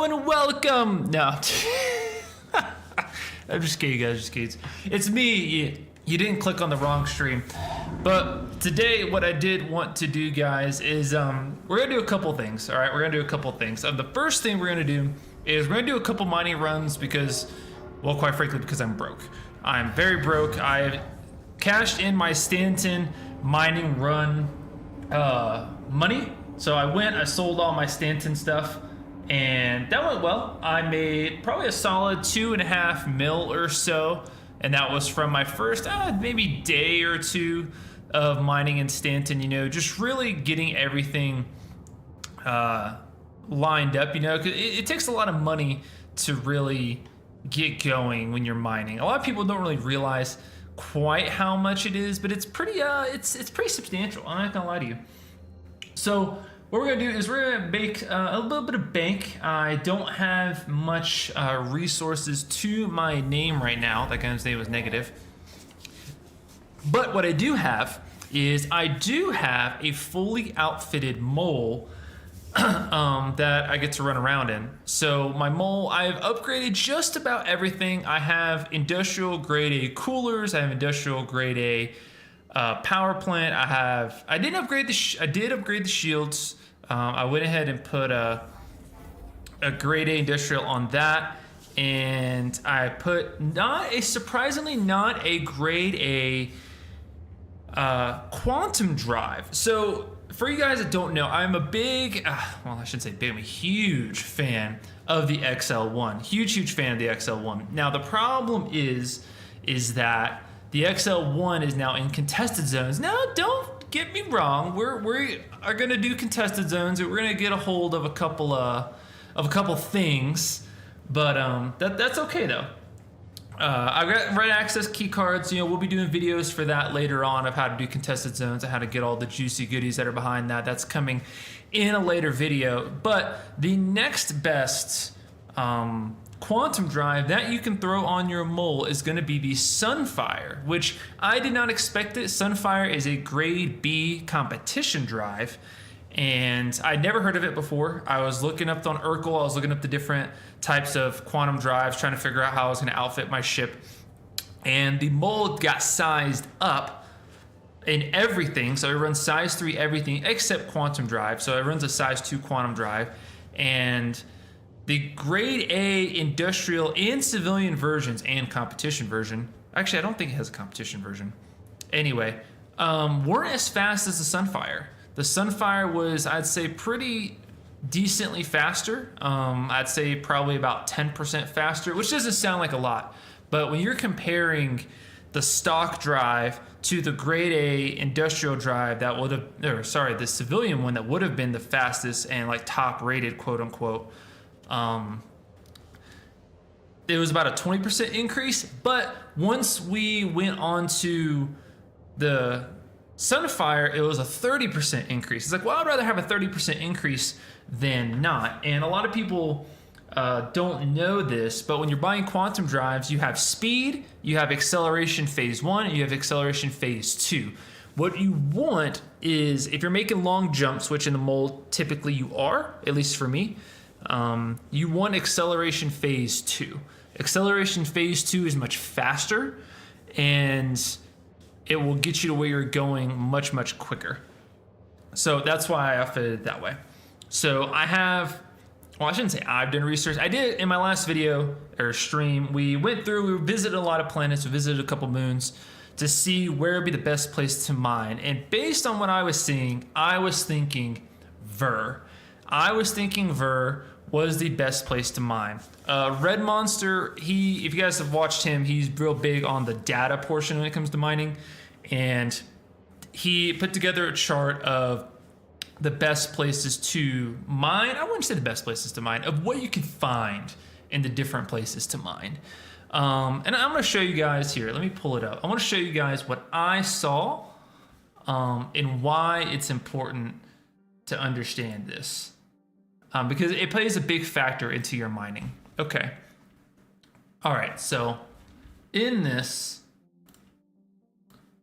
Hello and welcome. No, I'm just kidding, guys. Just kidding. It's me. You didn't click on the wrong stream. But today, what I did want to do, guys, is we're gonna do a couple things. All right, we're gonna do a couple things. The first thing we're gonna do is we're gonna do a couple mining runs because, well, quite frankly, because I'm broke. I'm very broke. I cashed in my Stanton mining run money. So I sold all my Stanton stuff, and that went well. I made probably a solid 2.5 mil or so, and that was from my first maybe day or two of mining in Stanton. You know, just really getting everything lined up. You know, 'cause it takes a lot of money to really get going when you're mining. A lot of people don't really realize quite how much it is, but it's pretty it's pretty substantial. I'm not gonna lie to you. So what we're gonna do is we're gonna make a little bit of bank. I don't have much resources to my name right now. That guy's name was negative. But what I do have is I do have a fully outfitted mole that I get to run around in. So my mole, I've upgraded just about everything. I have industrial grade A coolers. I have industrial grade A power plant. I did upgrade the shields. I went ahead and put a grade A industrial on that, and I put surprisingly not a grade A quantum drive. So for you guys that don't know, I'm a big, well, I shouldn't say big, I'm a huge fan of the XL1. Huge fan of the XL1. Now the problem is that the XL1 is now in contested zones. Now don't get me wrong, we are gonna do contested zones, and we're gonna get a hold of a couple things, but that's okay though. I've got right access key cards. You know, we'll be doing videos for that later on of how to do contested zones and how to get all the juicy goodies that are behind that. That's coming in a later video. But the next best quantum drive that you can throw on your mole is going to be the Sunfire, which I did not expect it. Sunfire is a grade B competition drive, and I'd never heard of it before. I was looking up on Urkel, I was looking up the different types of quantum drives, trying to figure out how I was going to outfit my ship, and the mold got sized up in everything. So it runs size 3 everything except quantum drive. So it runs a size 2 quantum drive, and the grade A industrial and civilian versions and competition version, actually I don't think it has a competition version, anyway, weren't as fast as the Sunfire. The Sunfire was, I'd say, pretty decently faster. I'd say probably about 10% faster, which doesn't sound like a lot. But when you're comparing the stock drive to the grade A industrial drive that would have, or sorry, the civilian one that would have been the fastest and like top rated, quote unquote, it was about a 20% increase. But once we went on to the Sunfire, it was a 30% increase. It's like, well, I'd rather have a 30% increase than not. And a lot of people don't know this, but when you're buying quantum drives, you have speed, you have acceleration phase 1, and you have acceleration phase 2. What you want is, if you're making long jumps, which in the mold typically you are, at least for me, you want acceleration phase 2. Acceleration phase 2 is much faster, and it will get you to where you're going much quicker. So that's why I outfitted it that way. So I have, well, I shouldn't say I've done research. I did in my last video or stream. We visited a lot of planets, we visited a couple moons to see where would be the best place to mine. And based on what I was seeing, I was thinking Ver. I was thinking Ver was the best place to mine. Red Monster, if you guys have watched him, he's real big on the data portion when it comes to mining. And he put together a chart of the best places to mine. I wouldn't say the best places to mine, of what you can find in the different places to mine. And I'm gonna show you guys here. Let me pull it up. I wanna show you guys what I saw and why it's important to understand this. Because it plays a big factor into your mining. Okay. All right, so in this,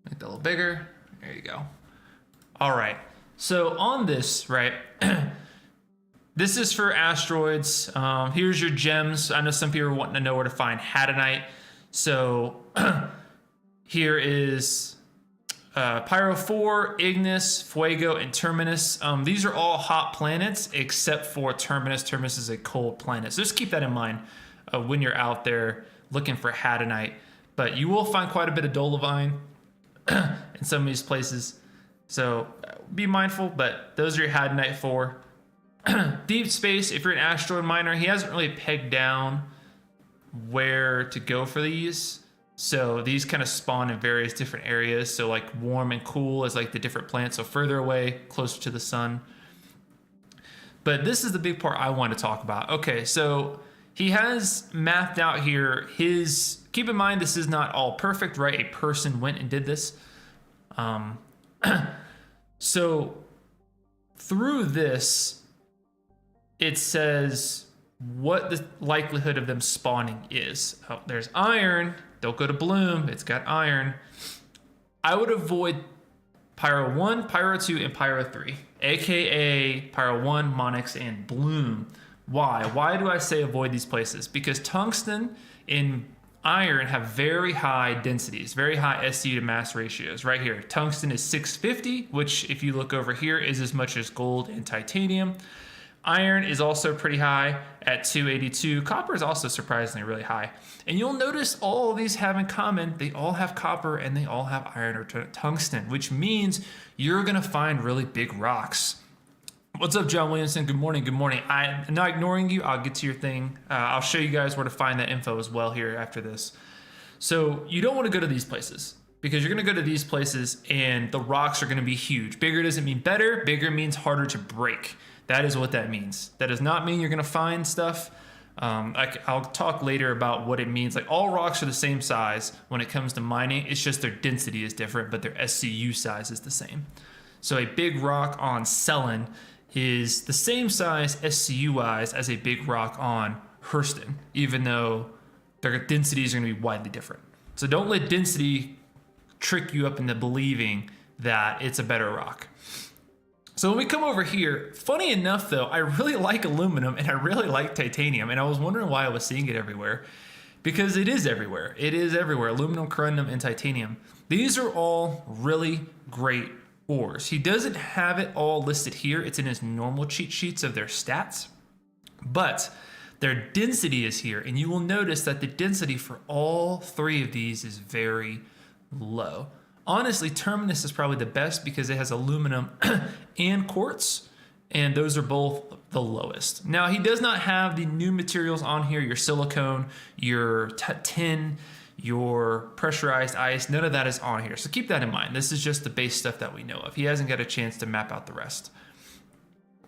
make that a little bigger. There you go. All right, so on this, right, This is for asteroids. Here's your gems. I know some people are wanting to know where to find Hadanite. So here is Pyro 4, Ignis, Fuego, and Terminus. These are all hot planets except for Terminus. Terminus is a cold planet. So just keep that in mind when you're out there looking for Hadanite. But you will find quite a bit of Dolovine in some of these places. So be mindful, but those are your Hadanite 4. Deep space, if you're an asteroid miner, he hasn't really pegged down where to go for these. So these kind of spawn in various different areas. So like warm and cool is like the different planets. So further away, closer to the sun. But this is the big part I want to talk about. Okay, so he has mapped out here his, keep in mind this is not all perfect, right? A person went and did this. So through this, it says what the likelihood of them spawning is. Oh, there's iron. Don't go to Bloom. It's got iron. I would avoid Pyro 1, Pyro 2, and Pyro 3, aka Pyro 1, Monix, and Bloom. Why? Why do I say avoid these places? Because tungsten and iron have very high densities, very high SCU to mass ratios. Right here, tungsten is 650, which if you look over here is as much as gold and titanium. Iron is also pretty high at 282. Copper is also surprisingly really high. And you'll notice all of these have in common, they all have copper and they all have iron or tungsten, which means you're gonna find really big rocks. What's up, John Williamson? Good morning, good morning. I'm not ignoring you, I'll get to your thing. I'll show you guys where to find that info as well here after this. So you don't wanna go to these places because you're gonna go to these places and the rocks are gonna be huge. Bigger doesn't mean better, bigger means harder to break. That is what that means. That does not mean you're gonna find stuff. I'll talk later about what it means. Like all rocks are the same size when it comes to mining. It's just their density is different, but their SCU size is the same. So a big rock on Selene is the same size SCU-wise as a big rock on Hurston, even though their densities are gonna be widely different. So don't let density trick you up into believing that it's a better rock. So when we come over here, funny enough though, I really like aluminum and I really like titanium, and I was wondering why I was seeing it everywhere, because it is everywhere. It is everywhere, aluminum, corundum, and titanium. These are all really great ores. He doesn't have it all listed here. It's in his normal cheat sheets of their stats, but their density is here, and you will notice that the density for all three of these is very low. Honestly, Terminus is probably the best because it has aluminum and quartz, and those are both the lowest. Now, he does not have the new materials on here, your silicone, your tin, your pressurized ice. None of that is on here, so keep that in mind. This is just the base stuff that we know of. He hasn't got a chance to map out the rest.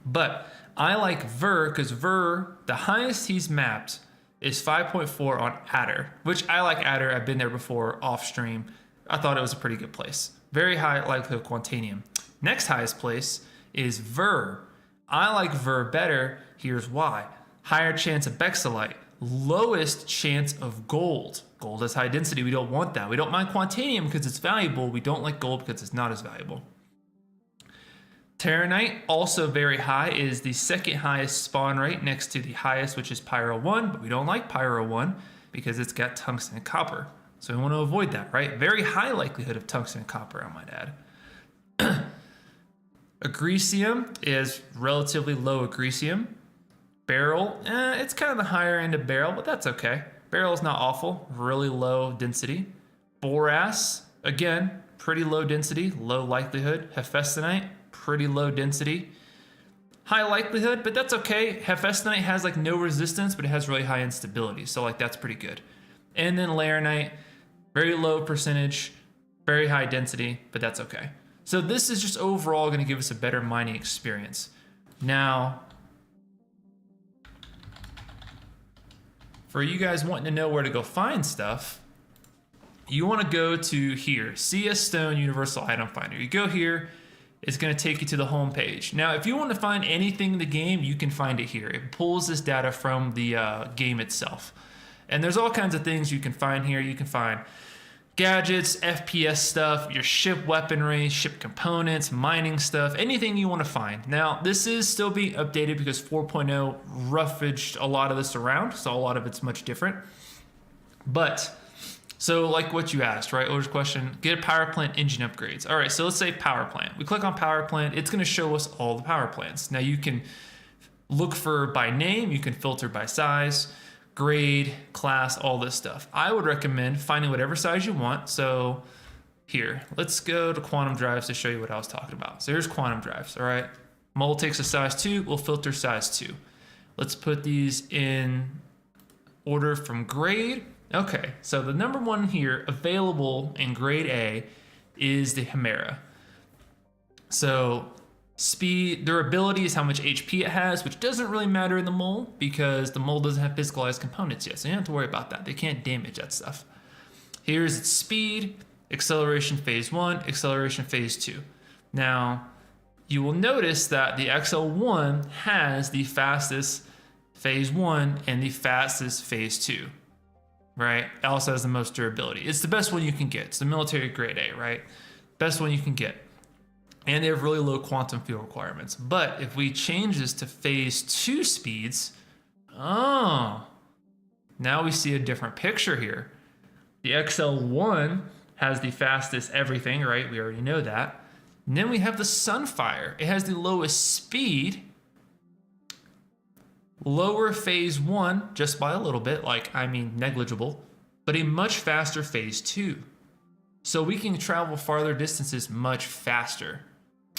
But I like Ver because Ver, the highest he's mapped is 5.4 on Adder, which I like Adder. I've been there before off stream. I thought it was a pretty good place. Very high likelihood of Quantanium. Next highest place is Ver. I like Ver better. Here's why. Higher chance of Bexalite. Lowest chance of gold. Gold has high density. We don't want that. We don't mind Quantanium because it's valuable. We don't like gold because it's not as valuable. Terranite, also very high, is the second highest spawn rate next to the highest, which is Pyro 1, but we don't like Pyro 1 because it's got tungsten and copper. So we want to avoid that, right? Very high likelihood of tungsten and copper, I might add. Agricium is relatively low agricium. Beryl, it's kind of the higher end of beryl, but that's okay. Beryl is not awful, really low density. Boras, again, pretty low density, low likelihood. Hephaestionite, pretty low density. High likelihood, but that's okay. Hephaestionite has like no resistance, but it has really high instability, so like that's pretty good. And then Laranite, very low percentage, very high density, but that's okay. So this is just overall going to give us a better mining experience. Now, for you guys wanting to know where to go find stuff, you want to go to here, CS Stone Universal Item Finder. You go here, it's going to take you to the home page. Now, if you want to find anything in the game, you can find it here. It pulls this data from the game itself. And there's all kinds of things you can find here. You can find gadgets, FPS stuff, your ship weaponry, ship components, mining stuff, anything you want to find. Now, this is still being updated because 4.0 roughaged a lot of this around, so a lot of it's much different. But, so like what you asked, right? Order's question, get a power plant engine upgrades. All right, so let's say power plant. We click on power plant, it's gonna show us all the power plants. Now you can look for by name, you can filter by size, grade, class, all this stuff. I would recommend finding whatever size you want. So here, let's go to quantum drives to show you what I was talking about. So here's quantum drives, all right? Mold takes a size 2, we'll filter size 2. Let's put these in order from grade. Okay, so the number one here available in grade A is the Chimera. So speed, durability is how much HP it has, which doesn't really matter in the mold because the mold doesn't have physicalized components yet, so you don't have to worry about that. They can't damage that stuff. Here's its speed, acceleration phase 1, acceleration phase 2. Now, you will notice that the XL1 has the fastest phase 1 and the fastest phase 2, right? It also has the most durability. It's the best one you can get. It's the military grade A, right? Best one you can get. And they have really low quantum field requirements. But if we change this to phase 2 speeds, oh, now we see a different picture here. The XL1 has the fastest everything, right? We already know that. And then we have the Sunfire. It has the lowest speed, lower phase 1 just by a little bit, negligible, but a much faster phase 2. So we can travel farther distances much faster.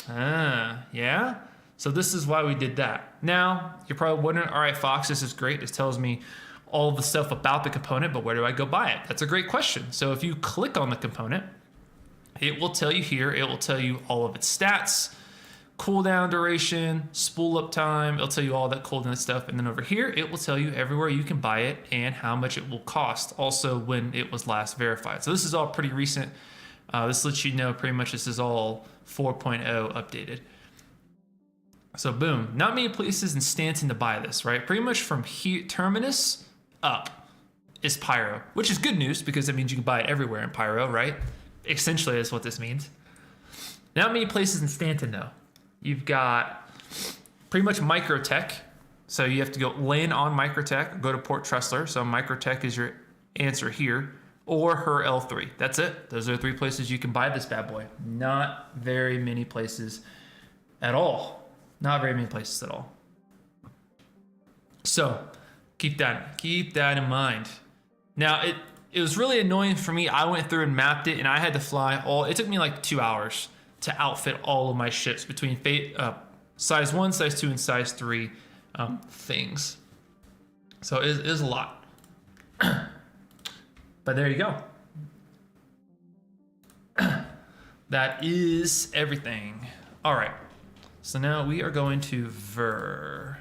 Yeah? So this is why we did that. Now, you're probably wondering, all right, Fox, this is great. This tells me all the stuff about the component, but where do I go buy it? That's a great question. So if you click on the component, it will tell you here, it will tell you all of its stats, cooldown duration, spool up time. It'll tell you all that cooldown stuff. And then over here, it will tell you everywhere you can buy it and how much it will cost. Also when it was last verified. So this is all pretty recent. This lets you know pretty much this is all 4.0 updated. So boom, not many places in Stanton to buy this, right? Pretty much from here, Terminus up is Pyro, which is good news because it means you can buy it everywhere in Pyro, right? Essentially is what this means. Not many places in Stanton though. You've got pretty much Microtech. So you have to go land on Microtech, go to Port Tressler. So Microtech is your answer here, or her L3. That's it. Those are the 3 places you can buy this bad boy. Not very many places at all. Not very many places at all. So keep that in mind. Now it was really annoying for me. I went through and mapped it and I had to fly it took me like 2 hours to outfit all of my ships between size 1, size 2, and size 3 things. So it is a lot. But there you go. That is everything. All right. So now we are going to Ver.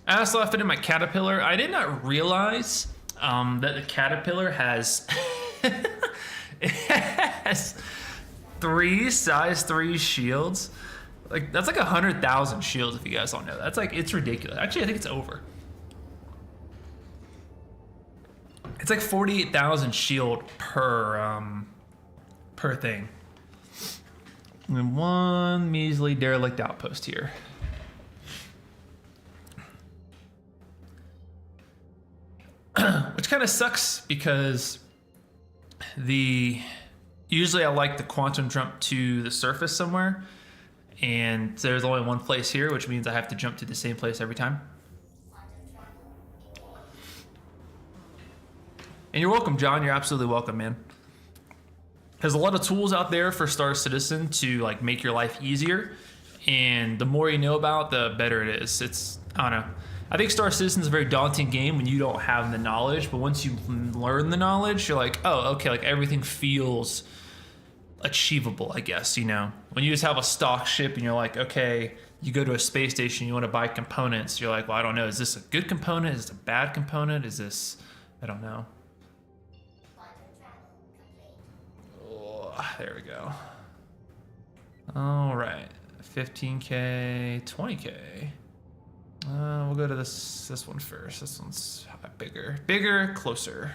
I also fit in my Caterpillar. I did not realize that the Caterpillar has it has 3 size 3 shields. Like that's like 100,000 shields if you guys don't know. That's like, it's ridiculous. Actually, I think it's over. It's like 48,000 shield per thing. And then 1 measly derelict outpost here. Which kind of sucks because usually I like the quantum jump to the surface somewhere, and there's only 1 place here, which means I have to jump to the same place every time. And you're welcome, John. You're absolutely welcome, man. There's a lot of tools out there for Star Citizen to like make your life easier, and the more you know about, the better it is. I don't know. I think Star Citizen is a very daunting game when you don't have the knowledge, but once you learn the knowledge, you're like, oh, okay, like everything feels achievable, I guess, you know? When you just have a stock ship and you're like, okay, you go to a space station, you want to buy components, you're like, well, I don't know, is this a good component? Is this a bad component? Is this, I don't know. Oh, there we go. All right, 15K, 20K. We'll go to this one first. This one's bigger, closer.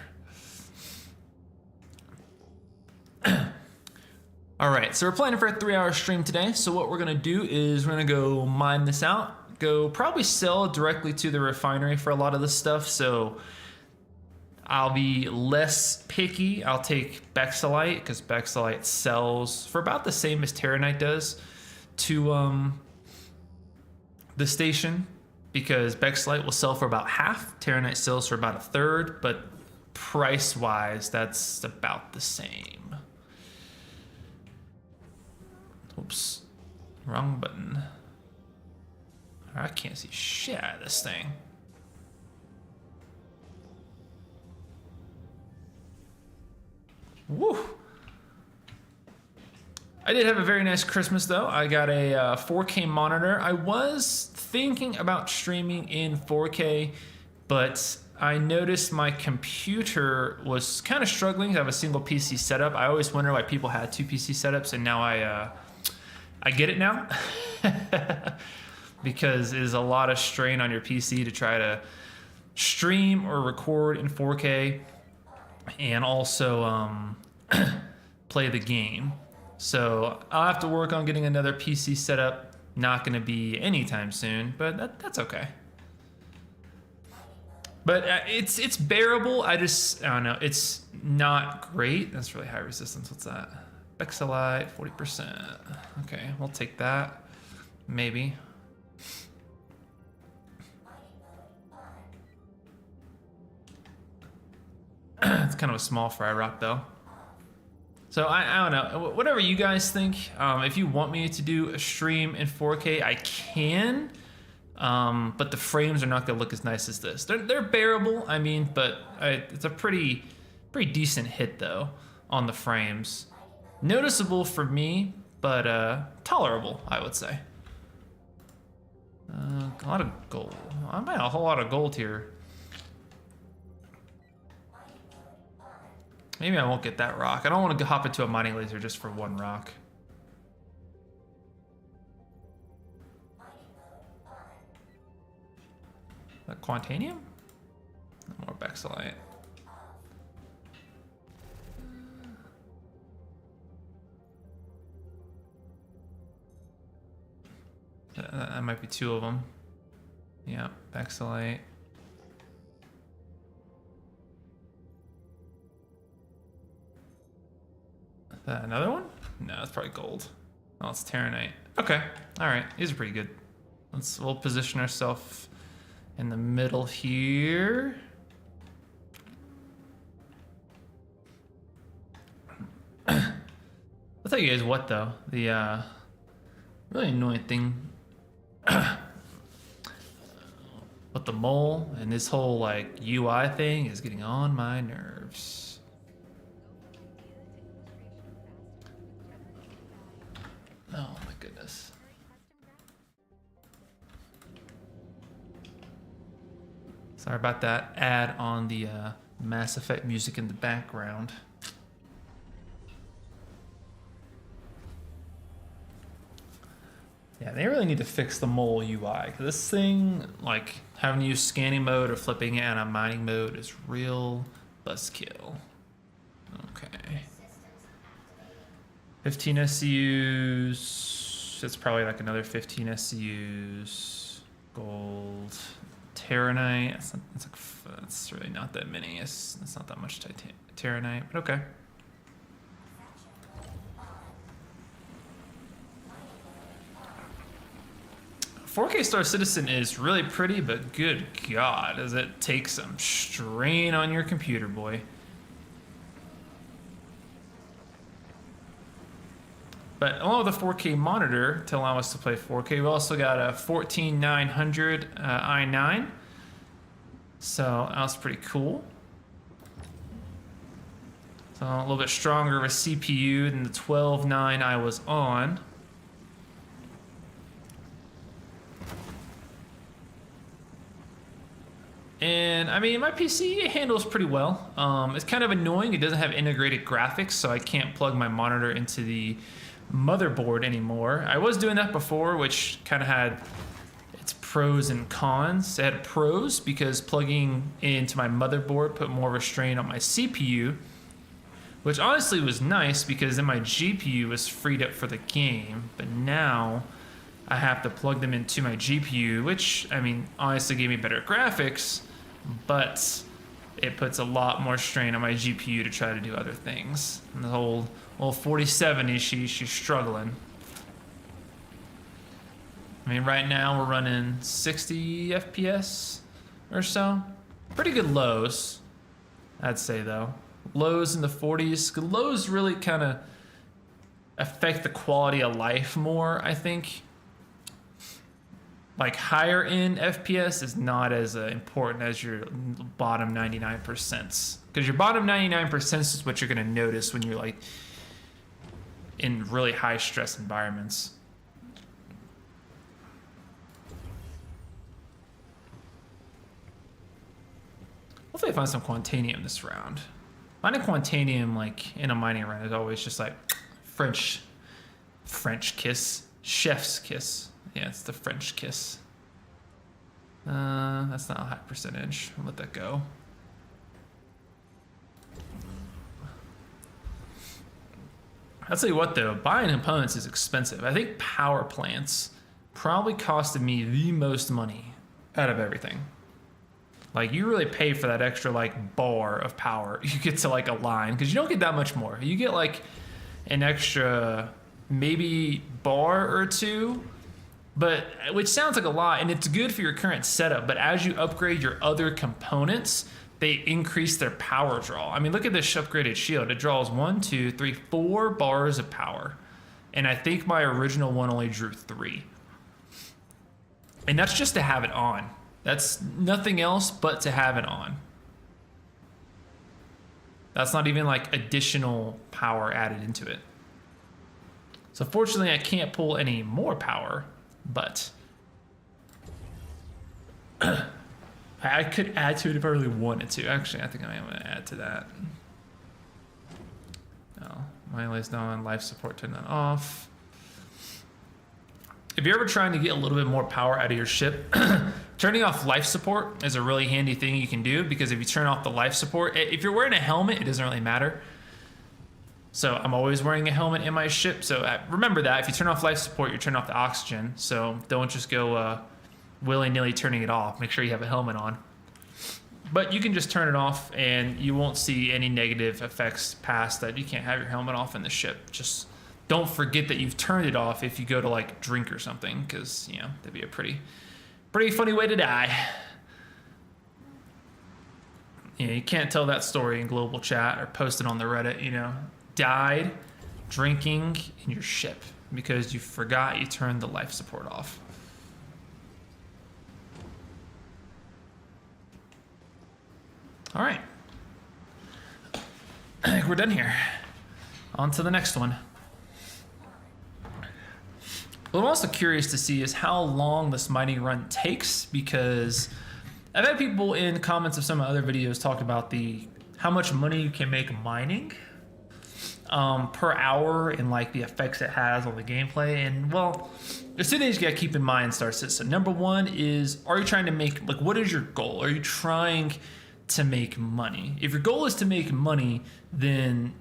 All right, so we're planning for a 3-hour stream today. So what we're gonna do is we're gonna go mine this out, go probably sell directly to the refinery for a lot of this stuff. So I'll be less picky. I'll take Bexalite because Bexalite sells for about the same as Terranite does to the station, because Bexalite will sell for about half, Terranite sells for about a third, but price-wise, that's about the same. Oops, wrong button. I can't see shit out of this thing. Woo! I did have a very nice Christmas though. I got a 4K monitor. I was thinking about streaming in 4K, but I noticed my computer was kind of struggling to have a single PC setup. I always wonder why people had 2 PC setups, and now I get it now. Because it is a lot of strain on your PC to try to stream or record in 4K and also play the game. So I'll have to work on getting another PC set up. Not going to be anytime soon, but that's okay. But it's bearable. I don't know. It's not great. That's really high resistance. What's that? Bexalite, 40%. Okay, we'll take that. Maybe. It's kind of a small fry rock though. So I don't know, whatever you guys think. If you want me to do a stream in 4K, I can, but the frames are not gonna look as nice as this. They're bearable, I mean, but it's a pretty decent hit though on the frames. Noticeable for me, but tolerable, I would say. A lot of gold. I might have a whole lot of gold here. Maybe I won't get that rock. I don't want to hop into a mining laser just for one rock. That Quantanium? More Bexalite. That might be 2 of them. Yeah, Bexalite. Another one? No, it's probably gold. Oh, it's Terranite. Okay, all right, these are pretty good. We'll position ourselves in the middle here. I'll tell you guys what though, the really annoying thing with the mole and this whole like UI thing is getting on my nerves. Oh my goodness. Sorry about that ad on the Mass Effect music in the background. Yeah, they really need to fix the mole UI. This thing, like having to use scanning mode or flipping it on a mining mode is real buzzkill. Okay. 15 SCUs. It's probably like another 15 SCUs. Gold. Terranite. It's really not that many. It's not that much Terranite, but okay. "4K Star Citizen" is really pretty, but good God, does it take some strain on your computer, boy. But along with a 4K monitor to allow us to play 4K, we also got a 14900 i9. So that's pretty cool. So a little bit stronger of a CPU than the 12.9 I was on. And I mean, my PC handles pretty well. It's kind of annoying. It doesn't have integrated graphics, so I can't plug my monitor into the motherboard anymore. I was doing that before, which kind of had its pros and cons. It had pros because plugging into my motherboard put more of a strain on my CPU, which honestly was nice because then my GPU was freed up for the game. But now I have to plug them into my GPU, which, I mean, honestly gave me better graphics, but it puts a lot more strain on my GPU to try to do other things. And the whole 4070, she's struggling. I mean, right now we're running 60 FPS or so. Pretty good lows, I'd say though. Lows in the 40s. Lows really kind of affect the quality of life more, I think. Like higher end FPS is not as important as your bottom 99%. Because your bottom 99% is what you're going to notice when you're like in really high stress environments. Hopefully I find some Quantanium this round. Finding Quantanium like in a mining run is always just like French kiss, chef's kiss. Yeah, it's the French kiss. That's not a high percentage. I'll let that go. I'll tell you what though, buying components is expensive. I think power plants probably costed me the most money out of everything. Like you really pay for that extra like bar of power you get to like a line, because you don't get that much more. You get like an extra maybe bar or two, but which sounds like a lot, and it's good for your current setup. But as you upgrade your other components, they increase their power draw. I mean, look at this upgraded shield. It draws 1, 2, 3, 4 bars of power, and I think my original one only drew 3. And that's just to have it on. That's nothing else but to have it on. That's not even like additional power added into it. So fortunately I can't pull any more power, but I could add to it if I really wanted to. Actually, I think I am gonna add to that. No, mine lays down life support, turn that off. If you're ever trying to get a little bit more power out of your ship, turning off life support is a really handy thing you can do, because if you turn off the life support, if you're wearing a helmet, it doesn't really matter. So I'm always wearing a helmet in my ship. So remember that if you turn off life support, you're turning off the oxygen. So don't just go willy-nilly turning it off. Make sure you have a helmet on. But you can just turn it off and you won't see any negative effects past that. You can't have your helmet off in the ship. Just don't forget that you've turned it off if you go to like drink or something, because you know that'd be a pretty funny way to die. You know, you can't tell that story in global chat or post it on the Reddit. You know, died drinking in your ship because you forgot you turned the life support off. All right, I think we're done here. On to the next one. What I'm also curious to see is how long this mining run takes, because I've had people in comments of some of the other videos talk about how much money you can make mining per hour and like the effects it has on the gameplay. And well, there's two things you gotta keep in mind, Star Citizen. Number one is, are you trying to make, like, what is your goal? Are you trying to make money? If your goal is to make money, then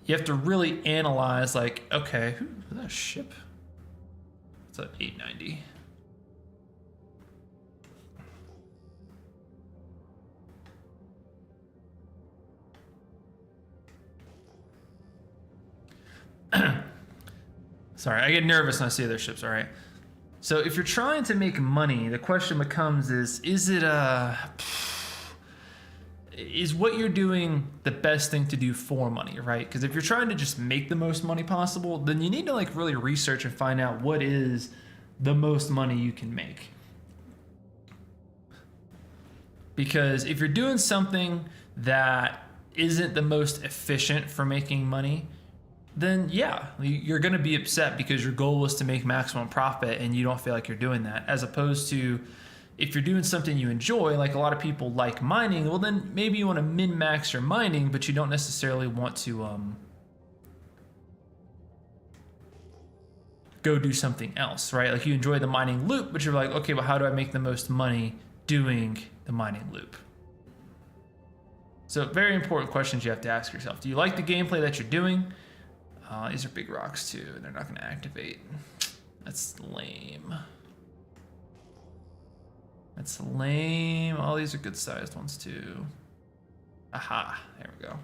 you have to really analyze, like, okay, is that a ship? It's at 890. Sorry, I get nervous when I see other ships, all right? So if you're trying to make money, the question becomes is what you're doing the best thing to do for money, right? Because if you're trying to just make the most money possible, then you need to like really research and find out what is the most money you can make. Because if you're doing something that isn't the most efficient for making money, then yeah, you're going to be upset because your goal was to make maximum profit and you don't feel like you're doing that. As opposed to if you're doing something you enjoy, like a lot of people like mining, well then maybe you want to min-max your mining, but you don't necessarily want to go do something else, right? Like you enjoy the mining loop, but you're like, okay, well, how do I make the most money doing the mining loop? So very important questions you have to ask yourself. Do you like the gameplay that you're doing? These are big rocks too, and they're not gonna activate. That's lame. That's lame. All these are good sized ones too. Aha, there we go.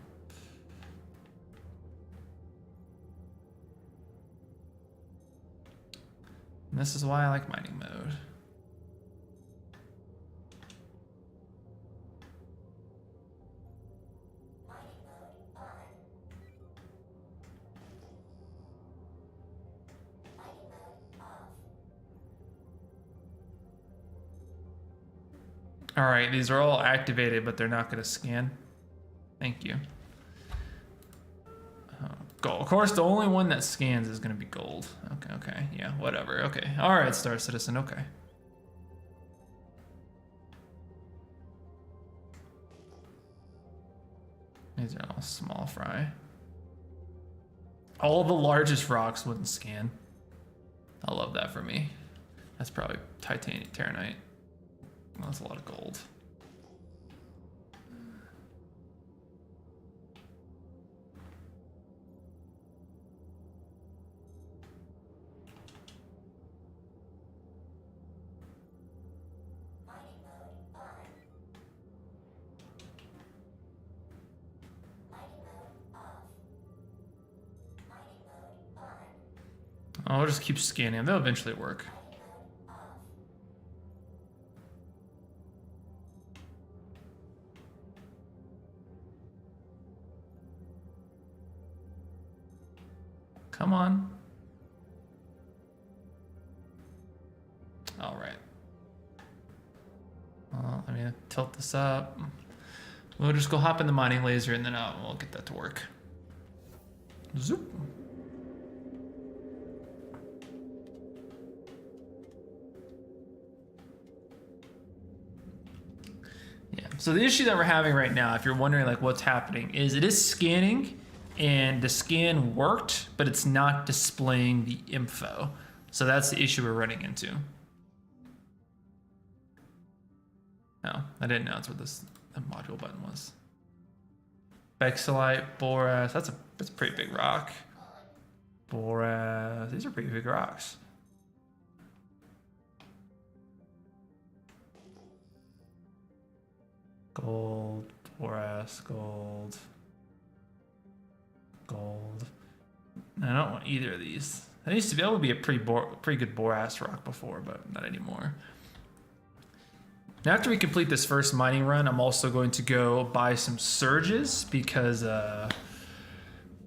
And this is why I like mining mode. All right, these are all activated, but they're not going to scan. Thank you. Gold. Of course, the only one that scans is going to be gold. Okay, yeah, whatever. Okay, all right, Star Citizen. Okay. These are all small fry. All the largest rocks wouldn't scan. I love that for me. That's probably titanium, terranite. Well, that's a lot of gold. I'll just keep scanning them. They'll eventually work. Come on. All right. Well, let me tilt this up. We'll just go hop in the mining laser and then we'll get that to work. Zoop. Yeah, so the issue that we're having right now, if you're wondering like what's happening, is it is scanning and the scan worked, but it's not displaying the info. So that's the issue we're running into. Oh, I didn't know that's what this module button was. Bexelite, boras, that's a pretty big rock. Boras, these are pretty big rocks. Gold, boras, gold. Gold. I don't want either of these. That used to be able to be a pretty good boras rock before, but not anymore. Now, after we complete this first mining run, I'm also going to go buy some surges because,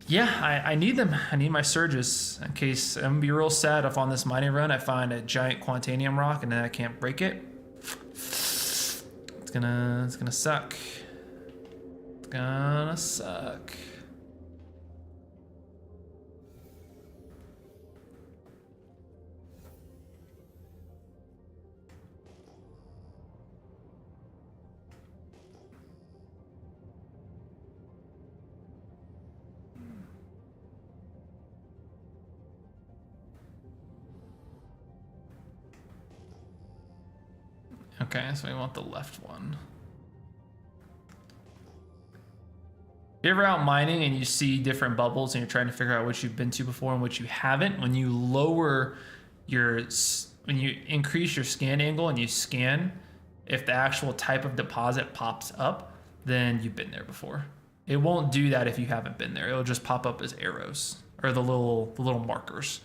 yeah, I need them. I need my surges in case I'm gonna be real sad if on this mining run I find a giant quantanium rock and then I can't break it. It's gonna suck. It's gonna suck. Okay, so we want the left one. If you're ever out mining and you see different bubbles and you're trying to figure out which you've been to before and which you haven't, when you increase your scan angle and you scan, if the actual type of deposit pops up, then you've been there before. It won't do that if you haven't been there. It'll just pop up as arrows or the little markers.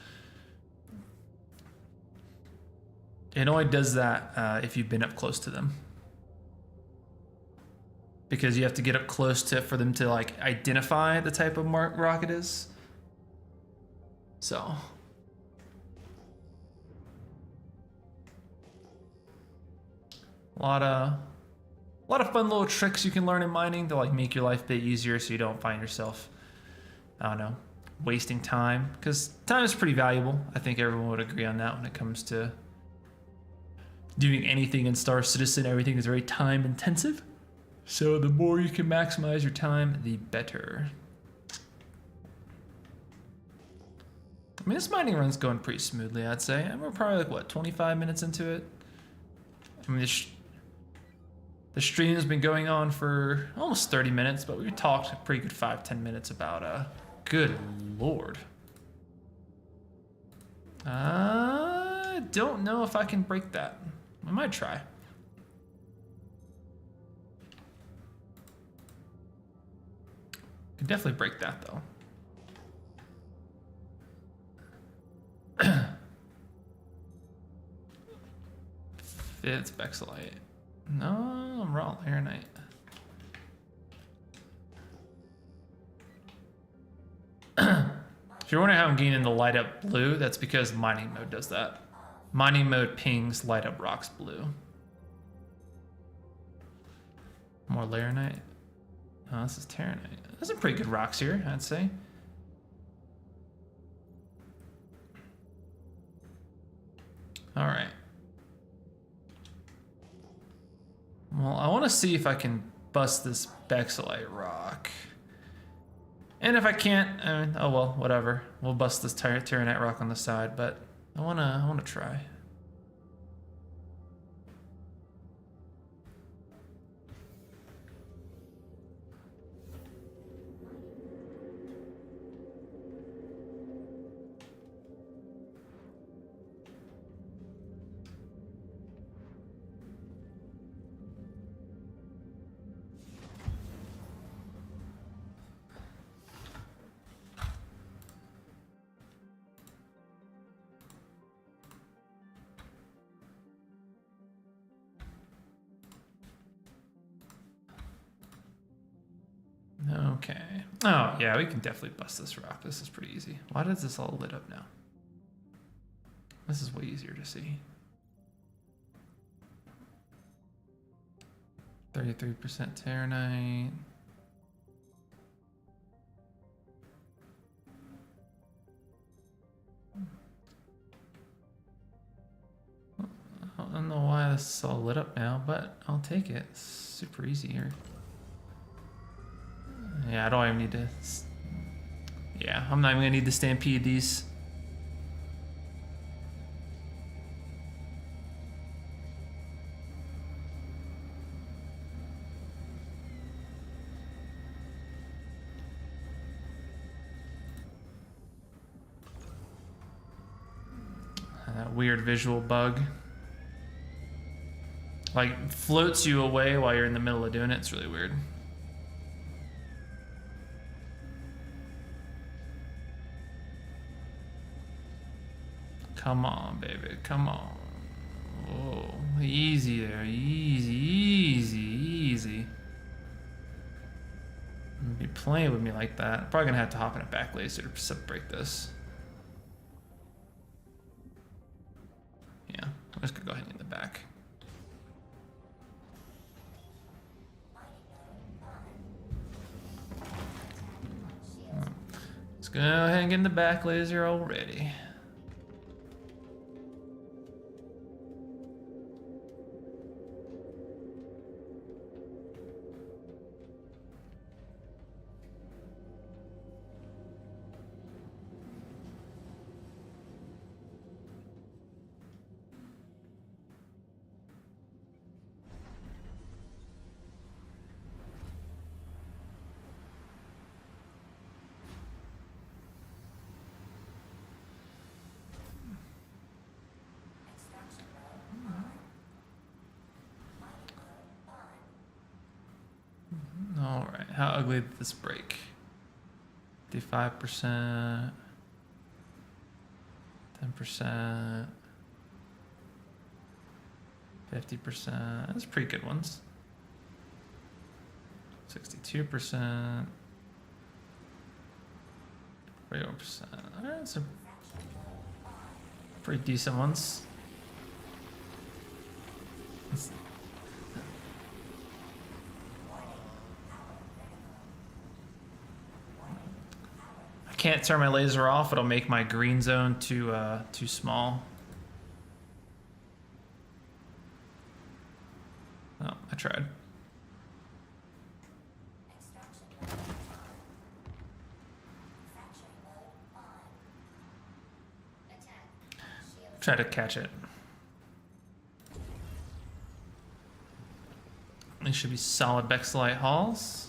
It only does that if you've been up close to them. Because you have to get up close for them to like identify the type of rock it is. So. A lot of fun little tricks you can learn in mining to like make your life a bit easier so you don't find yourself, I don't know, wasting time. Because time is pretty valuable. I think everyone would agree on that when it comes to doing anything in Star Citizen. Everything is very time intensive. So the more you can maximize your time, the better. I mean, this mining run's going pretty smoothly, I'd say. And we're probably like, what, 25 minutes into it? I mean, the stream's been going on for almost 30 minutes, but we talked a pretty good 5-10 minutes about, good lord. I don't know if I can break that. I might try. Could definitely break that though. It's Bexelite. No, I'm wrong. Aeronite. If you're wondering how I'm getting the light up blue, that's because mining mode does that. Mining mode pings light up rocks blue. More Laranite. Oh, this is Terranite. There's some pretty good rocks here, I'd say. All right. Well, I want to see if I can bust this Bexelite rock. And if I can't, I mean, oh well, whatever. We'll bust this Terranite rock on the side, but I wanna try. Okay. Oh, yeah, we can definitely bust this rock. This is pretty easy. Why does this all lit up now? This is way easier to see. 33% Terranite. I don't know why this is all lit up now, but I'll take it. It's super easy here. Yeah, I don't even need to... Yeah, I'm not even gonna need to stampede these. That weird visual bug. Like, floats you away while you're in the middle of doing it. It's really weird. Come on, baby, come on. Whoa, easy there, easy, easy, easy. Don't be playing with me like that. Probably gonna have to hop in a back laser to break this. Yeah, I'm just gonna go ahead and get in the back. Let's go ahead and get in the back laser already. All right, how ugly did this break? 55%, 10%, 50%. That's pretty good ones. 62%, 41%. All right, some pretty decent ones. Can't turn my laser off. It'll make my green zone too small. Oh, I tried. Try to catch it. These should be solid Bexelite halls.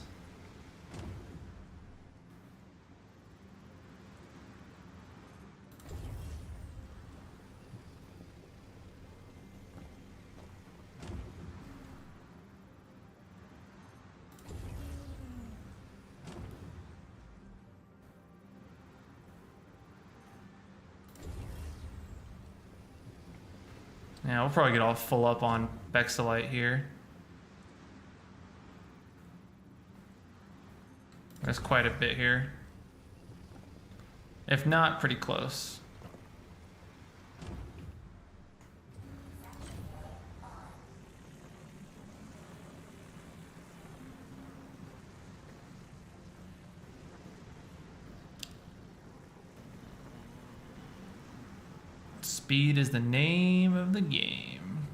Yeah, we'll probably get all full up on Bexelite here. There's quite a bit here. If not, pretty close. Speed is the name of the game.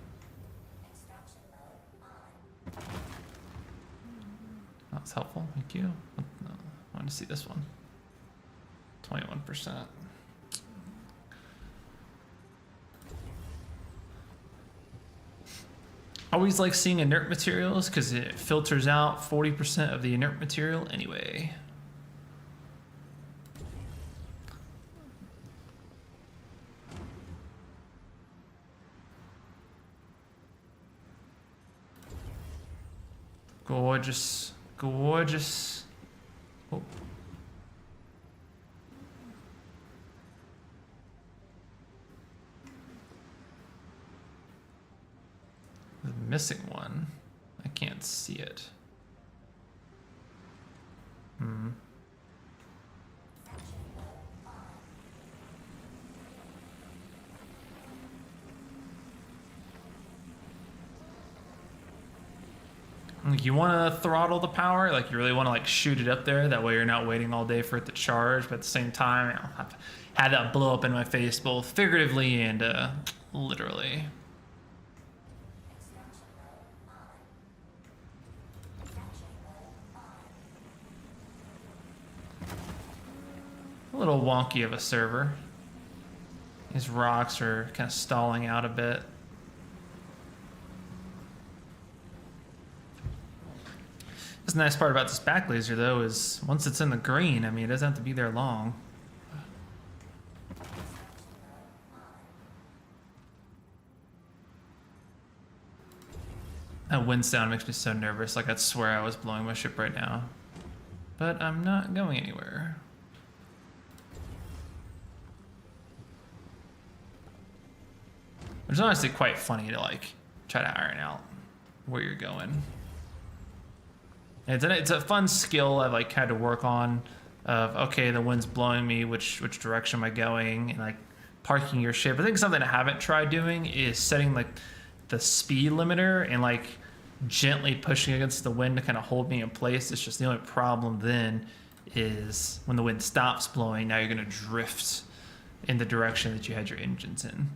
That's helpful, thank you. I want to see this one. 21%. Always like seeing inert materials because it filters out 40% of the inert material anyway. Gorgeous, gorgeous. Oh. The missing one. I can't see it. Like you want to throttle the power, like you really want to like shoot it up there. That way you're not waiting all day for it to charge. But at the same time, I've had that blow up in my face, both figuratively and literally. A little wonky of a server. These rocks are kind of stalling out a bit. The nice part about this back laser though is once it's in the green, I mean, it doesn't have to be there long. That wind sound makes me so nervous, like I'd swear I was blowing my ship right now. But I'm not going anywhere. It's honestly quite funny to like try to iron out where you're going. It's a fun skill I've like had to work on of, okay, the wind's blowing me, which direction am I going, and like parking your ship. I think something I haven't tried doing is setting like the speed limiter and like gently pushing against the wind to kind of hold me in place. It's just the only problem then is when the wind stops blowing, now you're gonna drift in the direction that you had your engines in.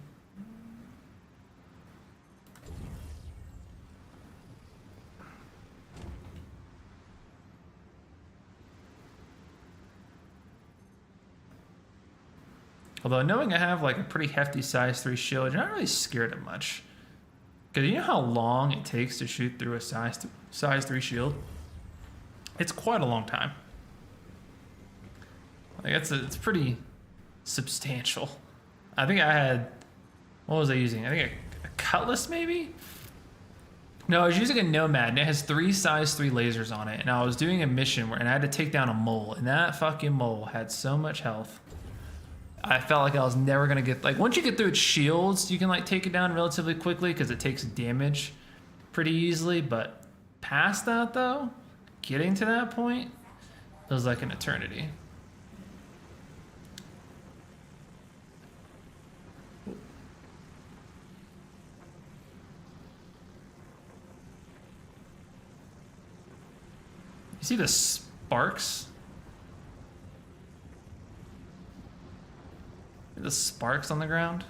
Although knowing I have like a pretty hefty size 3 shield, you're not really scared of much. Because you know how long it takes to shoot through a size 3 shield? It's quite a long time. Like it's pretty substantial. I think I had, what was I using? I think a cutlass maybe? No, I was using a Nomad and it has 3 size 3 lasers on it. And I was doing a mission and I had to take down a mole, and that fucking mole had so much health. I felt like I was never gonna get, like, once you get through its shields, you can like take it down relatively quickly because it takes damage pretty easily. But past that though, getting to that point feels like an eternity. You see the sparks? The sparks on the ground.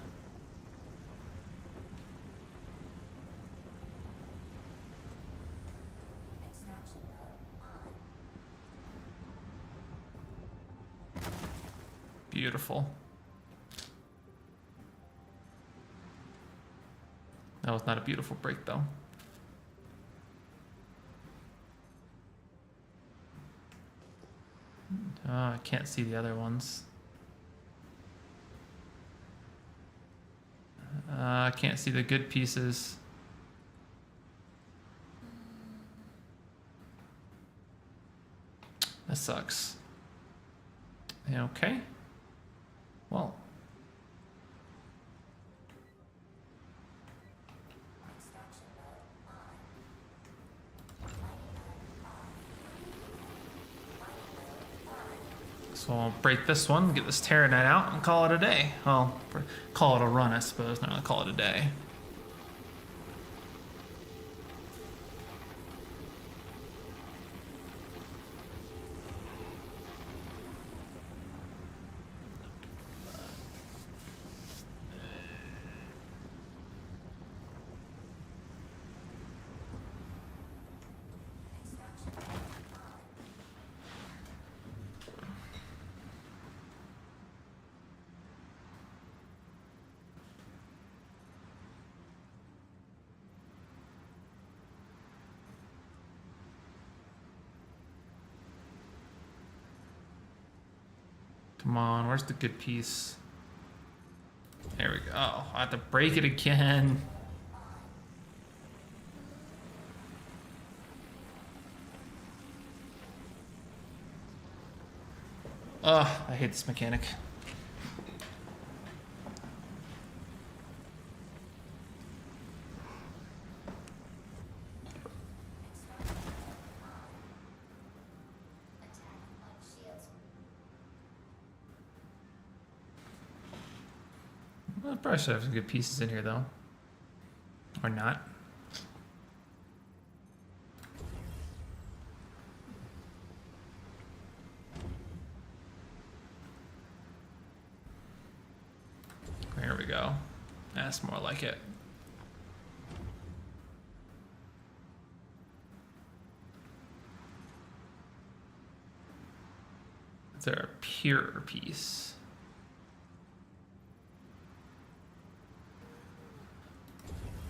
Beautiful. was not a beautiful break though. I can't see the other ones. I can't see the good pieces. That sucks. Okay. Well. So I'll break this one, get this Terranite out, and call it a day. Well, call it a run, I suppose, not really call it a day. Come on, where's the good piece? There we go. Oh, I have to break it again. Ugh, I hate this mechanic. I probably should have some good pieces in here, though. Or not. There we go. That's more like it. Is there a pure piece?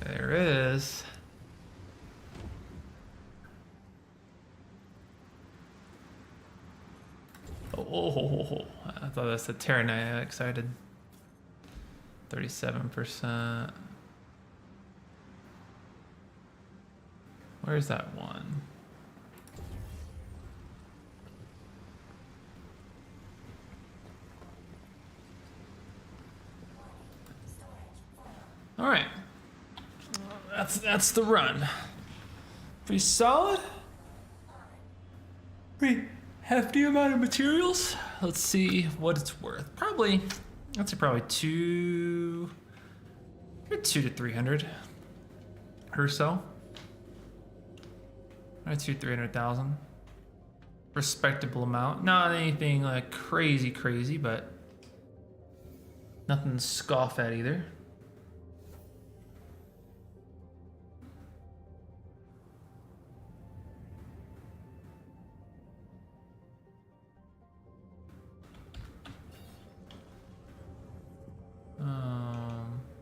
There is. Oh, I thought that's the Terranite. I got excited. 37%. Where's that one? All right. That's the run. Pretty solid. Pretty hefty amount of materials. Let's see what it's worth. Probably, I'd say probably two to 300 or so. Right, 300,000. Respectable amount. Not anything like crazy, but nothing to scoff at either.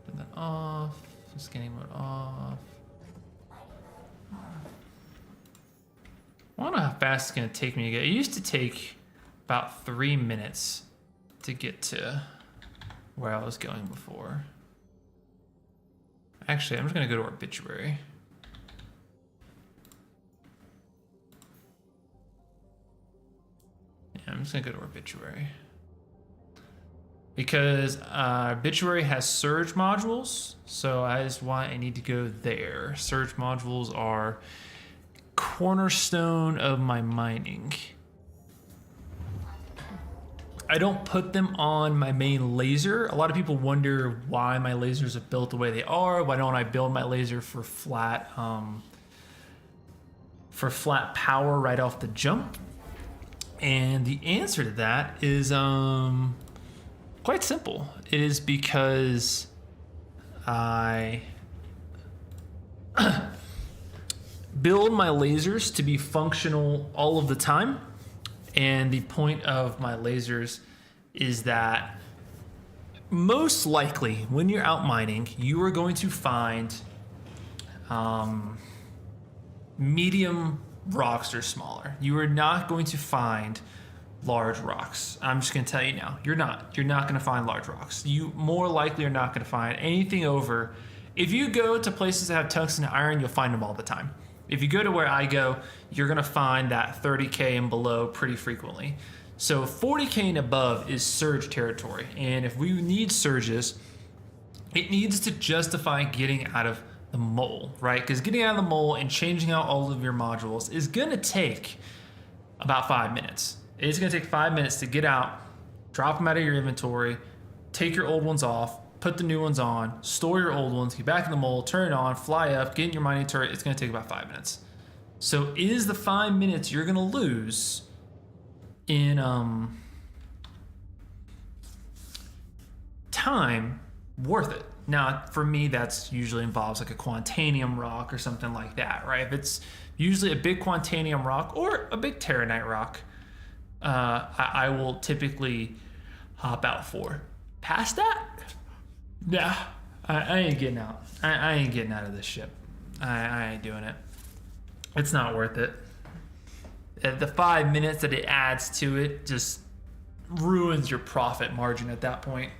Turn that off. Scanning mode off. I wonder how fast it's gonna take me to get. It used to take about 3 minutes to get to where I was going before. Actually, I'm just gonna go to obituary. Yeah, I'm just gonna go to obituary. Because obituary has surge modules, so that is why I need to go there. Surge modules are cornerstone of my mining. I don't put them on my main laser. A lot of people wonder why my lasers are built the way they are. Why don't I build my laser for flat power right off the jump? And the answer to that is quite simple. It is because I build my lasers to be functional all of the time. And the point of my lasers is that most likely when you're out mining, you are going to find medium rocks or smaller. You are not going to find large rocks. I'm just going to tell you now. You're not going to find large rocks. You more likely are not going to find anything over. If you go to places that have tungsten and iron, you'll find them all the time. If you go to where I go, you're going to find that 30K and below pretty frequently. So 40K and above is surge territory. And if we need surges, it needs to justify getting out of the mole, right? Because getting out of the mole and changing out all of your modules is going to take about 5 minutes. It's going to take 5 minutes to get out, drop them out of your inventory, take your old ones off, put the new ones on, store your old ones, get back in the mole, turn it on, fly up, get in your mining turret. It's going to take about 5 minutes. So is the 5 minutes you're going to lose in time worth it? Now, for me, that's usually involves like a Quantanium rock or something like that, right? If it's usually a big Quantanium rock or a big Terranite rock, I will typically hop out for. Past that, nah, I ain't getting out. I ain't getting out of this ship. I ain't doing it. It's not worth it. The 5 minutes that it adds to it just ruins your profit margin at that point.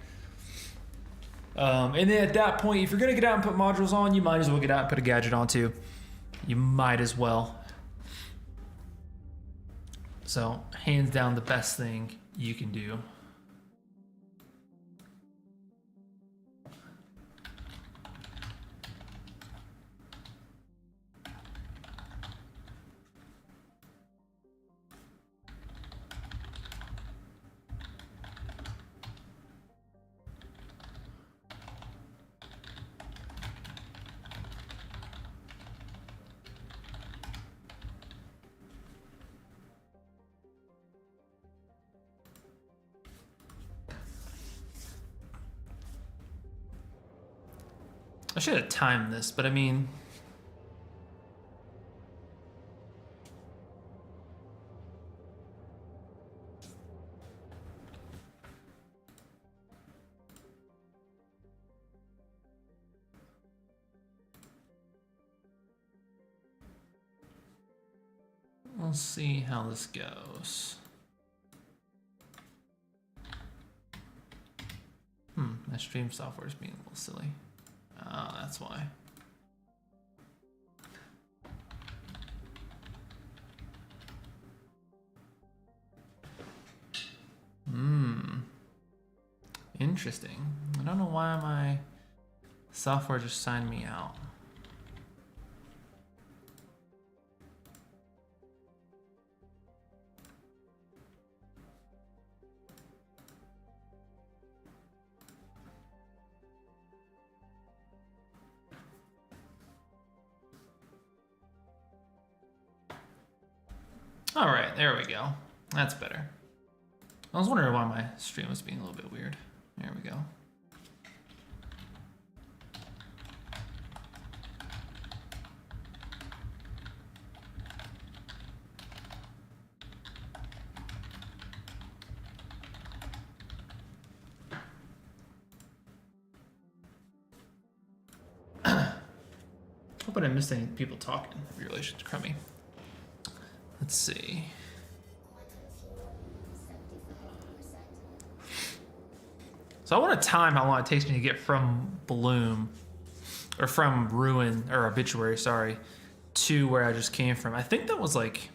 And then at that point, if you're going to get out and put modules on, you might as well get out and put a gadget on too. You might as well. So, hands down, the best thing you can do. I should have timed this, but I mean... We'll see how this goes. My stream software is being a little silly. Oh, that's why. Interesting. I don't know why my software just signed me out. All right, there we go. That's better. I was wondering why my stream was being a little bit weird. There we go. Hope I didn't miss any people talking in relation to Crummy. Let's see. So I want to time how long it takes me to get from Bloom, or from Ruin, or Obituary, sorry, to where I just came from. I think that was like,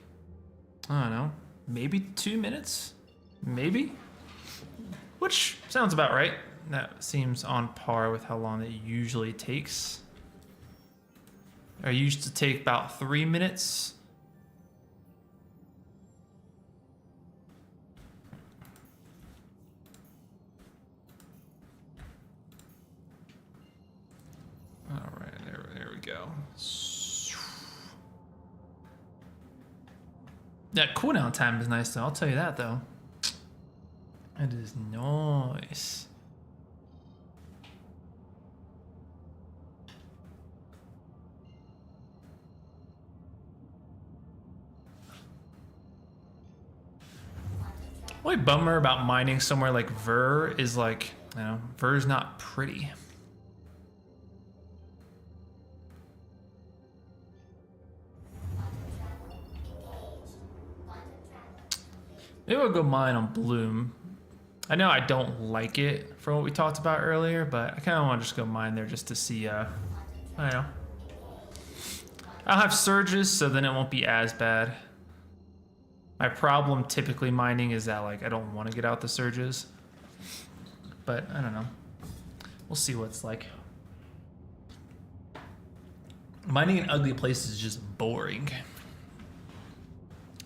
I don't know, maybe 2 minutes? Maybe? Which sounds about right. That seems on par with how long it usually takes. I used to take about 3 minutes. All right, there we go. That cooldown time is nice though, I'll tell you that though. It is nice. Only bummer about mining somewhere like Ver is like, you know, Ver's not pretty. Maybe we'll go mine on Bloom. I know I don't like it from what we talked about earlier, but I kind of want to just go mine there just to see, I don't know. I'll have surges, so then it won't be as bad. My problem typically mining is that, like, I don't want to get out the surges. But, I don't know. We'll see what it's like. Mining in ugly places is just boring.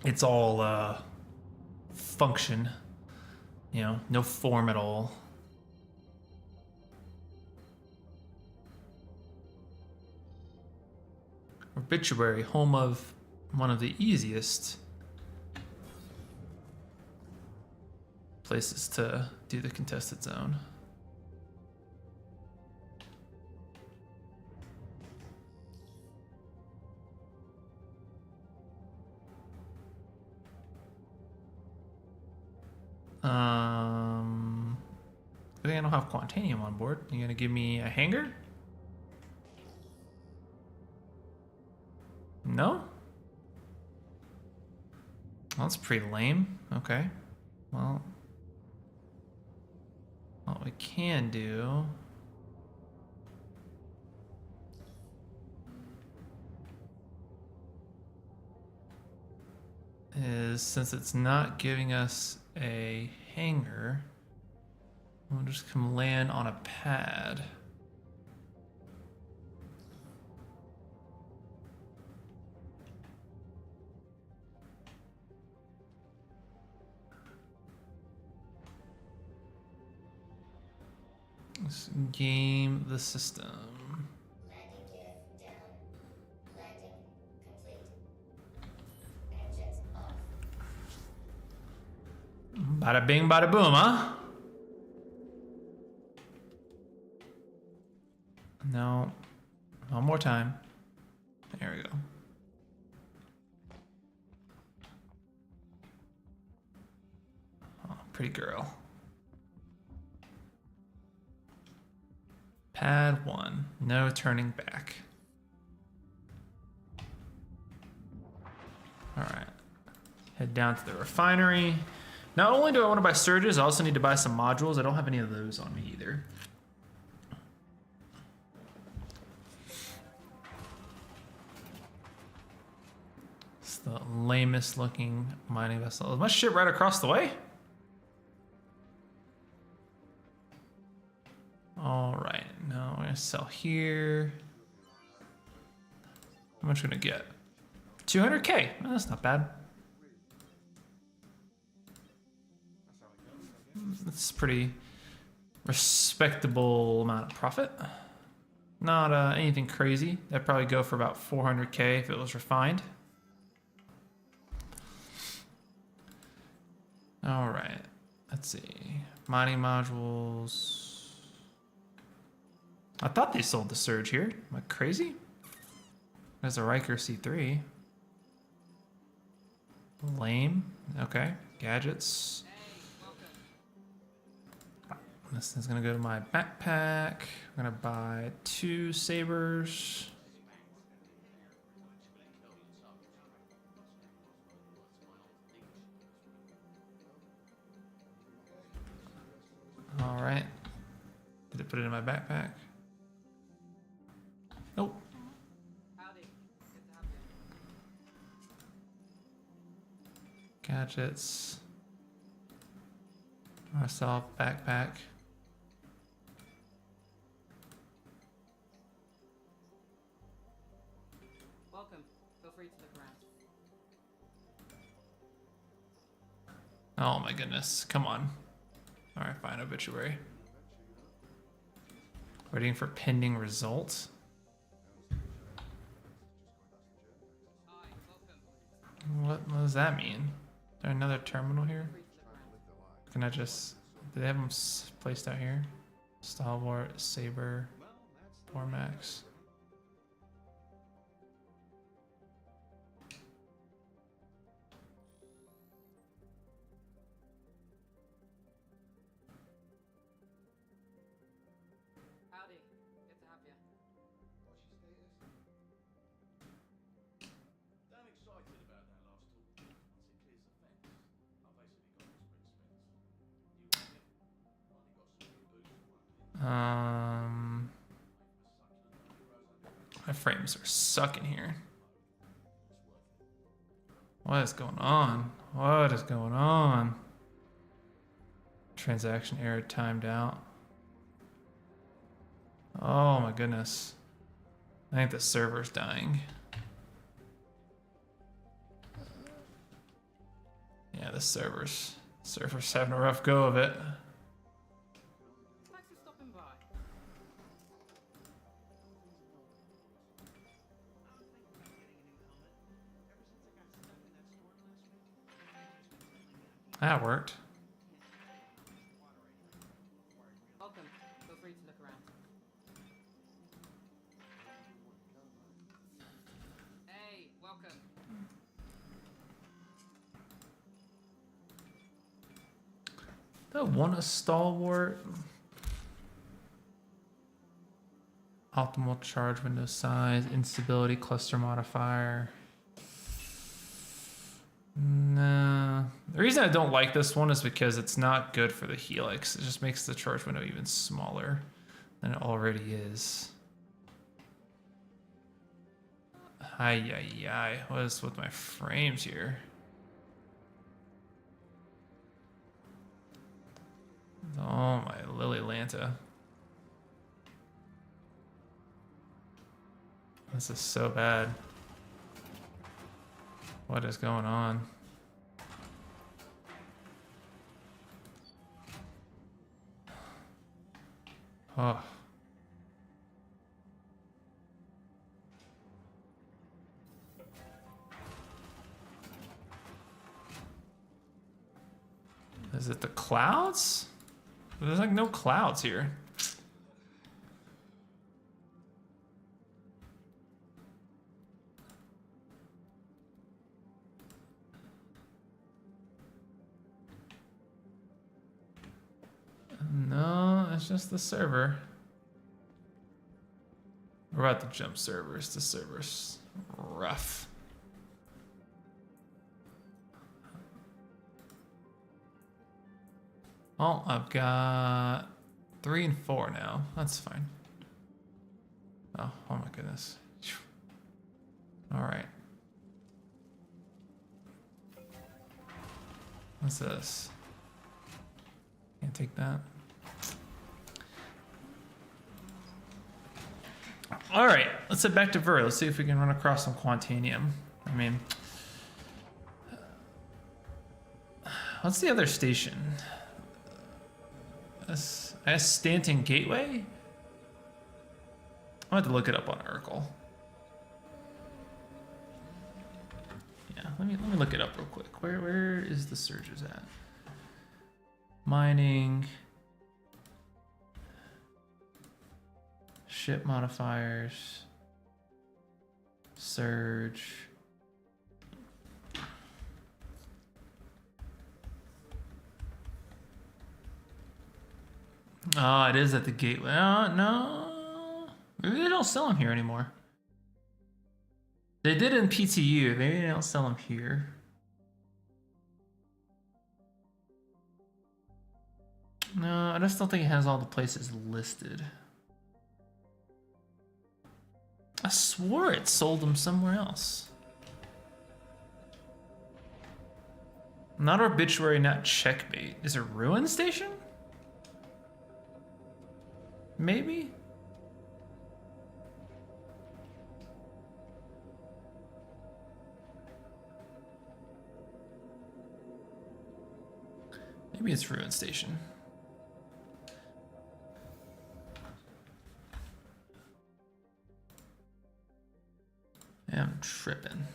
It's all, function. You know, no form at all. Obituary, home of one of the easiest places to do the contested zone. I think I don't have Quantanium on board. You gonna give me a hanger? No? Well, that's pretty lame. Okay. Well, what we can do is, since it's not giving us a hanger, we'll just come land on a pad. Let's game the system. Landing gear down. Landing complete. Engines off. Bada bing, bada boom, huh? No. One more time. There we go. Oh, pretty girl. Pad 1. No turning back. Alright. Head down to the refinery. Not only do I want to buy surges, I also need to buy some modules. I don't have any of those on me either. It's the lamest looking mining vessel. Is my ship right across the way? Alright, now we're gonna sell here. How much are we gonna get? 200K. Oh, that's not bad. That's a pretty respectable amount of profit. Not anything crazy. That'd probably go for about 400K if it was refined. All right, let's see. Mining modules. I thought they sold the surge here. Am I crazy? There's a Riker C3. Lame. Okay. Gadgets. This is gonna go to my backpack. I'm gonna buy 2 sabers. All right. Did it put it in my backpack? Nope. Gadgets. Myself backpack. Welcome. Feel free to look around. Oh my goodness. Come on. All right, fine. Obituary. Waiting for pending results. Hi, welcome. What does that mean? Is there another terminal here? Can I just... Do they have them placed out here? Stalwart, Saber, Formax. Howdy. Good to have you. Damn excited about that last talk. Once it clears the fence, I've basically frames are sucking here. What is going on? What is going on? Transaction error timed out. Oh my goodness. I think the server's dying. Yeah, the server's having a rough go of it. Thanks for stopping by. That worked. Welcome. Feel free to look around. Hey, welcome. That one a stalwart. Optimal charge window size, instability cluster modifier. No. The reason I don't like this one is because it's not good for the helix. It just makes the charge window even smaller than it already is. Ay. What is with my frames here? Oh my Lily Lanta. This is so bad. What is going on? Oh. Is it the clouds? There's like no clouds here. No, it's just the server. We're about to jump servers. The server's rough. Oh, I've got 3 and 4 now. That's fine. Oh my goodness. All right. What's this? Can't take that. All right, let's head back to Ver. Let's see if we can run across some Quantanium. I mean, what's the other station? I guess Stanton Gateway? I'll have to look it up on Urkel. Yeah, let me look it up real quick. Where is the surges at? Mining. Ship modifiers. Surge. Oh, it is at the gateway. No. Maybe they don't sell them here anymore. They did in PTU. Maybe they don't sell them here. No, I just don't think it has all the places listed. I swore it sold them somewhere else. Not Obituary, not Checkmate. Is it Ruin Station? Maybe? Maybe it's Ruin Station. Yeah, I'm tripping.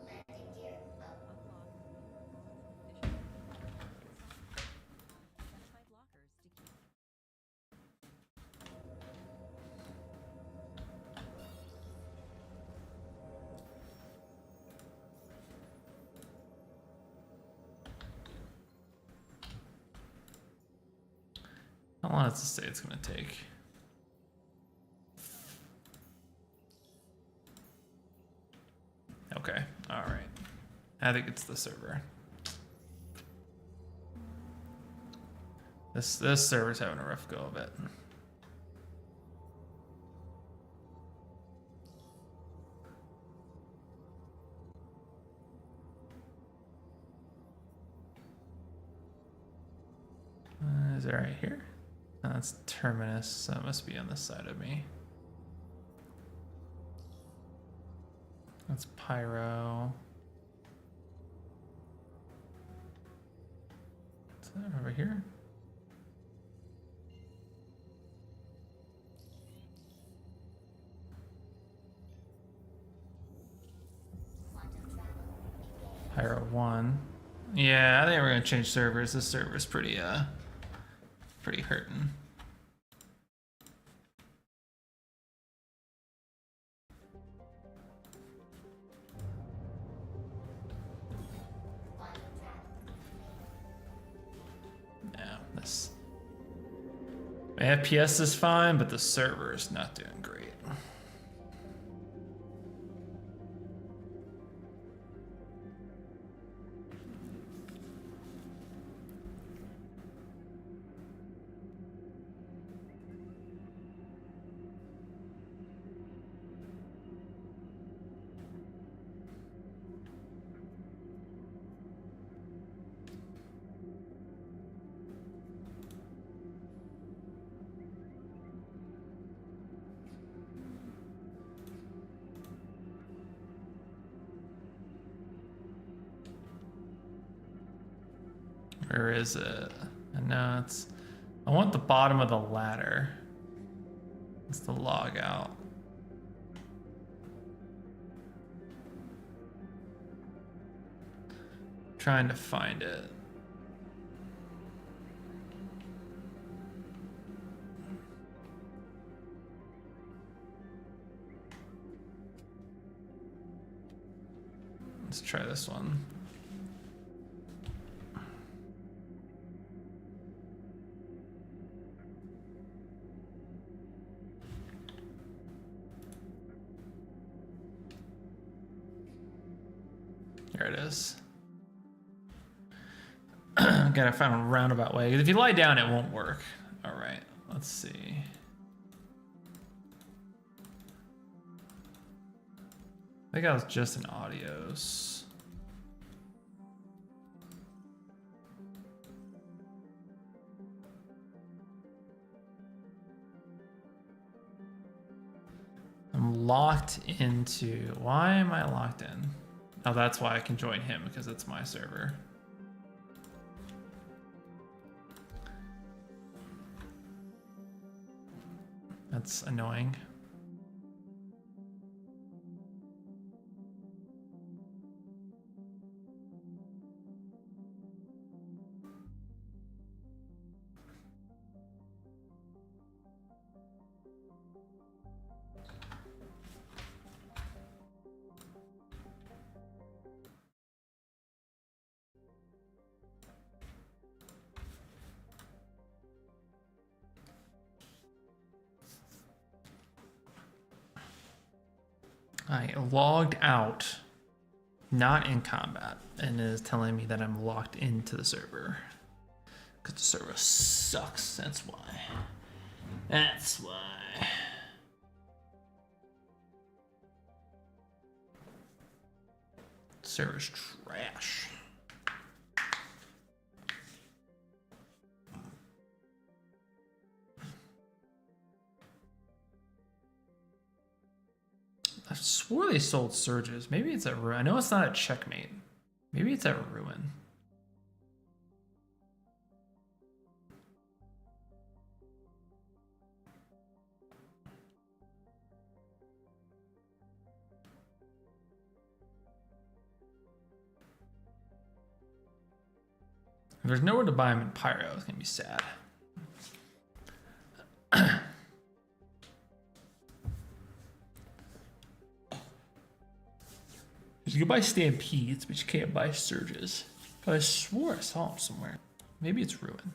Landing gear up. How long does it say it's gonna take? Okay, I think it's the server. This server's having a rough go of it. Is it right here? No, that's Terminus, so it must be on this side of me. That's Pyro. Is that over here? Pyro 1. Yeah, I think we're gonna change servers. This server's pretty hurting. Yeah, this my FPS is fine, but the server is not doing great. Where is it? No, it's. I want the bottom of the ladder. It's the log out. Trying to find it. Let's try this one. There it is. Gotta find a roundabout way. If you lie down, it won't work. All right, let's see. I think I was just in audios. I'm locked into. Why am I locked in? Oh, that's why I can join him, because it's my server. That's annoying. I logged out, not in combat, and it is telling me that I'm locked into the server. Because the server sucks, that's why. That's why. Server's trash. I swore they sold surges. Maybe it's at Ruin. I know it's not at Checkmate. Maybe it's at Ruin. If there's nowhere to buy them in Pyro, it's gonna be sad. You can buy Stampedes, but you can't buy Surges. But I swore I saw them somewhere. Maybe it's Ruin.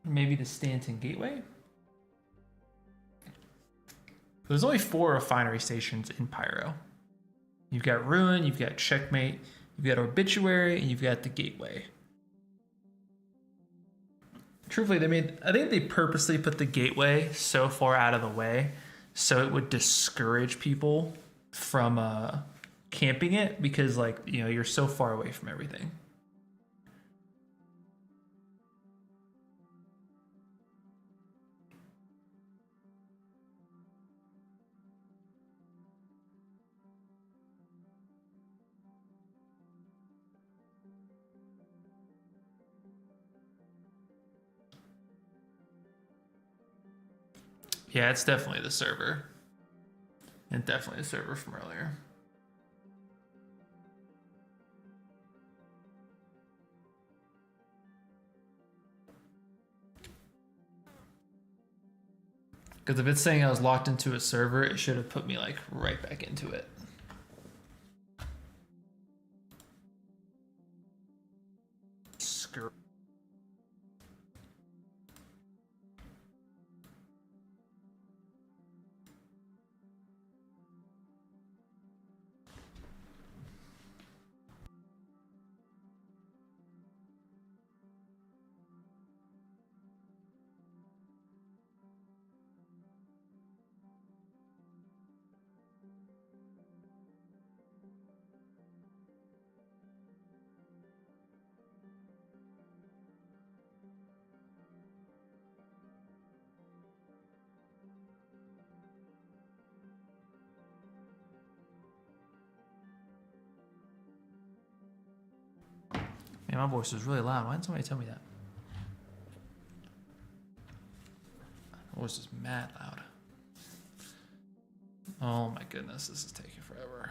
Maybe the Stanton Gateway? There's only 4 refinery stations in Pyro. You've got Ruin, you've got Checkmate, you've got Obituary, and you've got the Gateway. Truthfully, I think they purposely put the Gateway so far out of the way so it would discourage people from camping it, because like, you know, you're so far away from everything. Yeah, it's definitely the server. And definitely the server from earlier. Because if it's saying I was locked into a server, it should have put me like right back into it. Screw. Man, my voice was really loud. Why didn't somebody tell me that? My voice is mad loud. Oh my goodness, this is taking forever.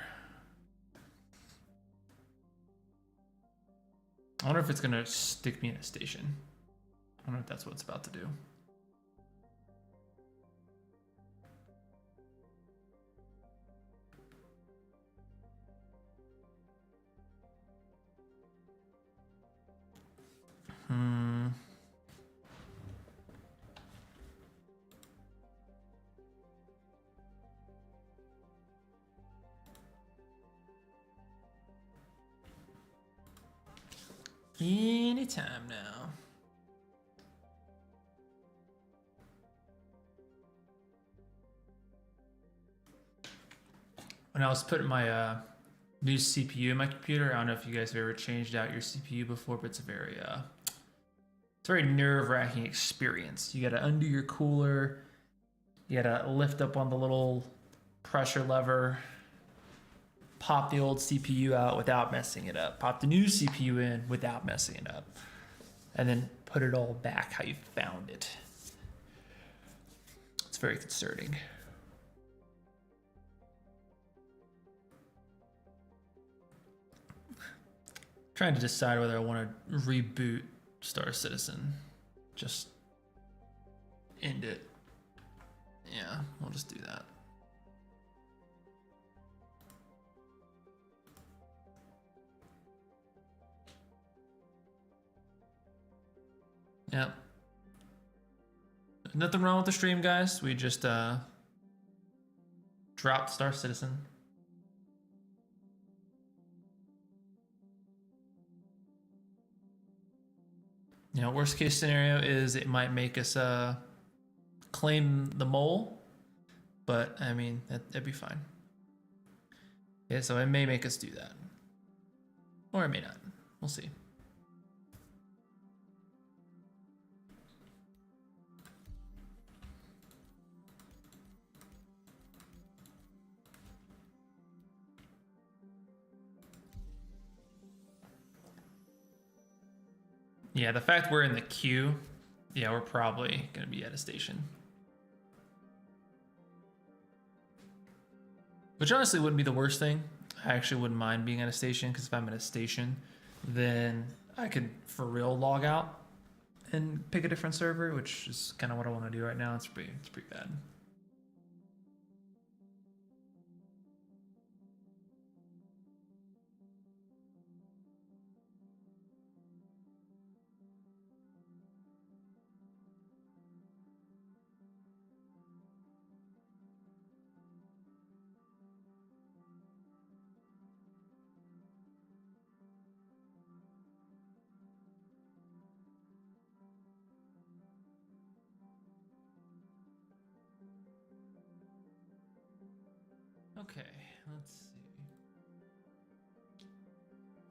I wonder if it's gonna stick me in a station. I wonder if that's what it's about to do. Anytime now. When I was putting my new CPU in my computer, I don't know if you guys have ever changed out your CPU before, but it's a very nerve-wracking experience. You gotta undo your cooler, you gotta lift up on the little pressure lever, pop the old CPU out without messing it up, pop the new CPU in without messing it up, and then put it all back how you found it. It's very concerning. Trying to decide whether I want to reboot Star Citizen. Just end it. Yeah, we'll just do that. Yep. Nothing wrong with the stream, guys. We just dropped Star Citizen. You know, worst case scenario is it might make us claim the mole, but I mean, that'd be fine. Yeah, so it may make us do that. Or it may not. We'll see. Yeah, the fact we're in the queue, yeah, we're probably going to be at a station. Which honestly wouldn't be the worst thing. I actually wouldn't mind being at a station, because if I'm at a station, then I could for real log out and pick a different server, which is kind of what I want to do right now. It's pretty bad. Okay, let's see.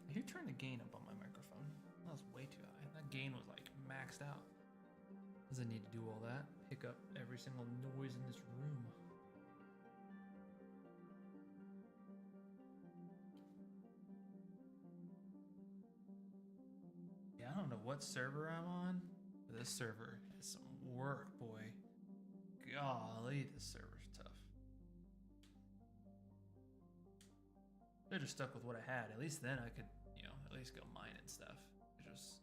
I hear trying to gain up on my microphone. That was way too high. That gain was like maxed out. Doesn't need to do all that. Pick up every single noise in this room. Yeah, I don't know what server I'm on, but this server is some work, boy. Golly, this server's tough. They're just stuck with what I had. At least then I could, you know, at least go mine and stuff. It just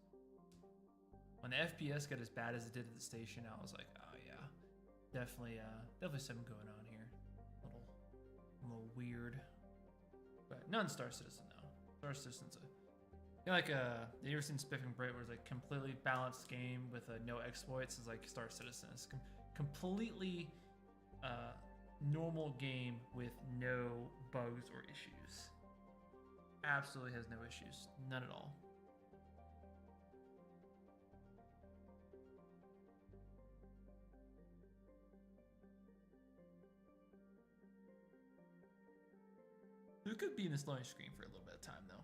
when the FPS got as bad as it did at the station, I was like, oh yeah, definitely something going on here. A little weird, but none Star Citizen though. Star Citizen's a, you know, like have you ever seen Spiff and Brit, where it's like completely balanced game with no exploits? It's like Star Citizen. It's completely normal game with no bugs or issues. Absolutely has no issues, none at all. It could be in this loading screen for a little bit of time though.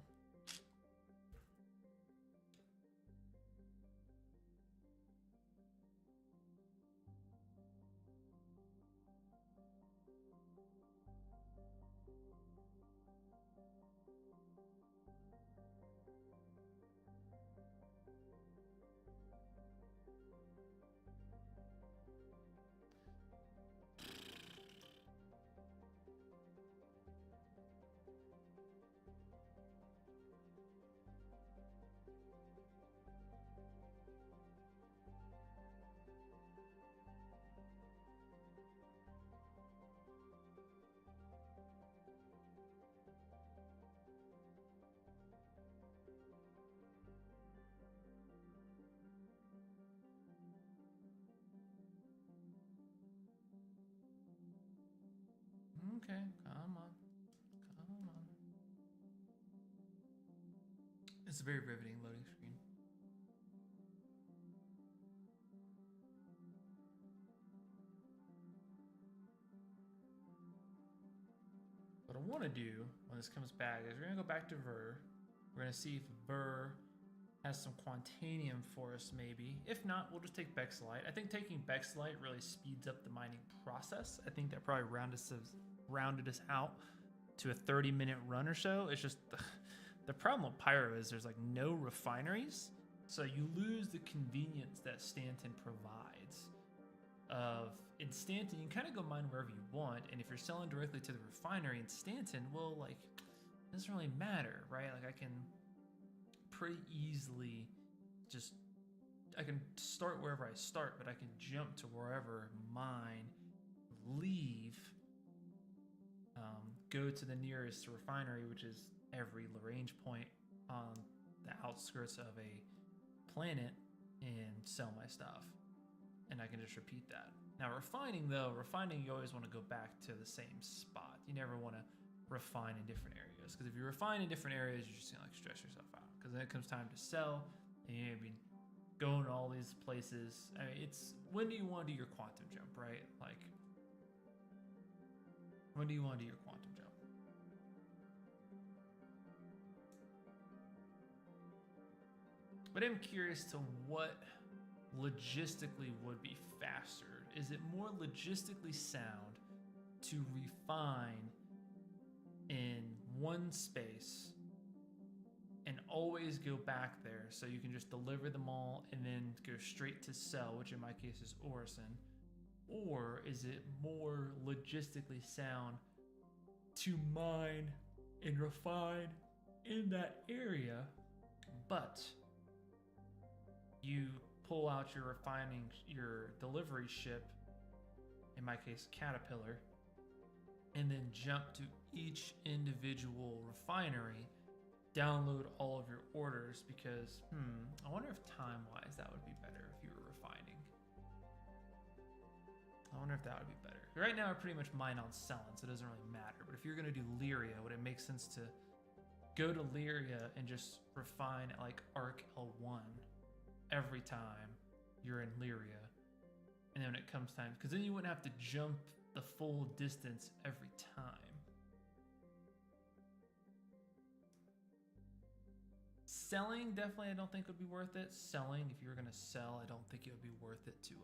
Okay, come on. Come on. It's a very riveting loading screen. What I want to do when this comes back is we're going to go back to Ver. We're going to see if Ver has some Quantanium for us, maybe. If not, we'll just take Bexlite. I think taking Bexlite really speeds up the mining process. I think that probably rounded us out to a 30-minute run or so. It's just the problem with Pyro is there's like no refineries, so you lose the convenience that Stanton provides. In Stanton, you can kind of go mine wherever you want, and if you're selling directly to the refinery in Stanton, well, like, it doesn't really matter, right? Like, I can pretty easily I can start wherever I start, but I can jump to wherever mine, leave, go to the nearest refinery, which is every Lagrange point on the outskirts of a planet, and sell my stuff. And I can just repeat that. Now refining, you always want to go back to the same spot. You never want to refine in different areas, because if you refine in different areas, you're just gonna like stress yourself out, because then it comes time to sell and you're gonna be going to all these places. I mean, it's when do you want to do your quantum jump, right? Like, when do you want to do your quantum jump? But I'm curious to what logistically would be faster. Is it more logistically sound to refine in one space and always go back there, so you can just deliver them all and then go straight to sell, which in my case is Orison? Or is it more logistically sound to mine and refine in that area, but you pull out your delivery ship, in my case Caterpillar, and then jump to each individual refinery, download all of your orders? Because I wonder if time-wise that would be better if you were refining. I wonder if that would be better. Right now I pretty much mine on selling, so it doesn't really matter. But if you're gonna do Lyria, would it make sense to go to Lyria and just refine at like Arc L1 every time you're in Lyria? And then when it comes time, because then you wouldn't have to jump the full distance every time. Selling, definitely, I don't think would be worth it. Selling, if you were gonna sell, I don't think it would be worth it to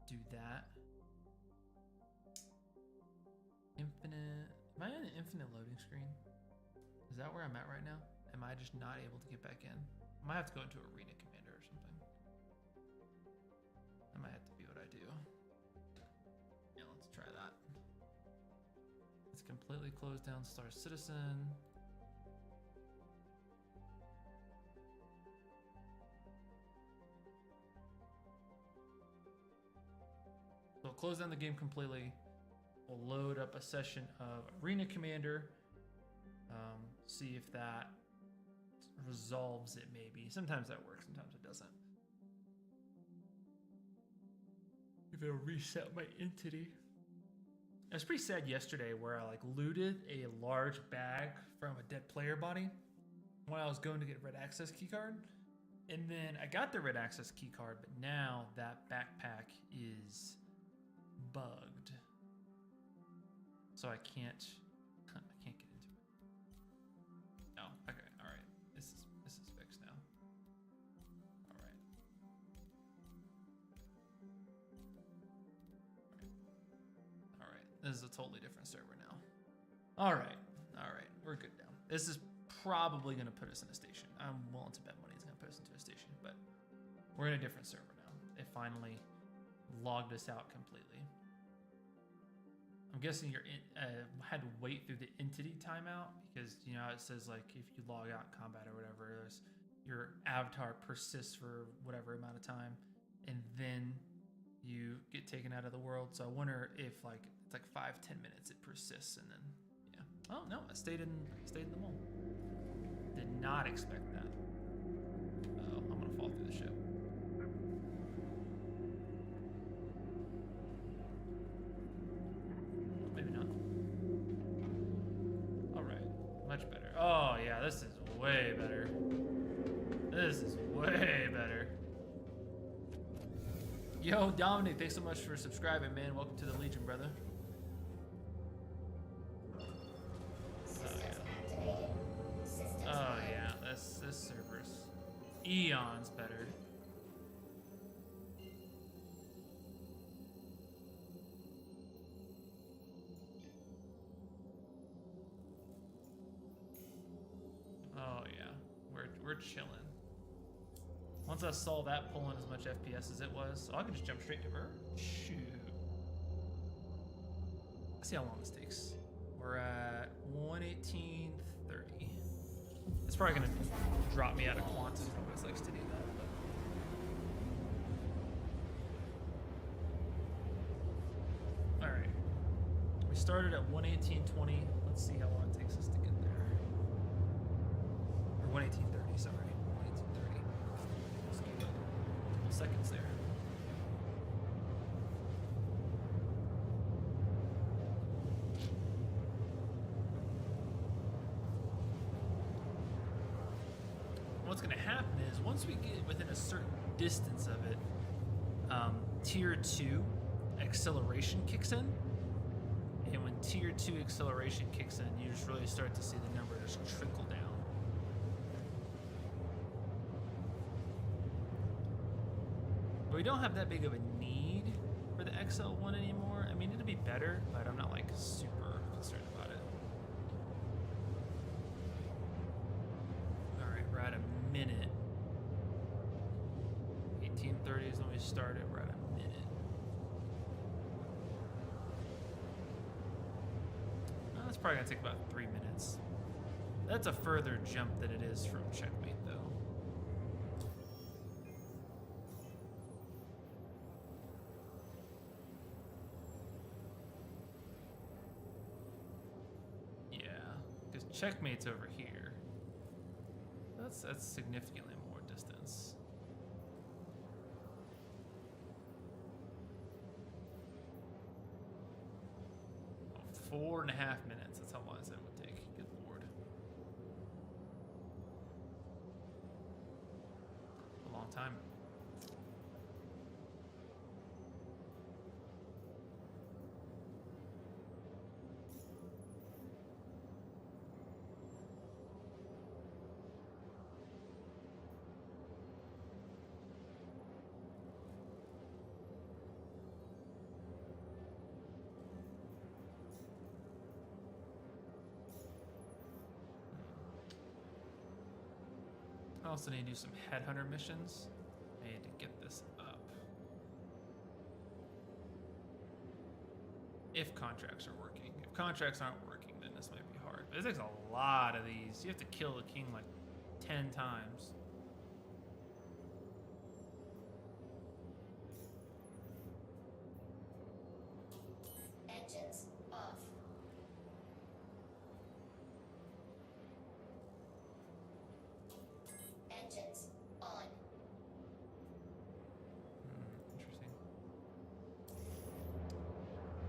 do that. Infinite. Am I on an infinite loading screen? Is that where I'm at right now? Am I just not able to get back in? I might have to go into Arena Commander or something. That might have to be what I do. Yeah, let's try that. It's completely closed down Star Citizen. So we'll close down the game completely. We'll load up a session of Arena Commander. See if that resolves it maybe. Sometimes that works, sometimes it doesn't. If it'll reset my entity. I was pretty sad yesterday where I like looted a large bag from a dead player body when I was going to get red access keycard. And then I got the red access keycard, but now that backpack is bugged. So I can't get into it. Oh, okay, all right. This is fixed now. All right. All right. This is a totally different server now. All right. We're good now. This is probably gonna put us in a station. I'm willing to bet money it's gonna put us into a station, but we're in a different server now. It finally logged us out completely. I'm guessing you're had to wait through the entity timeout because, you know, it says like if you log out in combat or whatever, your avatar persists for whatever amount of time, and then you get taken out of the world. So I wonder if like it's like 5-10 minutes it persists, and then yeah. Oh no, I stayed in the mall. Did not expect that. Oh, I'm gonna fall through the ship. Maybe not. All right, much better. Oh yeah, this is way better. This is way better. Yo, Dominic, thanks so much for subscribing, man. Welcome to the Legion, brother. Systems activated. Systems Oh yeah, this server's eons better. Oh yeah, we're chilling. Once I saw that pulling as much FPS as it was, oh, I can just jump straight to her. Shoot. Let's see how long this takes. We're at 118:30. It's probably gonna drop me out of quant. It always likes to do that. But... All right. We started at 118:20. Let's see how long it takes us to get there. Or 118:30. Sorry, 118:30. Let's give it a couple seconds there. What's going to happen is once we get within a certain distance of it, tier 2 acceleration kicks in. And when tier 2 acceleration kicks in, you just really start to see the number just trickle down. But we don't have that big of a need for the XL1 anymore. I mean, it'll be better, but I'm not like super concerned about it. All right, we're at a minute. 18:30 is when we started. We're at a minute. That's probably gonna take about 3 minutes. That's a further jump than it is from checkmate, though. Yeah, because checkmate's over here. That's significantly more distance. Oh, 4.5 minutes. That's how long it would take. Good lord. A long time. I also need to do some headhunter missions. I need to get this up. If contracts are working. If contracts aren't working, then this might be hard. But it takes a lot of these. You have to kill the king like 10 times. Engines off. Engines on. Interesting.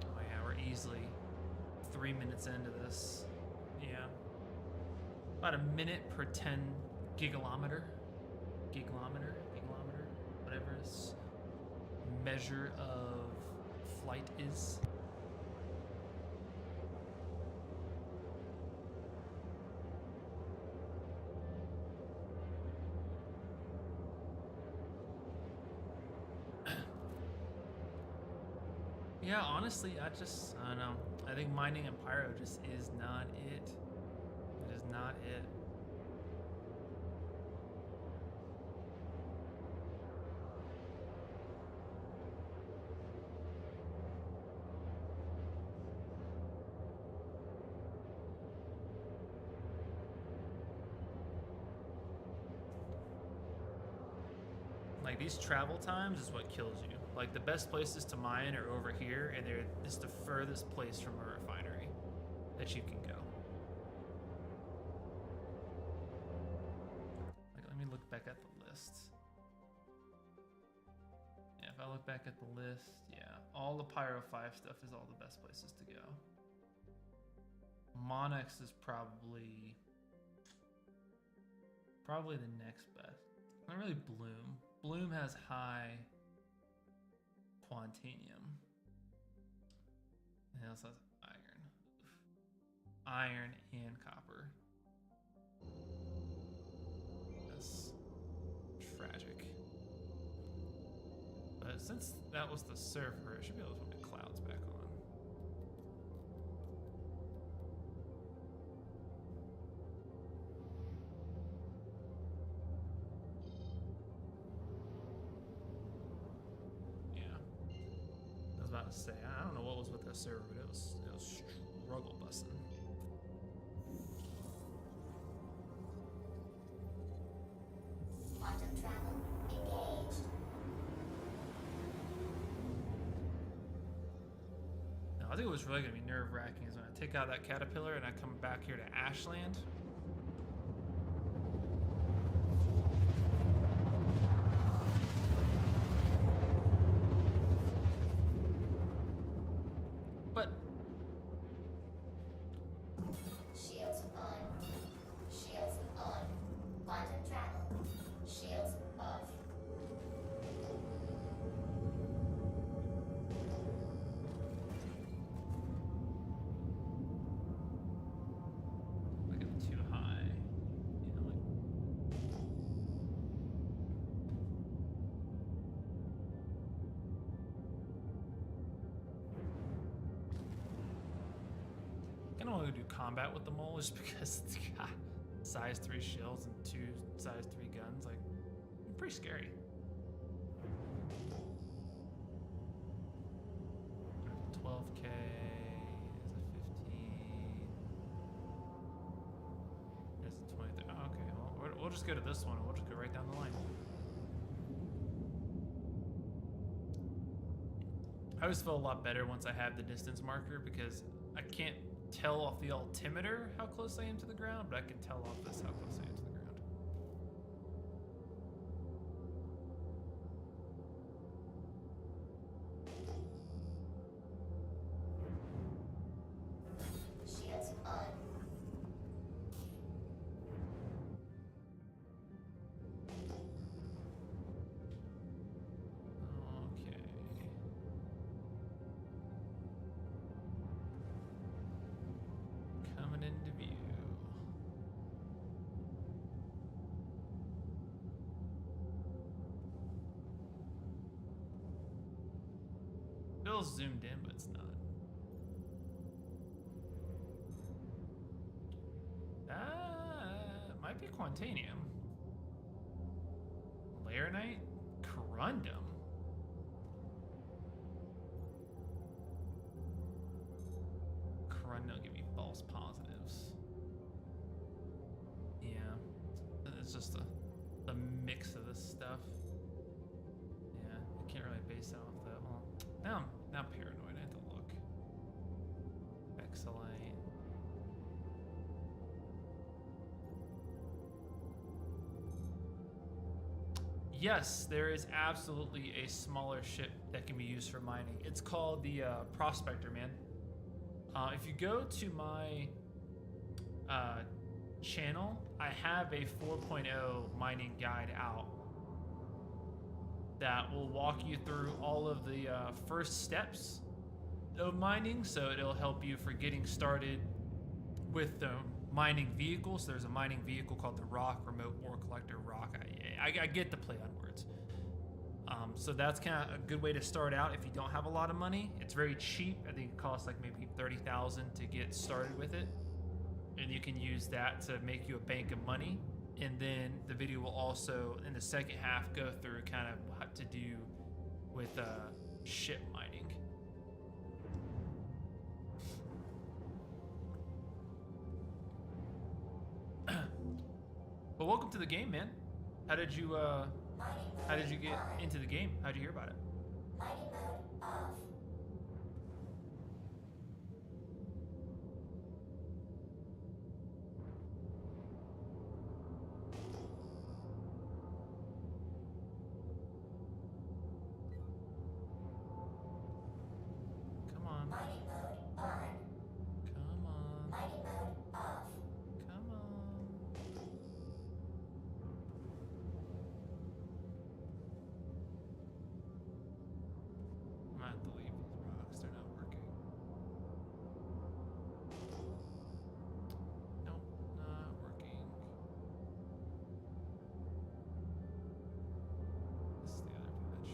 Oh yeah, we're easily 3 minutes into this. Yeah. About a minute per 10 gigalometer. Gigalometer, whatever this measure of flight is. Yeah, honestly, I don't know. I think mining and Pyro just is not it. It is not it. Like, these travel times is what kills you. Like, the best places to mine are over here, and they're just the furthest place from a refinery that you can go. Like, let me look back at the list. Yeah, if I look back at the list, yeah, all the Pyro 5 stuff is all the best places to go. Monex is probably the next best. Not really Bloom. Bloom has high quantanium. And it also has iron. Iron and copper. That's tragic. But since that was the server, I should be able to put my clouds back on. To say, I don't know what was with that server, but it was struggle busting. Quantum travel engaged. Now, I think it was really gonna be nerve-wracking is when I take out that caterpillar and I come back here to Ashland. But Shields on. Shields on. Quantum travel. Shields off. like it's too high. You know, like I don't want to do combat with the mole just because it's got size 3 shields and 2 size 3 guns. Like, pretty scary. $12K is a 15. There's a 23. Oh, okay. Well, we'll just go to this one and we'll just go right down the line. I always feel a lot better once I have the distance marker because I can't tell off the altimeter how close I am to the ground, but I can tell off this how close I am to the ground. Shields on. Okay. Coming into view. Feels zoomed in, but it's not. That might be Quantanium. Aeronite? Corundum. Corundum give me false positives. Yeah. It's just the mix of this stuff. Yeah, I can't really base that off that. Well, now I'm paranoid. I have to look. Exolite. Yes, there is absolutely a smaller ship that can be used for mining. It's called the Prospector, man. If you go to my channel, I have a 4.0 mining guide out that will walk you through all of the first steps of mining, so it'll help you for getting started with the mining vehicles. There's a mining vehicle called the Rock, Remote Ore Collector Rock. I get the play on words. So that's kind of a good way to start out if you don't have a lot of money. It's very cheap. I think it costs like maybe 30,000 to get started with it. And you can use that to make you a bank of money. And then the video will also, in the second half, go through kind of what to do with ship mining. Well, welcome to the game, man. How did you get into the game? How'd you hear about it? Mining mode off. Come on. Mining mode on. Come on. Mining mode off. Come on. I'm gonna have to leave these rocks. They're not working. Nope, not working. This is the other patch.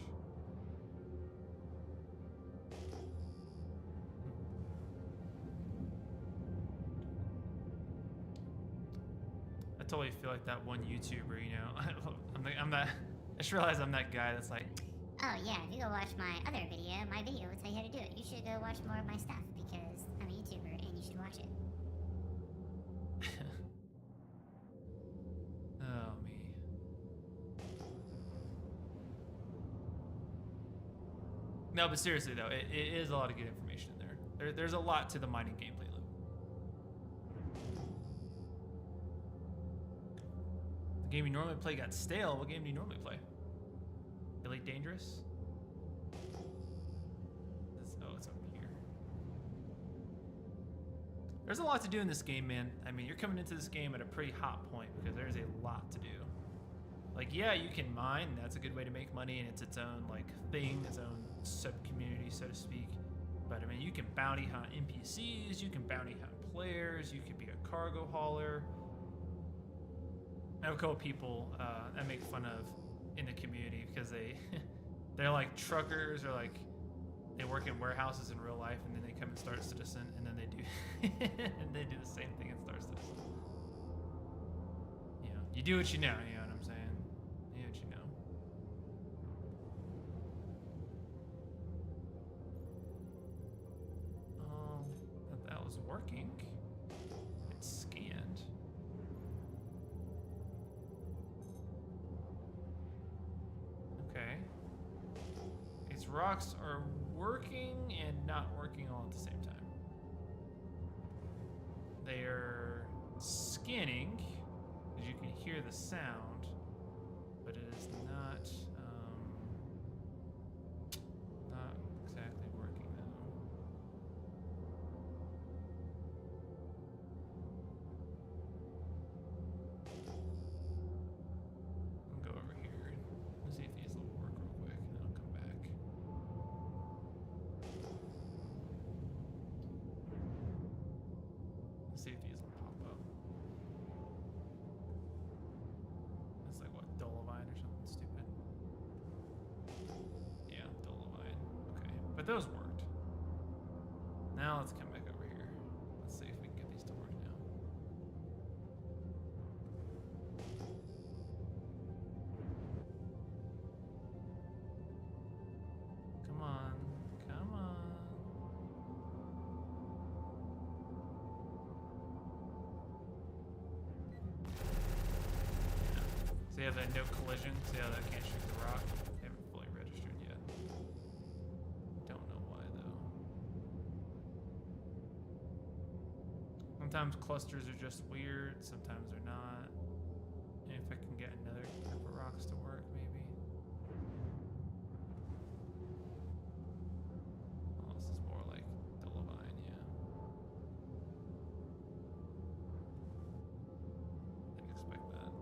I totally feel like that one YouTuber, you know. I'm that. I just realized I'm that guy that's like, Oh yeah, if you go watch my other video, my video will tell you how to do it. You should go watch more of my stuff because I'm a YouTuber and you should watch it. oh me. No, but seriously though, it is a lot of good information in there. There's a lot to the mining gameplay loop. The game you normally play got stale. What game do you normally play? Elite Dangerous? Oh, it's up here. There's a lot to do in this game, man. I mean, you're coming into this game at a pretty hot point because there's a lot to do. Like, yeah, you can mine. That's a good way to make money, and it's its own, like, thing, its own sub-community, so to speak. But, I mean, you can bounty hunt NPCs, you can bounty hunt players, you could be a cargo hauler. I have a couple people I make fun of in the community because they're like truckers or like they work in warehouses in real life and then they come in Star Citizen and then they do and they do the same thing in Star Citizen. You know, you do what you know what I'm saying? You know what you know. Oh, that was working. It's scanned. Okay. These rocks are working and not working all at the same time. They are scanning, as you can hear the sound, but it is not exactly working now. I'll go over here and see if these will work real quick, and then I'll come back. Let's see if these will pop up. It's like what, Dolomite or something stupid? Yeah, Dolomite. Okay, but those worked. Now let's come back over here. Let's see if we can get these to work now. They have that no collision. See how that can't shoot the rock? They haven't fully registered yet. Don't know why though. Sometimes clusters are just weird, sometimes they're not. And if I can get another type of rocks to work, maybe. Oh, this is more like the Levine, yeah. Didn't expect that.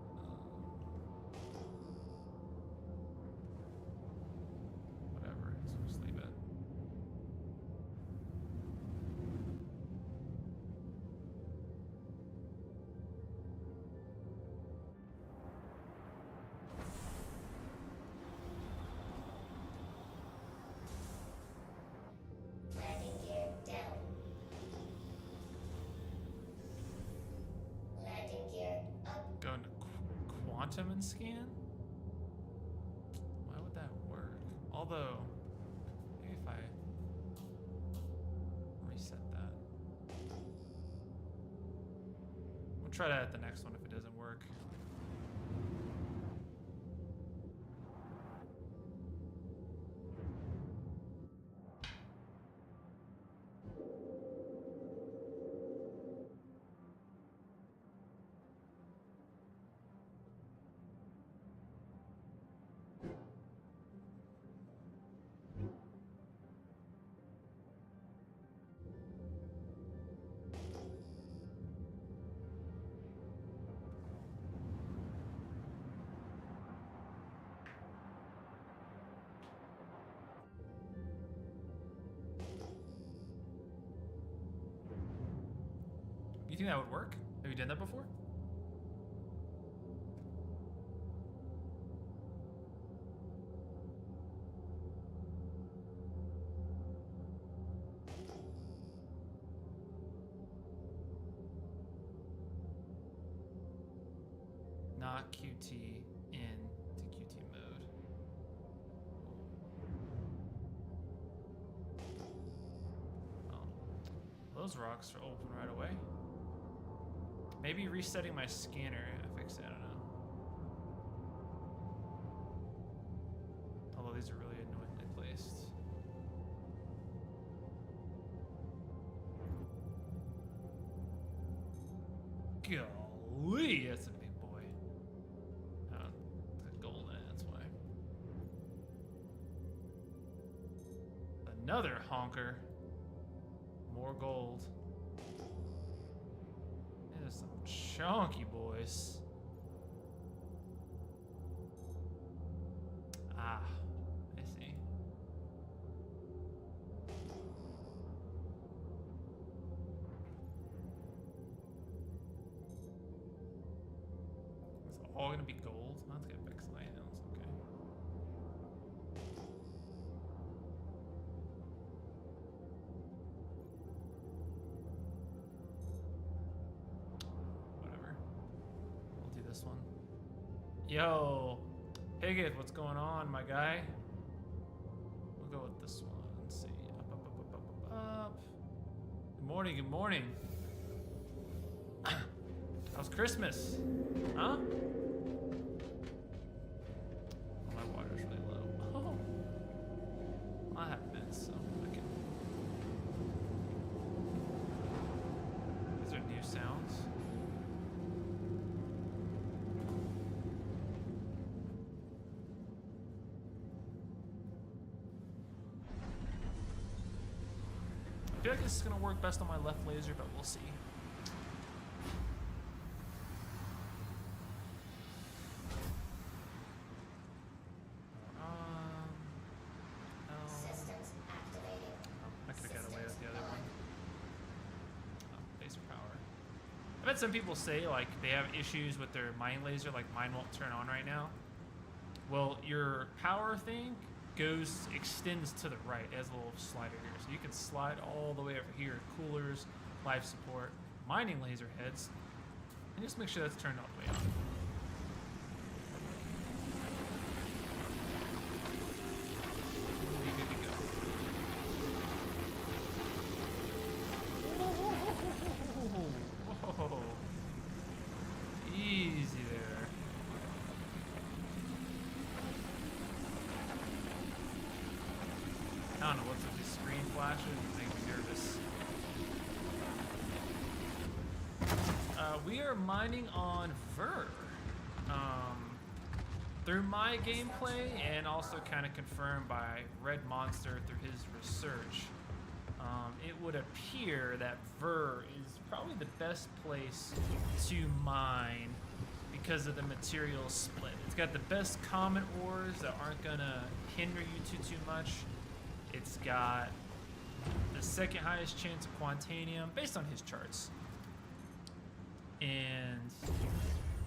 Whatever, let's just leave it. Landing gear down. Landing gear up. Going to quantum and scan? Why would that work? Although, maybe if I reset that. We'll try that at the next one if it doesn't work. You think that would work? Have you done that before? Not QT into QT mode. Oh, those rocks are open right away. Maybe resetting my scanner fixed it, I don't know. Although these are really annoyingly placed. Golly, that's a big boy. Oh, the gold in it, that's why. Another honker. More gold. There's some chunky boys. Ah, I see. It's all gonna be gold. That's gonna pixelate. That's okay. This one. Yo, Higgith, what's going on, my guy? We'll go with this one. Let's see. Up, up, up, up, up, up, up. Good morning, good morning. How's Christmas? Huh? Oh, my water's really low. Oh. I have meds, so I can. These are new sounds. I feel like this is going to work best on my left laser, but we'll see. No. Systems activated. I could have got away with the other one. Laser power. I've had some people say, like, they have issues with their mine laser, like mine won't turn on right now. Well, your power thing extends to the right. It has a little slider here. So you can slide all the way over here. Coolers, life support, mining laser heads. And just make sure that's turned all the way on. You're good to go. Whoa. Easy there. I don't know what's with these screen flashes. It makes me nervous. We are mining on Ver. Through my gameplay and also kind of confirmed by Red Monster through his research, it would appear that Ver is probably the best place to mine because of the material split. It's got the best common ores that aren't gonna hinder you too much. It's got the second highest chance of Quantanium based on his charts. And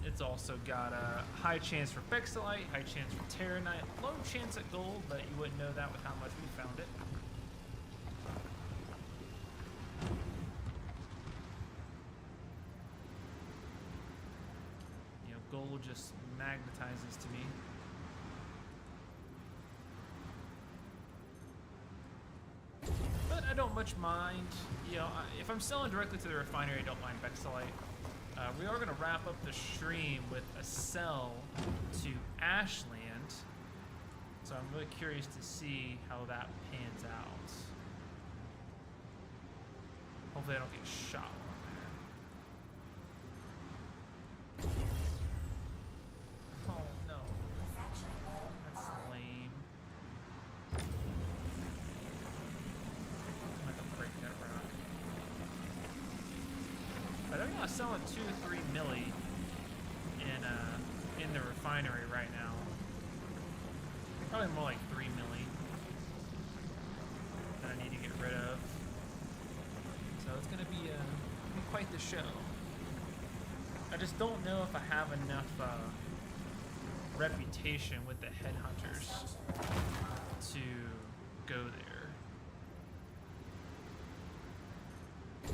it's also got a high chance for Bexelite, high chance for Terranite, low chance at gold, but you wouldn't know that with how much we found it. You know, gold just magnetizes to me. But I don't much mind. You know, if I'm selling directly to the refinery, I don't mind Bexelite. We are going to wrap up the stream with a sell to Ashland. So I'm really curious to see how that pans out. Hopefully I don't get shot on there. Oh no. That's lame. I'm going to break that rock. I think I'm selling 2 or 3 milli in the refinery right now. Probably more like 3 milli that I need to get rid of. So it's gonna be quite the show. I just don't know if I have enough reputation with the headhunters to go there.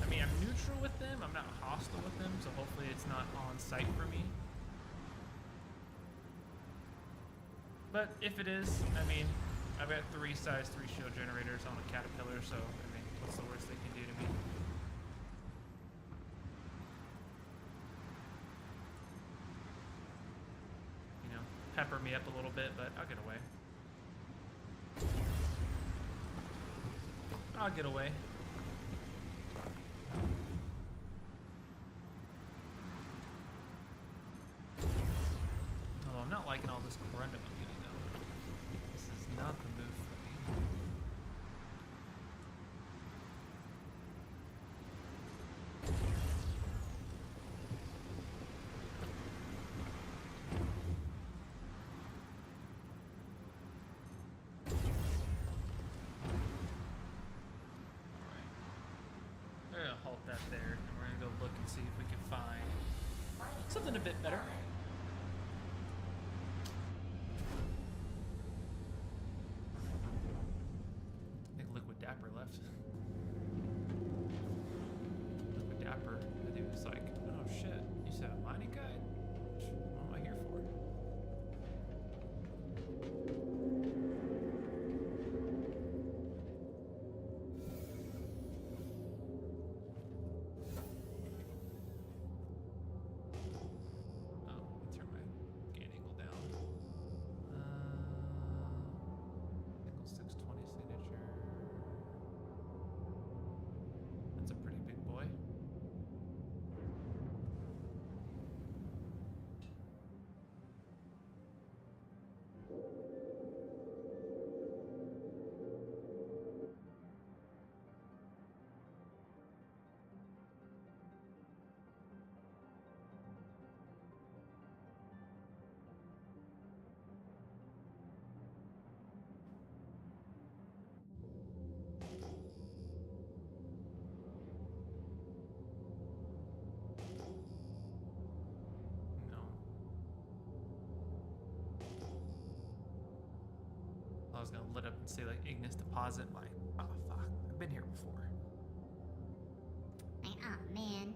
I mean, I'm neutral with them. I'm not hostile with them, so hopefully it's not on site for me. But if it is, I mean, I've got 3 size 3 shield generators on a Caterpillar, so I mean, what's the worst they can do to me? You know, pepper me up a little bit, but I'll get away. I'll get away. Although I'm not liking all this corundum I'm getting though. This is not the move for me. We're gonna halt that there, and we're gonna go look and see if we can find something a bit better. I think Liquid Dapper left. Liquid Dapper, the dude was like, oh shit, you said a mining guide? What am I here for? I was gonna lit up and say like Ignis deposit, like, oh fuck, I've been here before. Like, oh man.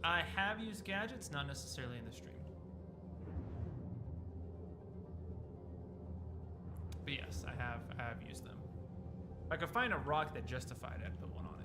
I have used gadgets, not necessarily in the stream. But yes, I have used them. If I could find a rock that justified it, I'd put one on it.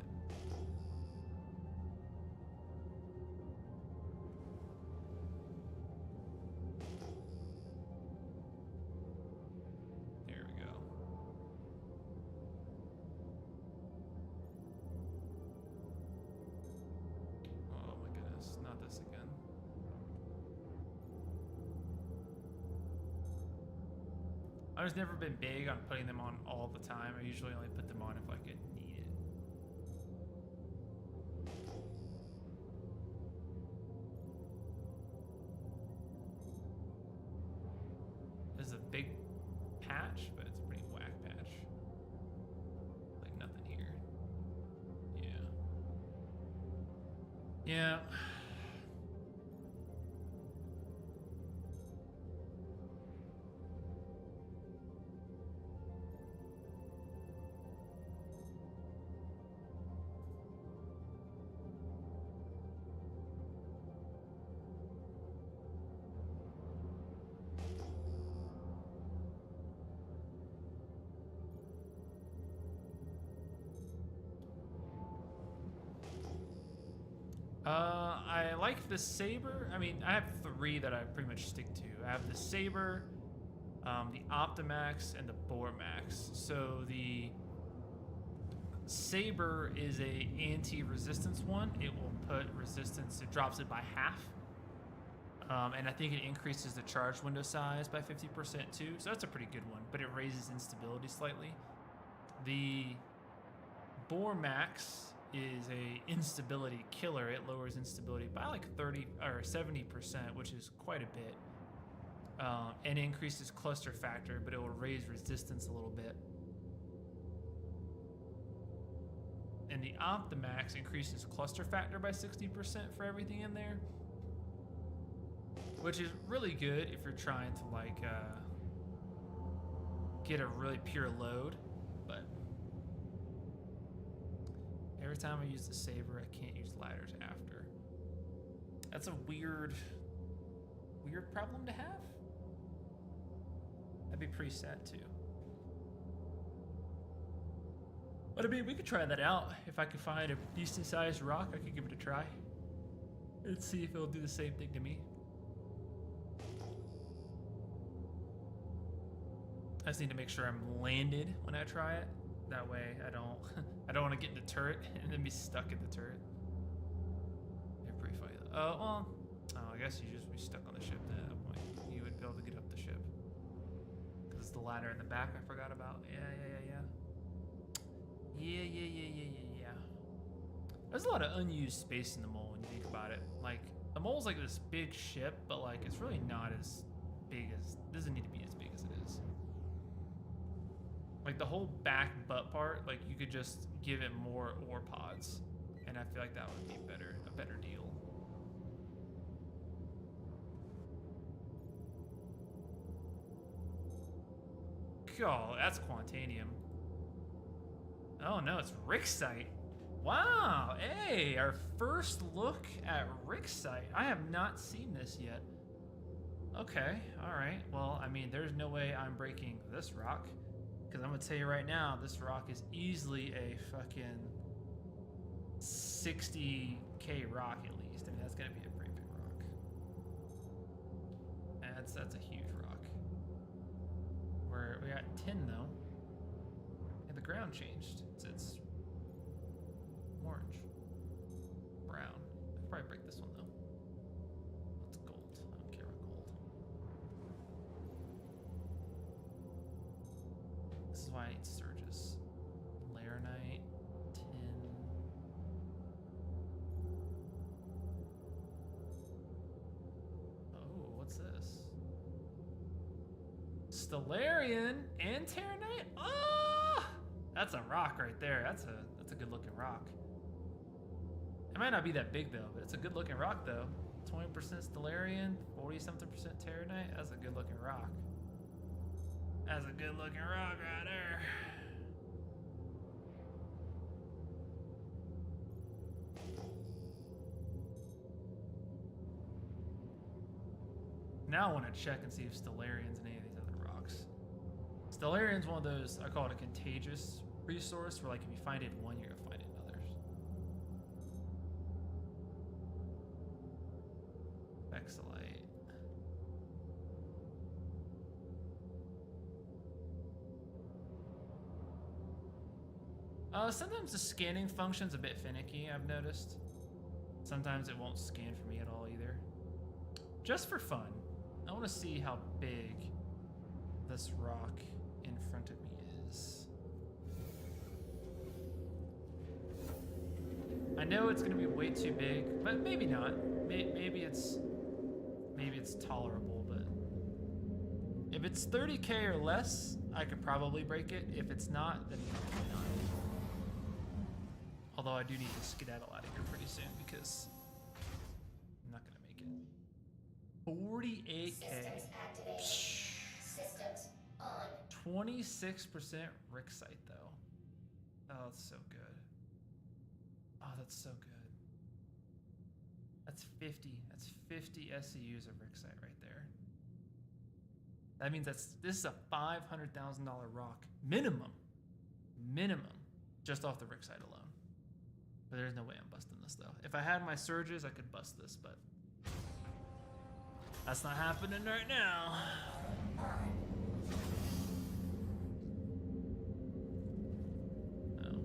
I've just never been big on putting them on all the time. I usually only put them on if I could need it. This is a big patch, but it's a pretty whack patch. Like nothing here. Yeah. Yeah. I like the saber. I mean, I have 3 that I pretty much stick to. I have the saber, the Optimax, and the Bormax. So the saber is a anti-resistance one. It will put resistance. It drops it by half, and I think it increases the charge window size by 50% too. So that's a pretty good one. But it raises instability slightly. The Bormax is a instability killer. It lowers instability by like 30 or 70%, which is quite a bit, and increases cluster factor, but it will raise resistance a little bit. And the Optimax increases cluster factor by 60% for everything in there, which is really good if you're trying to like get a really pure load. But every time I use the saber, I can't use ladders after. That's a weird problem to have. That'd be pretty sad too. But I mean, we could try that out. If I could find a decent sized rock, I could give it a try and see if it'll do the same thing to me. I just need to make sure I'm landed when I try it. That way I don't want to get in the turret and then be stuck in the turret. They're pretty funny though. Well, I guess you just be stuck on the ship then at that point. You would be able to get up the ship. Because it's the ladder in the back I forgot about. Yeah. There's a lot of unused space in the mole when you think about it. Like, the mole's like this big ship, but like it's really not as big as, doesn't need to be as big as it is. Like the whole back butt part, like you could just give it more ore pods, and I feel like that would be a better deal. God, that's Quantanium. Oh no, it's Rick's site. Wow, hey, our first look at Rick's site. I have not seen this yet. Okay, all right. Well, I mean, there's no way I'm breaking this rock. Because I'm going to tell you right now, this rock is easily a fucking 60k rock at least. I mean, that's going to be a pretty big rock. That's a huge rock. We got 10 though. And the ground changed. It's orange. Brown. I could probably break this one though. It's gold. I don't care about gold. This is why I need Sturgis. Laranite, tin. Oh, what's this? Stellarian and Terranite? Ah! That's a rock right there. That's a good looking rock. It might not be that big though, but it's a good looking rock though. 20% Stellarian, 40-something% Terranite. That's a good looking rock. That's a good looking rock right there. Now I want to check and see if Stellarian's in any of these other rocks. Stellarian's one of those, I call it a contagious resource, where like if you find it in one, you're gonna find it in others. Vexillite. Sometimes the scanning function's a bit finicky, I've noticed. Sometimes it won't scan for me at all either. Just for fun. I want to see how big this rock in front of me is. I know it's gonna be way too big, but maybe not. Maybe it's tolerable, but if it's 30k or less, I could probably break it. If it's not, then probably not. Although I do need to skedaddle out of here pretty soon because I'm not gonna make it. 48k. Systems activated. Systems on. 26% Rick site though. Oh, that's so good. Oh, that's so good. That's 50. That's 50 SCUs of Rick site right there. That means this is a $500,000 rock minimum, just off the Rick site alone. But there's no way I'm busting this though. If I had my surges, I could bust this, but that's not happening right now.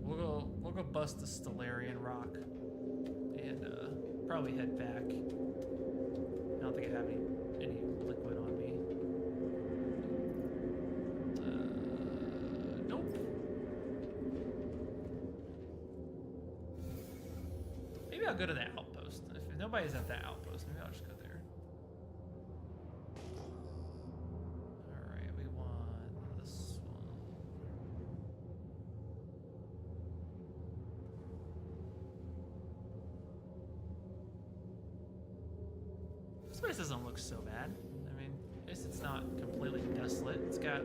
We'll go bust the Stellarian rock and probably head back. I don't think I have any liquid on me. Nope. Maybe I'll go to the outpost. If nobody's at that outpost, maybe I'll just go there. Alright, we want this one. This place doesn't look so bad. I mean, at least it's not completely desolate. It's got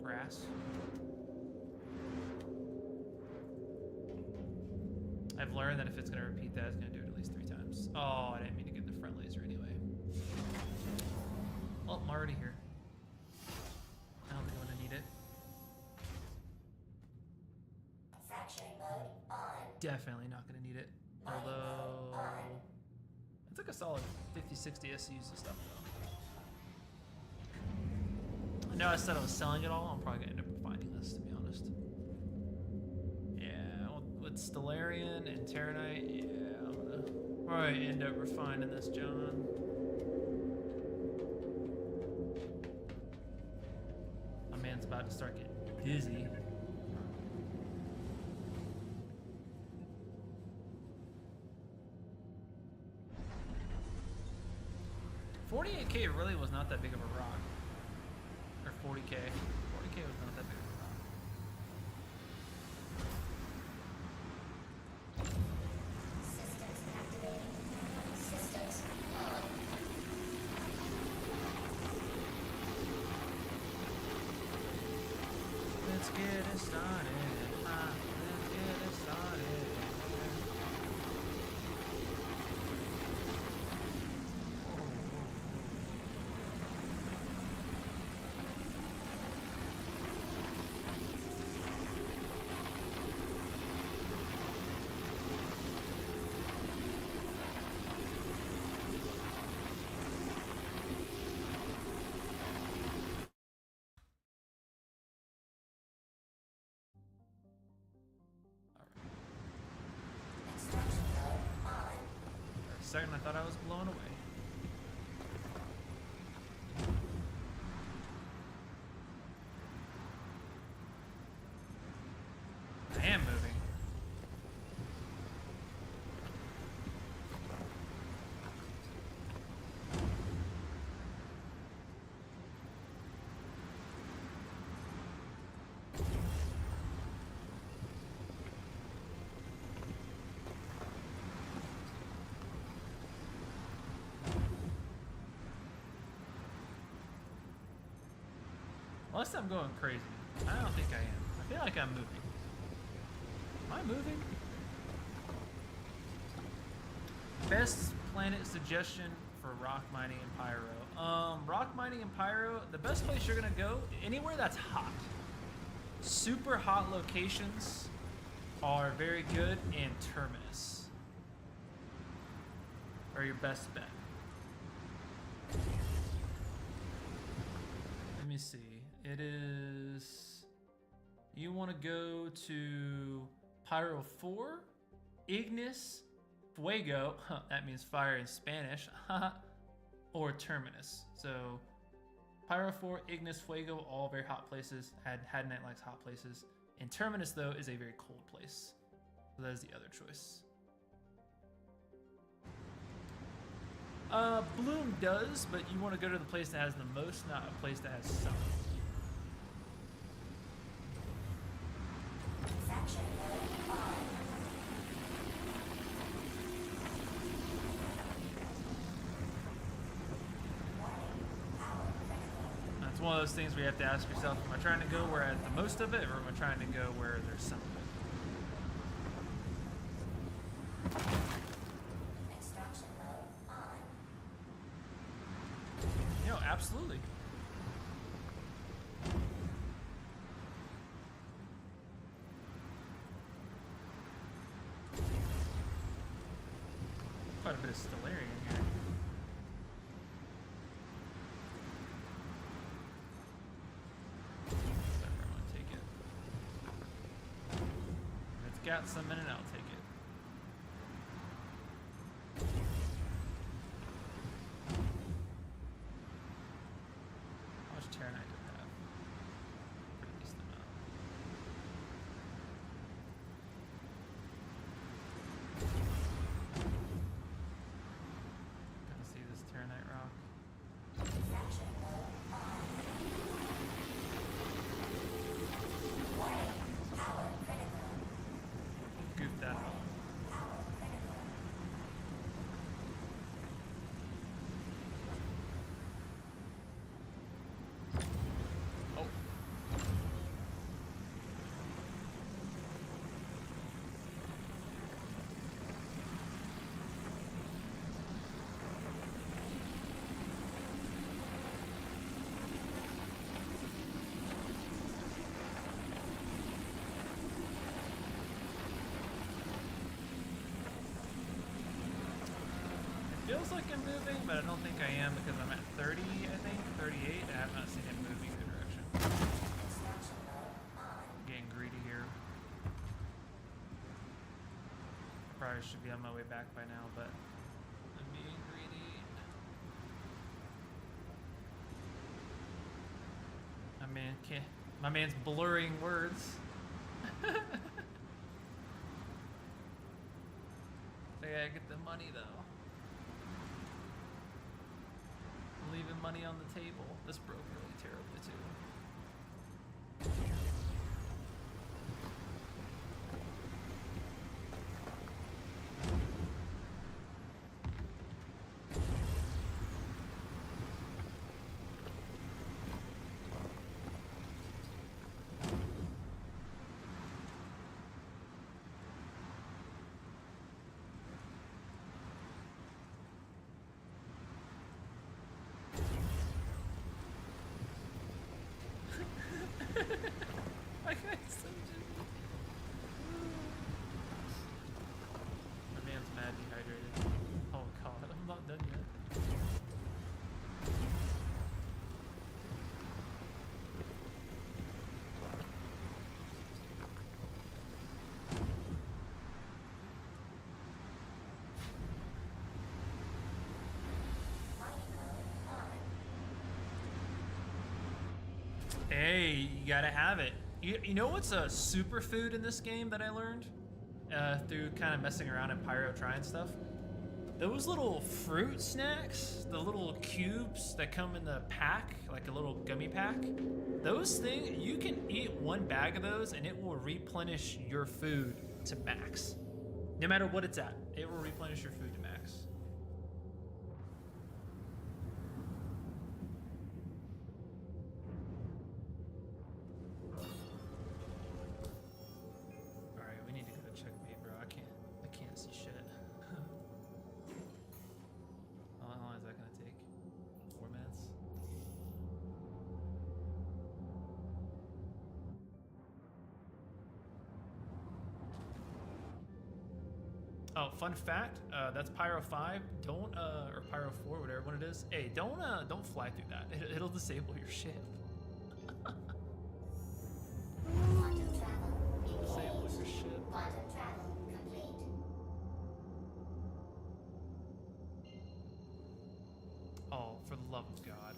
grass. I've learned that if it's going to repeat that, it's going to do it at least 3 times. Oh, I didn't mean to get the front laser anyway. Well, I'm already here. I don't think I'm going to need it. Fracturing mode on. Definitely not going to need it. Although, I took a solid 50, 60 SUs and stuff though. I know I said I was selling it all. I'm probably going to end up refining this, to be honest. Yeah, with Stellarian and Terranite, yeah, I'm going to probably end up refining this, John. My man's about to start getting dizzy. 48k really was not that big of a rock. Or 40k. 40k was not that big of a rock. Systems activated. Systems on. Let's get it started. Let's get it started. Extraction mode on. For a second, I thought I was blown away. I am moving. Unless I'm going crazy. I don't think I am. I feel like I'm moving. Am I moving? Best planet suggestion for rock mining and pyro. Rock mining and pyro, the best place you're gonna go, anywhere that's hot. Super hot locations are very good, and Terminus are your best bet. Let me see. It is, you want to go to Pyro 4, Ignis, Fuego, that means fire in Spanish, or Terminus. So Pyro 4, Ignis, Fuego, all very hot places. Had Night likes hot places. And Terminus, though, is a very cold place. So that is the other choice. Bloom does, but you want to go to the place that has the most, not a place that has some. Faction mode on. It's one of those things where you have to ask yourself, am I trying to go where I have the most of it, or am I trying to go where there's some of it? Extraction mode on. You know, absolutely. Quite a bit of Stellarium here. Got some in it, I'll take it. How much Terranite do I have? Pretty decent amount. Gonna see this Terranite rock. Faction mode on. Warning. Power critical. Goof that up. Power critical. Oh. Feels like I'm moving, but I don't think I am because I'm at 30, I think, 38. I have not seen it moving in the direction. Extraction mode on. Getting greedy here. Probably should be on my way back by now, but I'm being greedy. My man's blurring words. I gotta get the money though. Leaving money on the table. This broke really terribly too. My guy's so gentle. My man's mad dehydrated. Oh god, I'm not done yet. Hey, you gotta have it. You know what's a superfood in this game that I learned? Through kind of messing around in Pyro trying stuff? Those little fruit snacks, the little cubes that come in the pack, like a little gummy pack, those things, you can eat one bag of those and it will replenish your food to max. No matter what it's at, it will replenish your food to max. Alright, we need to go to checkmate, bro. I can't see shit. How long is that gonna take? 4 minutes? Oh, fun fact, that's Pyro 5. Don't or Pyro 4, whatever one it is. Hey, don't fly through that. It'll disable your ship. Quantum travel Disable engaged. your ship. Quantum travel complete. Oh, for the love of God.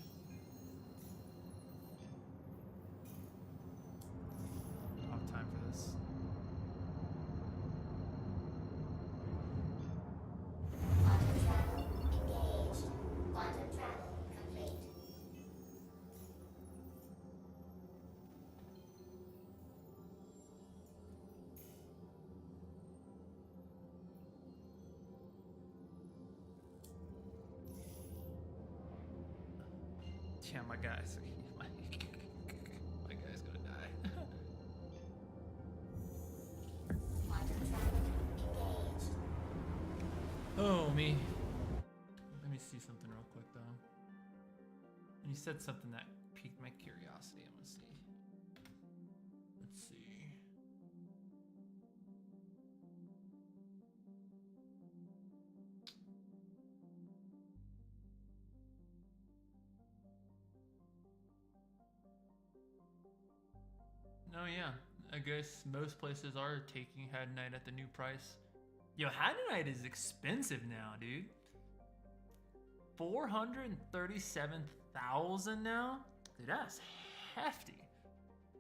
I don't have time for this. Quantum travel engaged. Quantum travel complete. Yeah, my guy's my guy's gonna die. Quantum travel engaged. Oh me. Let me see something real quick though. And you said something that piqued my curiosity. I'm gonna see. Let's see. Oh yeah, I guess most places are taking Had Night at the new price. Yo, Had Night is expensive now, dude. 437,000 now? Dude, that's hefty.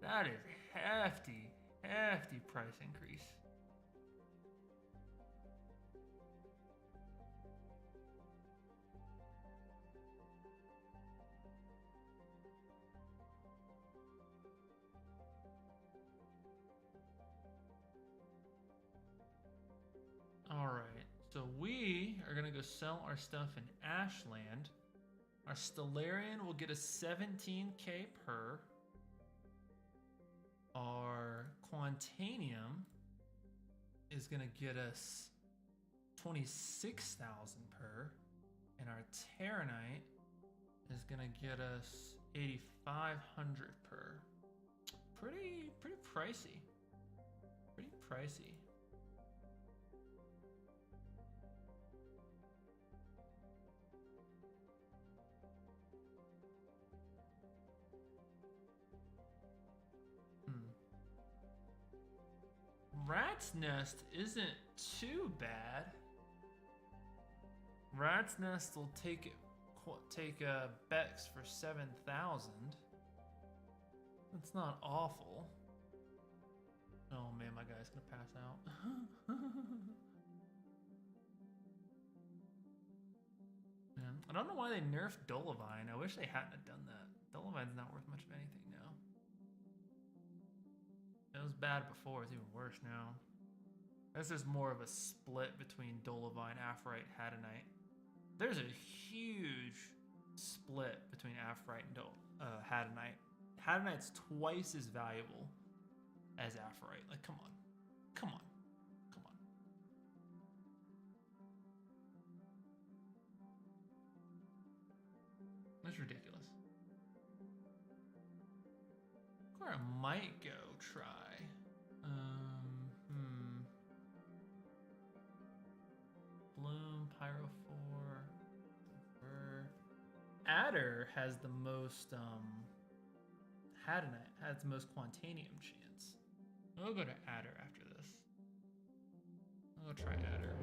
That is hefty, hefty price increase. Alright, so we are gonna go sell our stuff in Ashland. Our Stellarian will get us 17k per. Our Quantanium is gonna get us 26,000 per. And our Terranite is gonna get us 8,500 per. Pretty pricey. Pretty pricey. Rat's Nest isn't too bad. Rat's Nest will take Bex for 7,000. That's not awful. Oh man, my guy's gonna pass out. Yeah, I don't know why they nerfed Dolovine. I wish they hadn't have done that. Dolovine's not worth much of anything now. It was bad before, it's even worse now. This is more of a split between Dolovine, Aphorite, Hadanite. There's a huge split between Aphorite and Hadanite. Hadanite's twice as valuable as Aphorite. Like, come on. Come on. Come on. That's ridiculous. Where I might go try. Bloom, Pyro 4. Adder has the most Hadanite has the most Quantanium chance. I'll go to Adder after this. I'll go try Adder.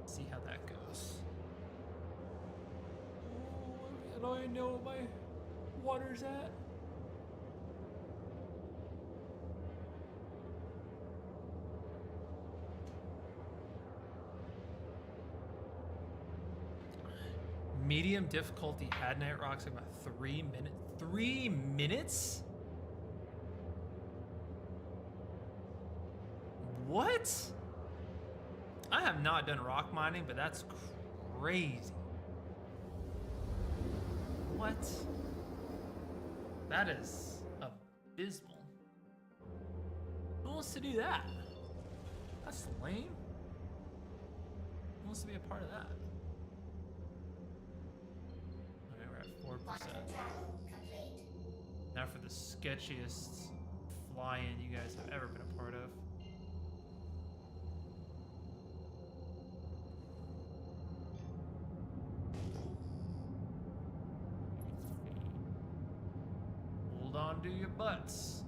See how that goes. I don't even know what my water's at. Medium difficulty Hadanite rocks like about 3 minutes. 3 minutes? What? I have not done rock mining, but that's crazy. What? That is abysmal. Who wants to do that? That's lame. Who wants to be a part of that? Alright, we're at 4%. Now for the sketchiest fly-in you guys have ever been a part of. Hold on to your butts.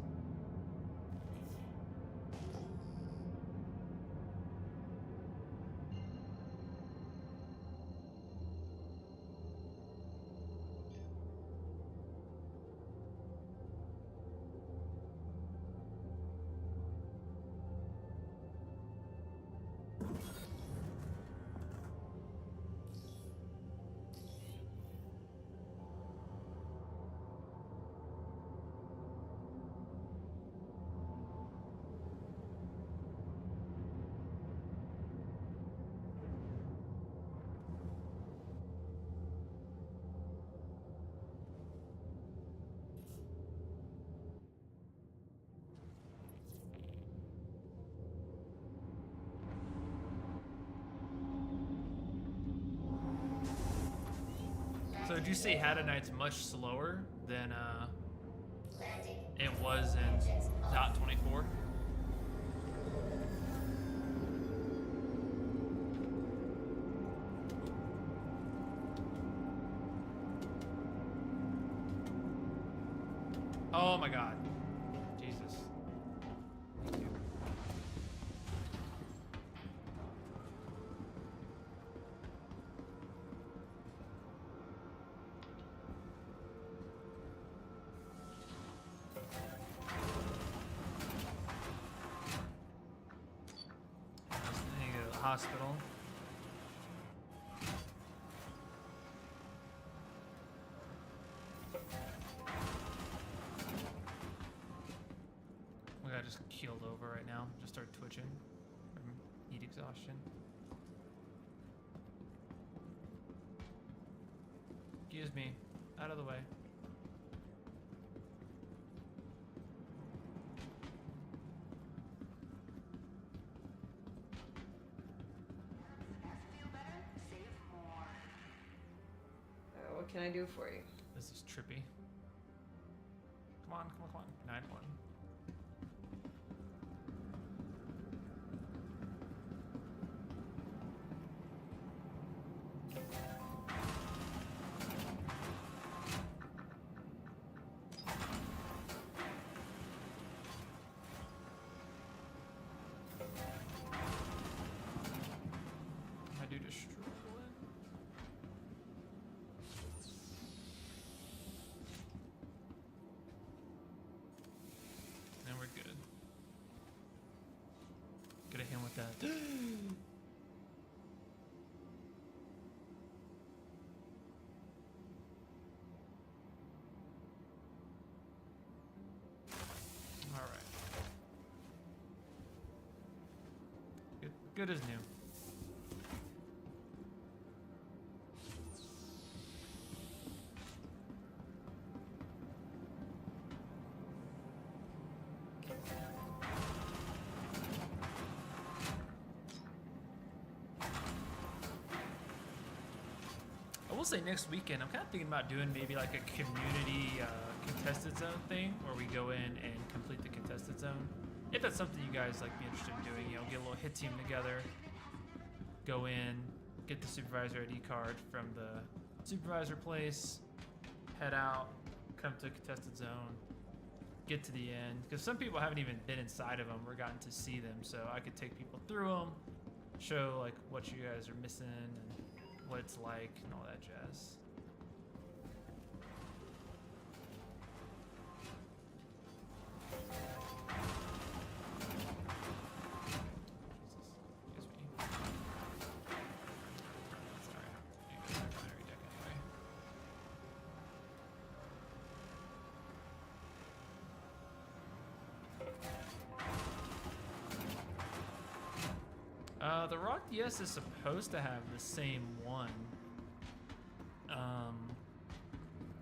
would you say Haddonite's much slower than Landing. it was in dot 24? Oh my god. Jesus. Thank you. I need to go to the hospital. My guy just keeled over right now. Just started twitching from heat exhaustion. Excuse me. Out of the way. Feel better? Save more. What can I do for you? This is trippy. Come on, come on, come on. 9-1. I do destroy. And we're good. Gotta hit him with that. Alright. Good as new. I will say next weekend, I'm kind of thinking about doing maybe like a community contested zone thing where we go in and complete the contested zone. If that's something you guys like be interested in doing, you know, get a little hit team together, go in, get the supervisor ID card from the supervisor place, head out, come to a contested zone, get to the end. Because some people haven't even been inside of them or gotten to see them, so I could take people through them, show like what you guys are missing and what it's like and all that jazz. Jesus, excuse me. Sorry, you guys are binary deck anyway. The Rock DS is supposed to have the same one.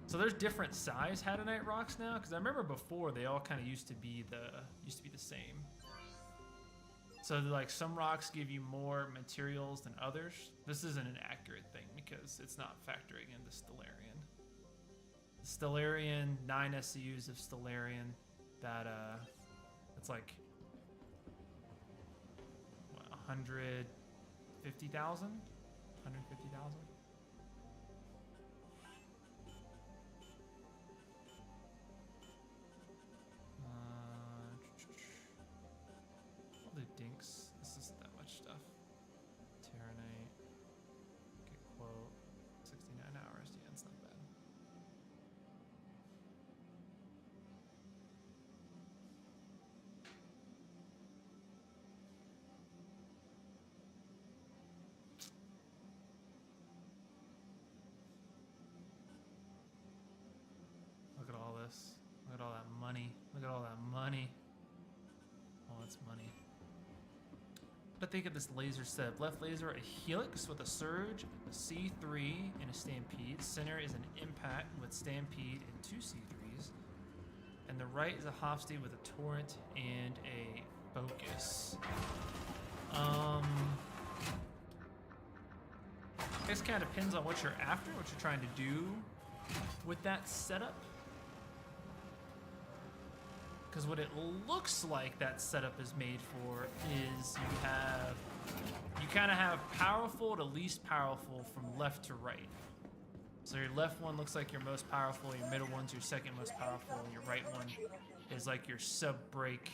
So there's different size Haddonite rocks now, because I remember before they all kind of used to be the same. So like some rocks give you more materials than others. This isn't an accurate thing because it's not factoring in the Stellarian. The Stellarian, 9 SCUs of Stellarian, that it's like 150,000? 150,000? I'll do Dinks. This isn't that much stuff. Terranite. Get quote. 69 hours. Yeah, it's not bad. Look at all this. Look at all that money. Look at all that money. Oh, that's money. What do I think of this laser setup? Left laser, a helix with a surge, a C3, and a stampede. Center is an impact with stampede and 2 C3s. And the right is a Hofstede with a torrent and a focus. This kind of depends on what you're after, what you're trying to do with that setup. Because what it looks like that setup is made for is you kind of have powerful to least powerful from left to right. So your left one looks like your most powerful, your middle one's your second most powerful, and your right one is like your sub-break,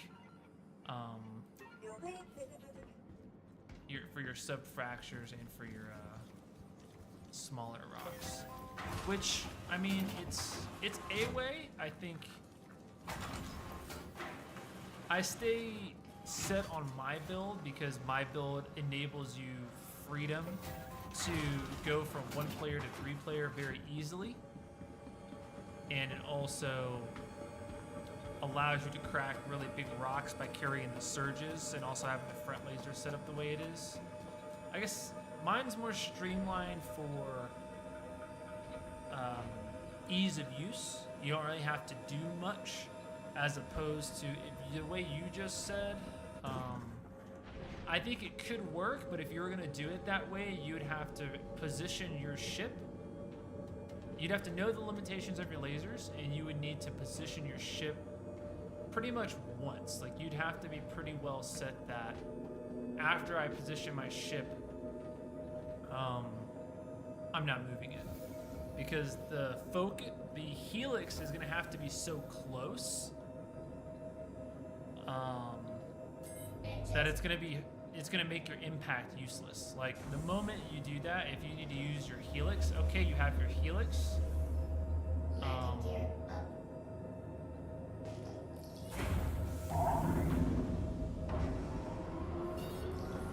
for your sub-fractures and for your smaller rocks. Which, I mean, it's a way. I think I stay set on my build because my build enables you freedom to go from 1 player to 3 player very easily, and it also allows you to crack really big rocks by carrying the surges and also having the front laser set up the way it is. I guess mine's more streamlined for ease of use. You don't really have to do much, as opposed to the way you just said. I think it could work, but if you were gonna do it that way, you would have to position your ship. You'd have to know the limitations of your lasers, and you would need to position your ship pretty much once. Like, you'd have to be pretty well set that after I position my ship, I'm not moving it. Because the helix is gonna have to be so close that it's gonna make your impact useless. Like, the moment you do that, if you need to use your helix, okay, you have your helix.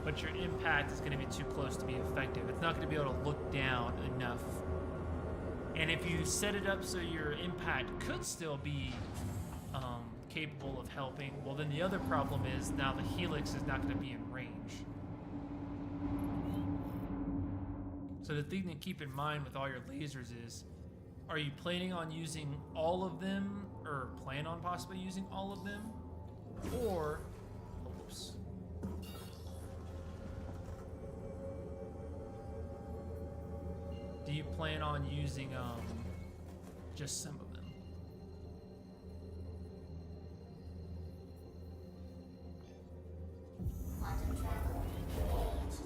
But your impact is gonna be too close to be effective. It's not gonna be able to look down enough. And if you set it up so your impact could still be capable of helping, well, then the other problem is now the helix is not going to be in range. So the thing to keep in mind with all your lasers is, are you planning on using all of them, or plan on possibly using all of them, or, oops. Do you plan on using just some of them? Quantum travel engaged.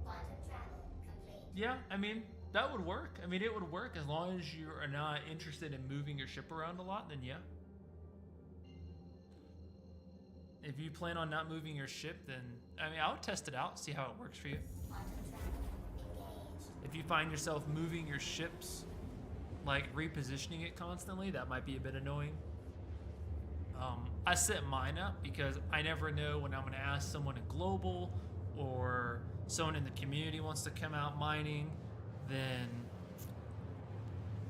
Quantum travel complete. Yeah, I mean, that would work. I mean, it would work as long as you are not interested in moving your ship around a lot, then yeah. If you plan on not moving your ship, then, I mean, I'll test it out, see how it works for you. Quantum travel engaged. If you find yourself moving your ships, like repositioning it constantly, that might be a bit annoying. I set mine up because I never know when I'm gonna ask someone in global or someone in the community wants to come out mining, then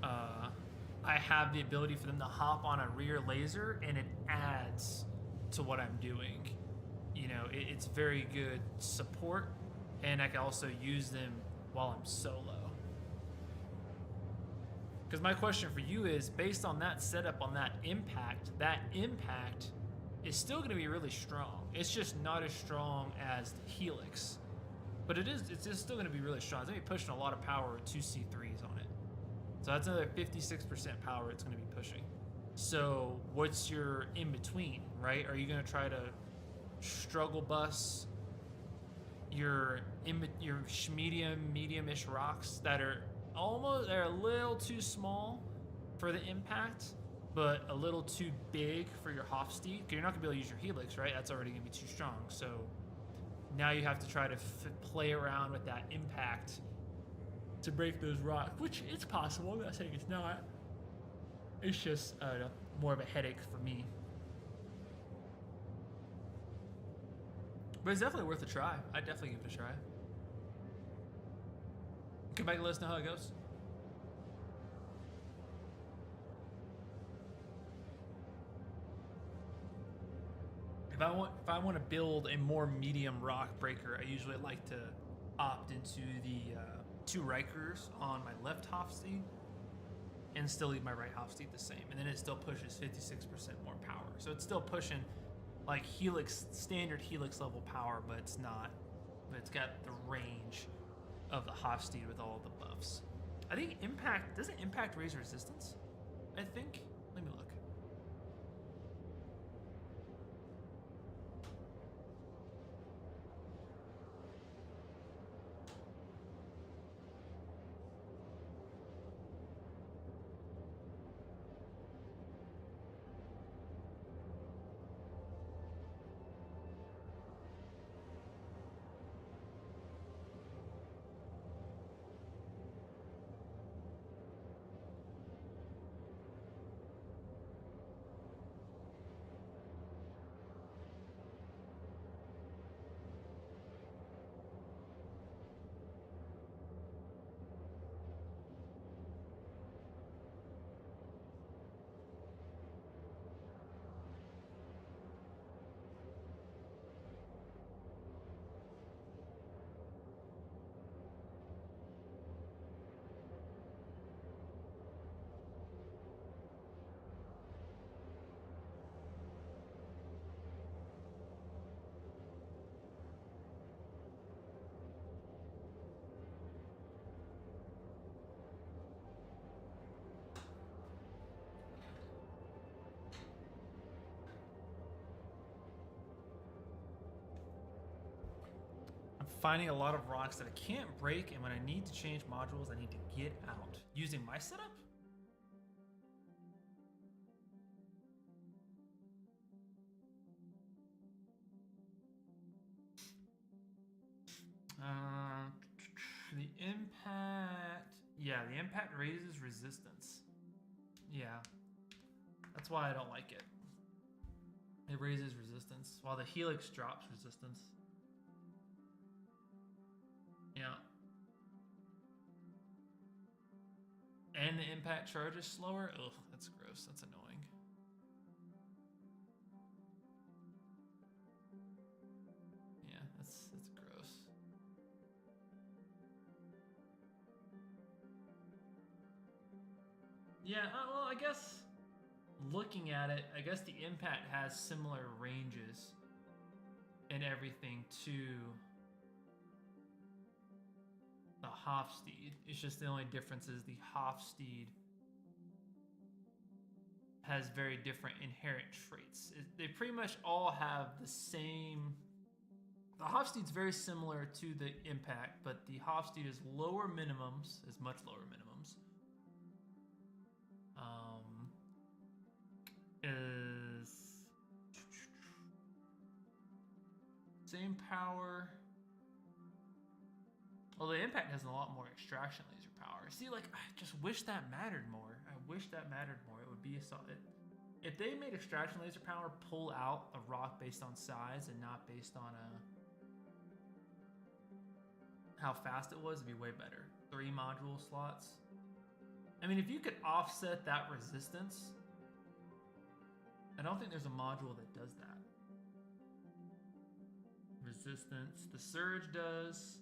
I have the ability for them to hop on a rear laser, and it adds to what I'm doing. You know, it's very good support, and I can also use them while I'm solo. Because my question for you is, based on that setup, on that impact is still going to be really strong. It's just not as strong as the helix, but it's just still going to be really strong. It's going to be pushing a lot of power with 2 C3s on it. So that's another 56% power it's going to be pushing. So what's your in between, right? Are you going to try to struggle bus your medium-ish rocks that are they're a little too small for the impact, but a little too big for your Hofstede? Because you're not going to be able to use your helix, right? That's already going to be too strong. So now you have to try to play around with that impact to break those rocks, which it's possible. I'm not saying it's not. It's just more of a headache for me. But it's definitely worth a try. I'd definitely give it a try. Come back and let us know how it goes. If I want to build a more medium rock breaker, I usually like to opt into the 2 Rikers on my left Hofstede. and still leave my right half speed the same. And then it still pushes 56% more power. So it's still pushing like Helix, standard Helix level power, but it's not, but it's got the range of the Hofstede with all the buffs. I think Impact, doesn't Impact raise resistance? I think, let me look. Finding a lot of rocks that I can't break, and when I need to change modules, I need to get out. Using my setup? The impact... Yeah, the impact raises resistance. Yeah. That's why I don't like it. It raises resistance, while the Helix drops resistance. Yeah. And the impact charge is slower? Ugh, that's gross. That's annoying. Yeah, that's gross. Yeah, well, I guess looking at it, I guess the impact has similar ranges and everything to the Hofstede. It's just the only difference is the Hofstede has very different inherent traits. They pretty much all have the same. The Hofstede's very similar to the Impact, but the Hofstede is lower minimums, is much lower minimums. Is same power. Well, the Impact has a lot more extraction laser power. See, like, I just wish that mattered more. I wish that mattered more. It would be a solid. If they made extraction laser power pull out a rock based on size and not based on how fast it was, it'd be way better. 3 module slots. I mean, if you could offset that resistance, I don't think there's a module that does that. Resistance. The Surge does.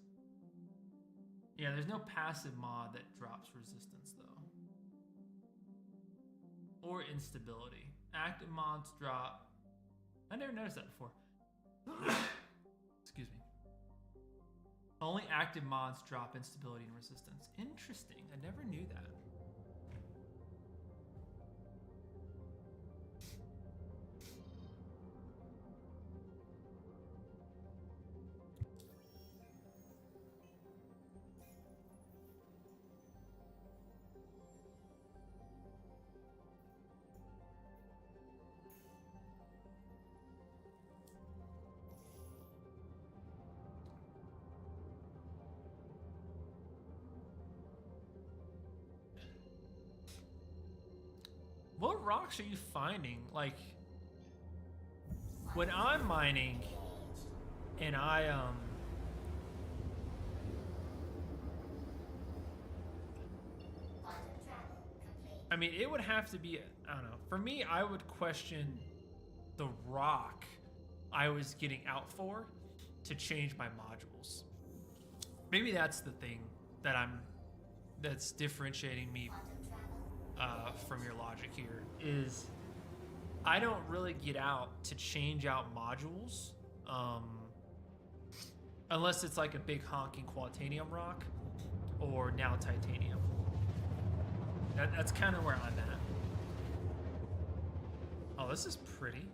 Yeah, there's no passive mod that drops resistance, though. Or instability. Active mods drop. I never noticed that before. Excuse me. Only active mods drop instability and resistance. Interesting. I never knew that. What rocks are you finding? Like, when I'm mining and I mean, it would have to be, I don't know. For me, I would question the rock I was getting out for to change my modules. Maybe that's the thing that that's differentiating me from your logic here is I don't really get out to change out modules unless it's like a big honking quantanium rock or now titanium. That's kind of where I'm at. Oh, this is pretty.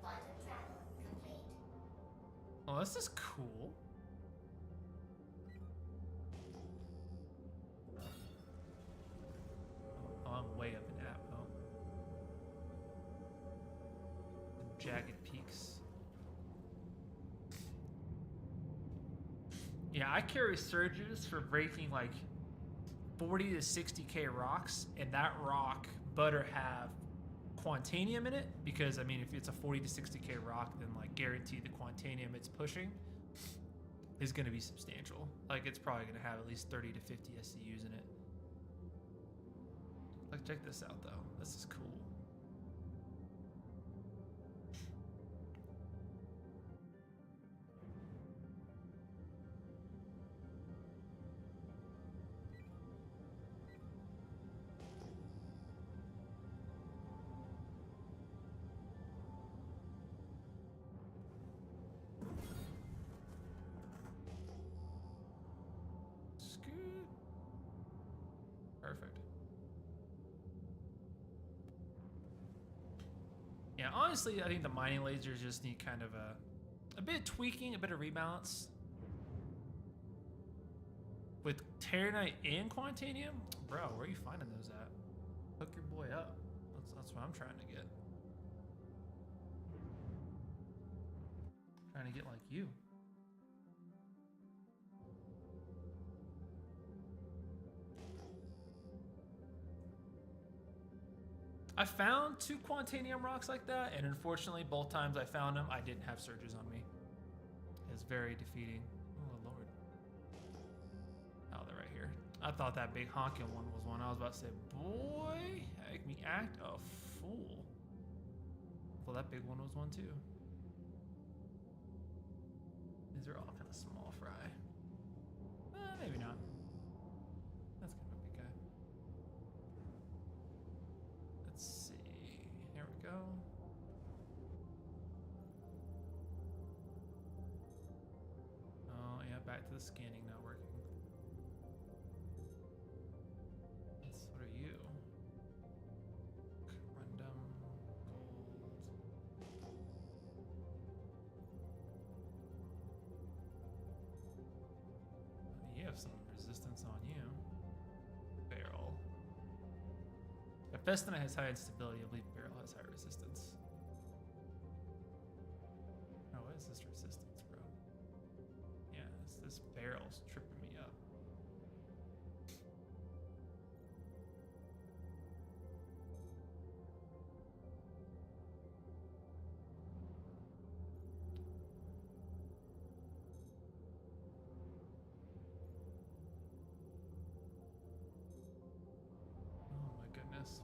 Quantum travel complete. Oh, this is cool. Oh, I'm way up in Atmo. The jagged peaks. Yeah, I carry surges for breaking like 40 to 60k rocks, and that rock better have quantanium in it, because I mean, if it's a 40 to 60k rock, then like guarantee the quantanium it's pushing is going to be substantial. Like it's probably going to have at least 30 to 50 SCUs in it. Like check this out though. This is cool. Perfect. Yeah, honestly, I think the mining lasers just need kind of a bit of tweaking, a bit of rebalance. With Terranite and Quantanium? Bro, where are you finding those at? Hook your boy up. That's what I'm trying to get. Trying to get like you. I found 2 Quantanium rocks like that, and unfortunately, both times I found them, I didn't have surges on me. It's very defeating. Oh, Lord. Oh, they're right here. I thought that big honking one was one. I was about to say, boy, make me act a fool. Well, that big one was one too. These are all kind of small fry. Maybe not. That's kind of a big guy. Let's see. Here we go. Oh, yeah, back to the scanning not working. What are you? Random gold. You have some resistance on you. Barrel. If Festina has high instability, I believe Barrel has high resistance. Oh, what is this resistance, bro? Yeah, this barrel's tripping me up.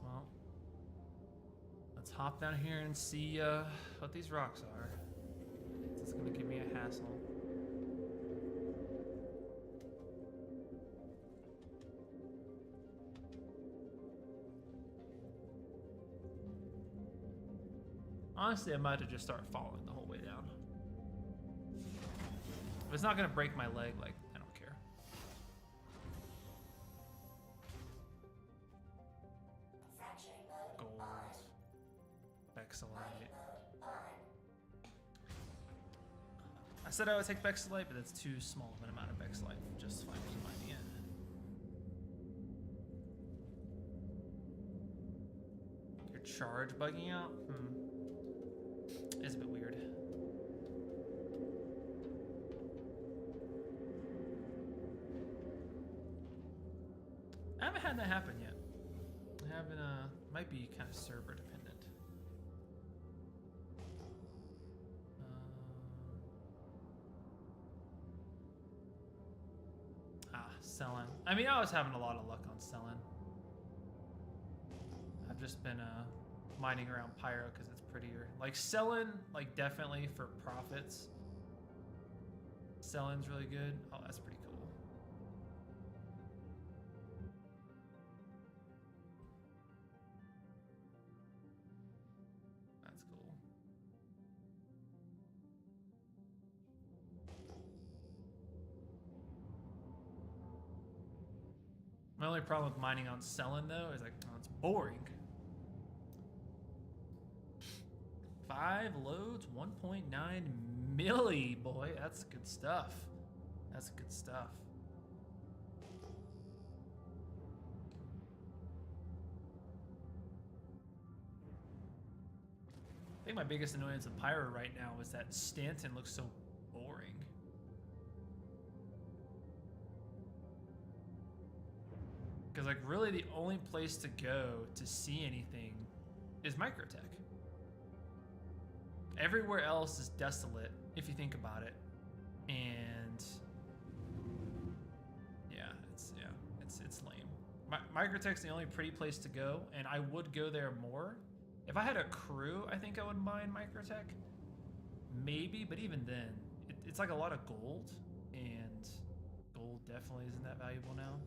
Well, let's hop down here and see what these rocks are. It's gonna give me a hassle. Honestly, I might have just start following the whole way down. If it's not gonna break my leg, like, I don't care. Fracturing mode Gold. on. Bexelite. Mining mode on. I said I would take Bexelite, but that's too small of an amount of Bexelite for just finding mining in. Your charge bugging out? It's a bit weird. I haven't had that happen yet. I haven't, might be kind of server dependent. Selling. I mean, I was having a lot of luck on selling. I've just been mining around Pyro because it's prettier. Like selling, like definitely for profits. Selling's really good. Oh, that's pretty cool. My only problem with mining on selling though is like, oh, it's boring. 5 loads, 1.9 milli, boy. That's good stuff. That's good stuff. I think my biggest annoyance with Pyro right now is that Stanton looks so boring. Because like really the only place to go to see anything is Microtech. Everywhere else is desolate, if you think about it. And yeah, it's lame. Microtech's the only pretty place to go, and I would go there more. If I had a crew, I think I would mine Microtech. Maybe, but even then, it's like a lot of gold, and gold definitely isn't that valuable now.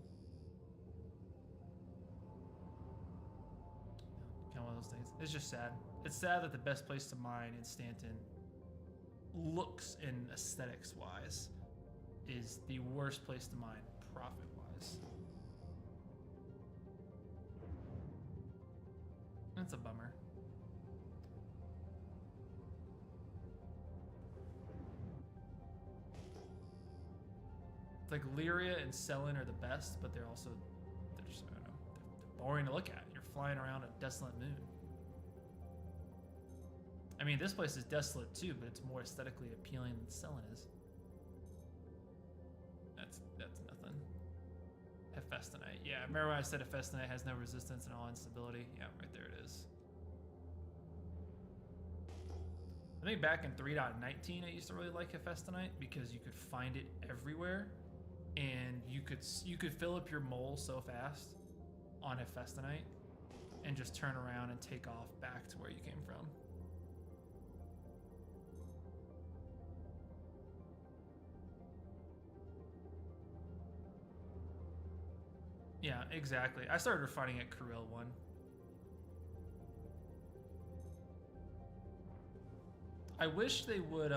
Kind of one of those things. It's just sad. It's sad that the best place to mine in Stanton, looks and aesthetics wise, is the worst place to mine profit wise. That's a bummer. It's like Lyria and Selin are the best, but they're also, they're just, I don't know, they're boring to look at. You're flying around a desolate moon. I mean, this place is desolate too, but it's more aesthetically appealing than Selin is. That's nothing. Hephaestonite. Yeah, remember when I said Hephaestonite has no resistance and all instability? Yeah, right there it is. I think back in 3.19 I used to really like Hephaestonite because you could find it everywhere, and you could fill up your mole so fast on Hephaestonite and just turn around and take off back to where you came from. Yeah, exactly. I started refining at Cruel 1. I wish they would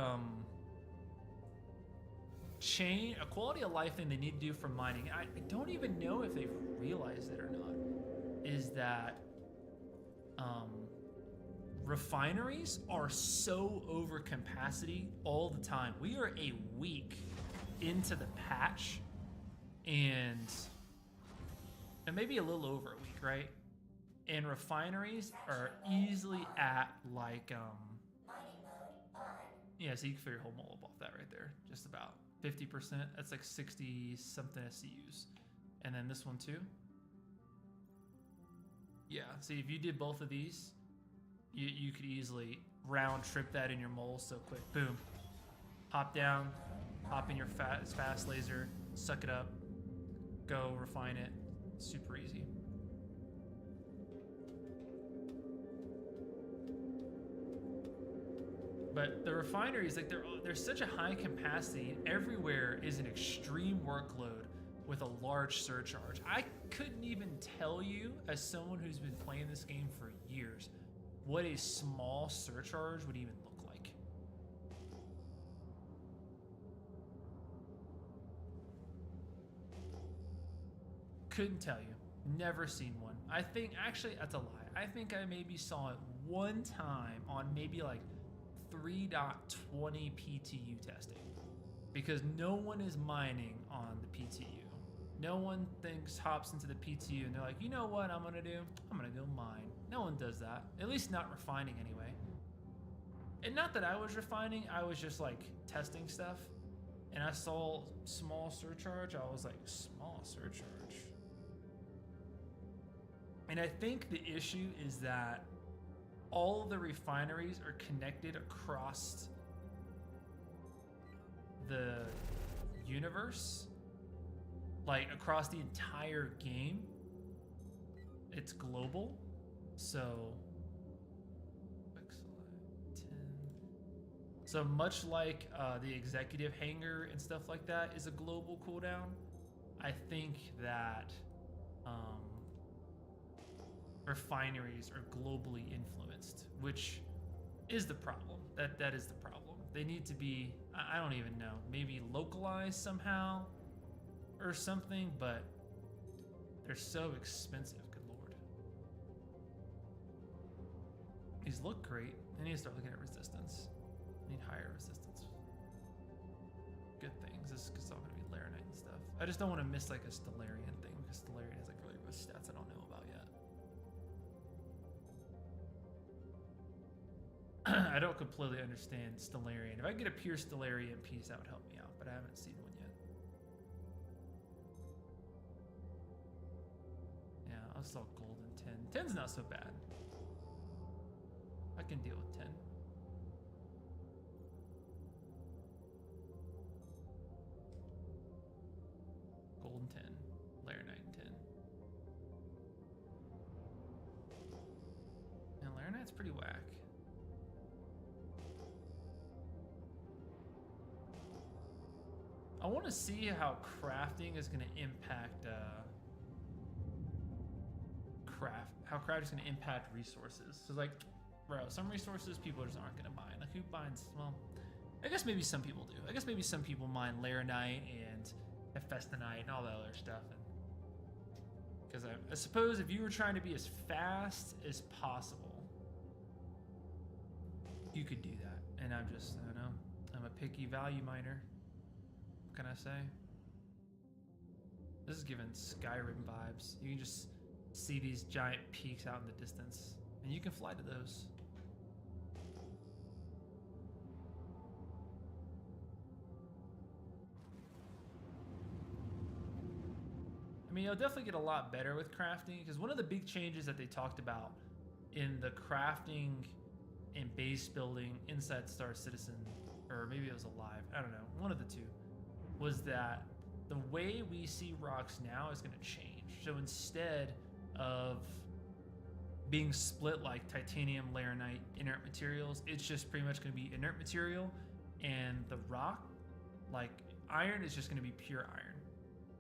change a quality of life thing they need to do for mining. I don't even know if they've realized it or not. Is that refineries are so over capacity all the time. We are a week into the patch, and maybe a little over a week, right? And refineries are easily at like yeah, so you can fill your whole mole up off that right there, just about 50%. That's like 60 something SCUs. And then this one too. Yeah, see if you did both of these, you could easily round trip that in your mole so quick. Boom. Hop down, hop in your fast laser, suck it up, go refine it. Super easy. But the refineries, like there's such a high capacity, everywhere is an extreme workload with a large surcharge. I couldn't even tell you, as someone who's been playing this game for years, what a small surcharge would even look like. Couldn't tell you. Never seen one. I think, actually, that's a lie. I think I maybe saw it one time on maybe like 3.20 PTU testing, because no one is mining on the PTU. No one hops into the PTU and they're like, you know what I'm gonna do? I'm gonna go mine. No one does that. At least not refining anyway. And not that I was refining, I was just like testing stuff. And I saw small surcharge. I was like, small surcharge. And I think the issue is that all the refineries are connected across the universe, like across the entire game. It's global. So, select 10. So much like the executive hangar and stuff like that is a global cooldown, I think that refineries are globally influenced, which is the problem. That is the problem. They need to be, I don't even know, maybe localized somehow or something, but They're so expensive, good lord. These look great. I need to start looking at resistance. I need higher resistance. Good things. This is all going to be Laranite and stuff. I just don't want to miss like a Stellarian thing because Stellarian has like really good stats I don't know about yet. I don't completely understand Stellarian. If I get a pure Stellarian piece, that would help me out, but I haven't seen one yet. Yeah, I'll sell golden 10. 10's not so bad. I can deal with 10. Golden 10. Laranite 10. And Laranite's pretty whack. I want to see how crafting is going to impact how crafting is going to impact resources. So like, bro, some resources people just aren't going to mine. Like who mines? Well, I guess maybe some people do. I guess maybe some people mine Laranite and Hephaestonite and all that other stuff. Because I suppose if you were trying to be as fast as possible, you could do that. And I don't know, I'm a picky value miner. What can I say? This is giving Skyrim vibes. You can just see these giant peaks out in the distance, and you can fly to those. I mean, you'll definitely get a lot better with crafting, because one of the big changes that they talked about in the crafting and base building inside Star Citizen, or maybe it was Alive, I don't know, one of the two, was that the way we see rocks now is going to change. So instead of being split like titanium, laranite, inert materials, it's just pretty much going to be inert material, and the rock, like iron, is just going to be pure iron,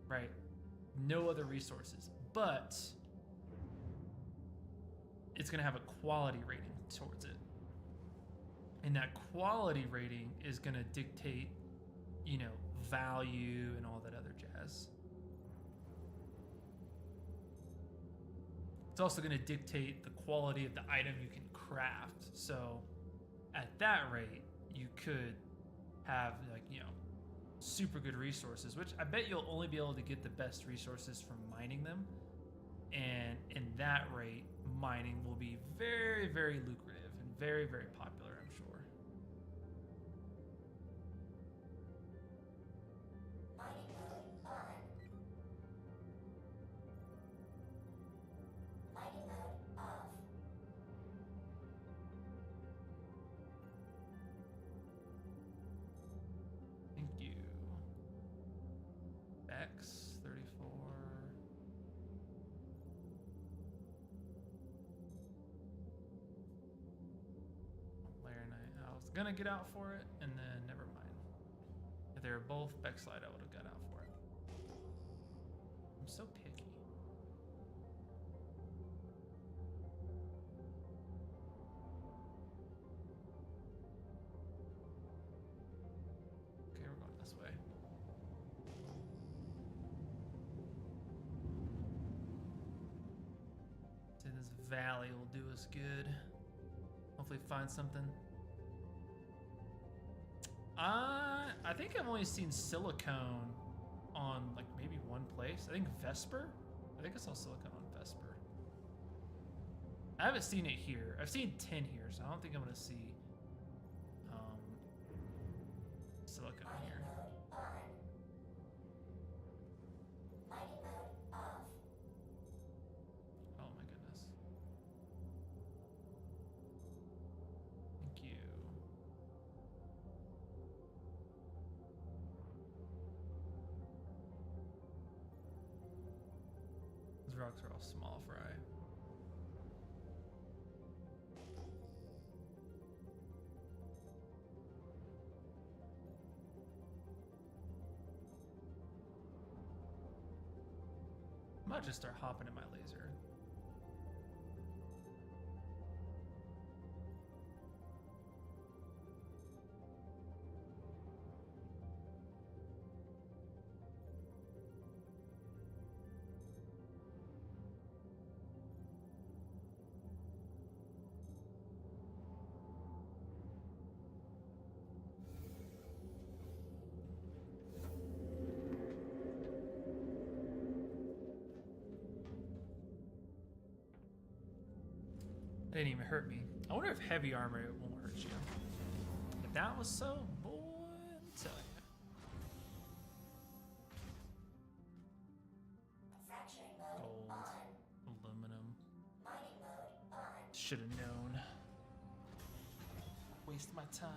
right? No other resources, but it's going to have a quality rating towards it. And that quality rating is going to dictate, you know, value and all that other jazz. It's also going to dictate the quality of the item you can craft. So at that rate, you could have, like, you know, super good resources, which I bet you'll only be able to get the best resources from mining them. And in that rate, mining will be very, very lucrative and very, very popular, I'm sure. Mining mode on. Mining mode off. Thank you. X 34. Laranite. I was gonna get out for it, and then never mind. If they were both Bexlite, I would have got out for it. I'm so picky. Okay, we're going this way. See, this valley will do us good. Hopefully find something. I think I've only seen silicone on like maybe one place. I think Vesper. I think I saw silicone on Vesper. I haven't seen it here. I've seen tin here, so I don't think I'm gonna see silicone Mining here. mode on. Mining mode off. Oh my goodness. Thank you. Those rocks are all small fry. I might just start hopping in my laser. It didn't even hurt me. I wonder if heavy armor won't hurt you. If that was so, boy, I'm telling you. Fracturing mode Gold, on. aluminum. Mining mode on. Should have known. Waste my time.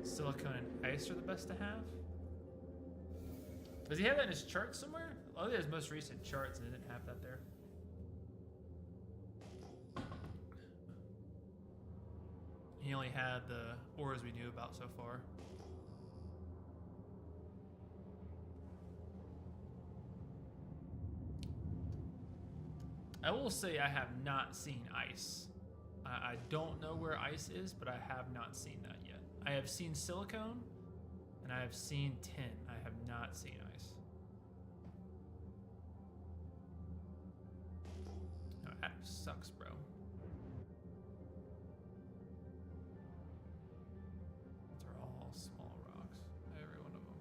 Silicone and ice are the best to have. Does he have that in his chart somewhere? Oh, his most recent charts, and it didn't have that there. He only had the ores we knew about so far. I will say I have not seen ice. I don't know where ice is, but I have not seen that yet. I have seen silicone, and I have seen tin. I have not seen ice. No, that sucks, bro. These are all small rocks. Every one of them.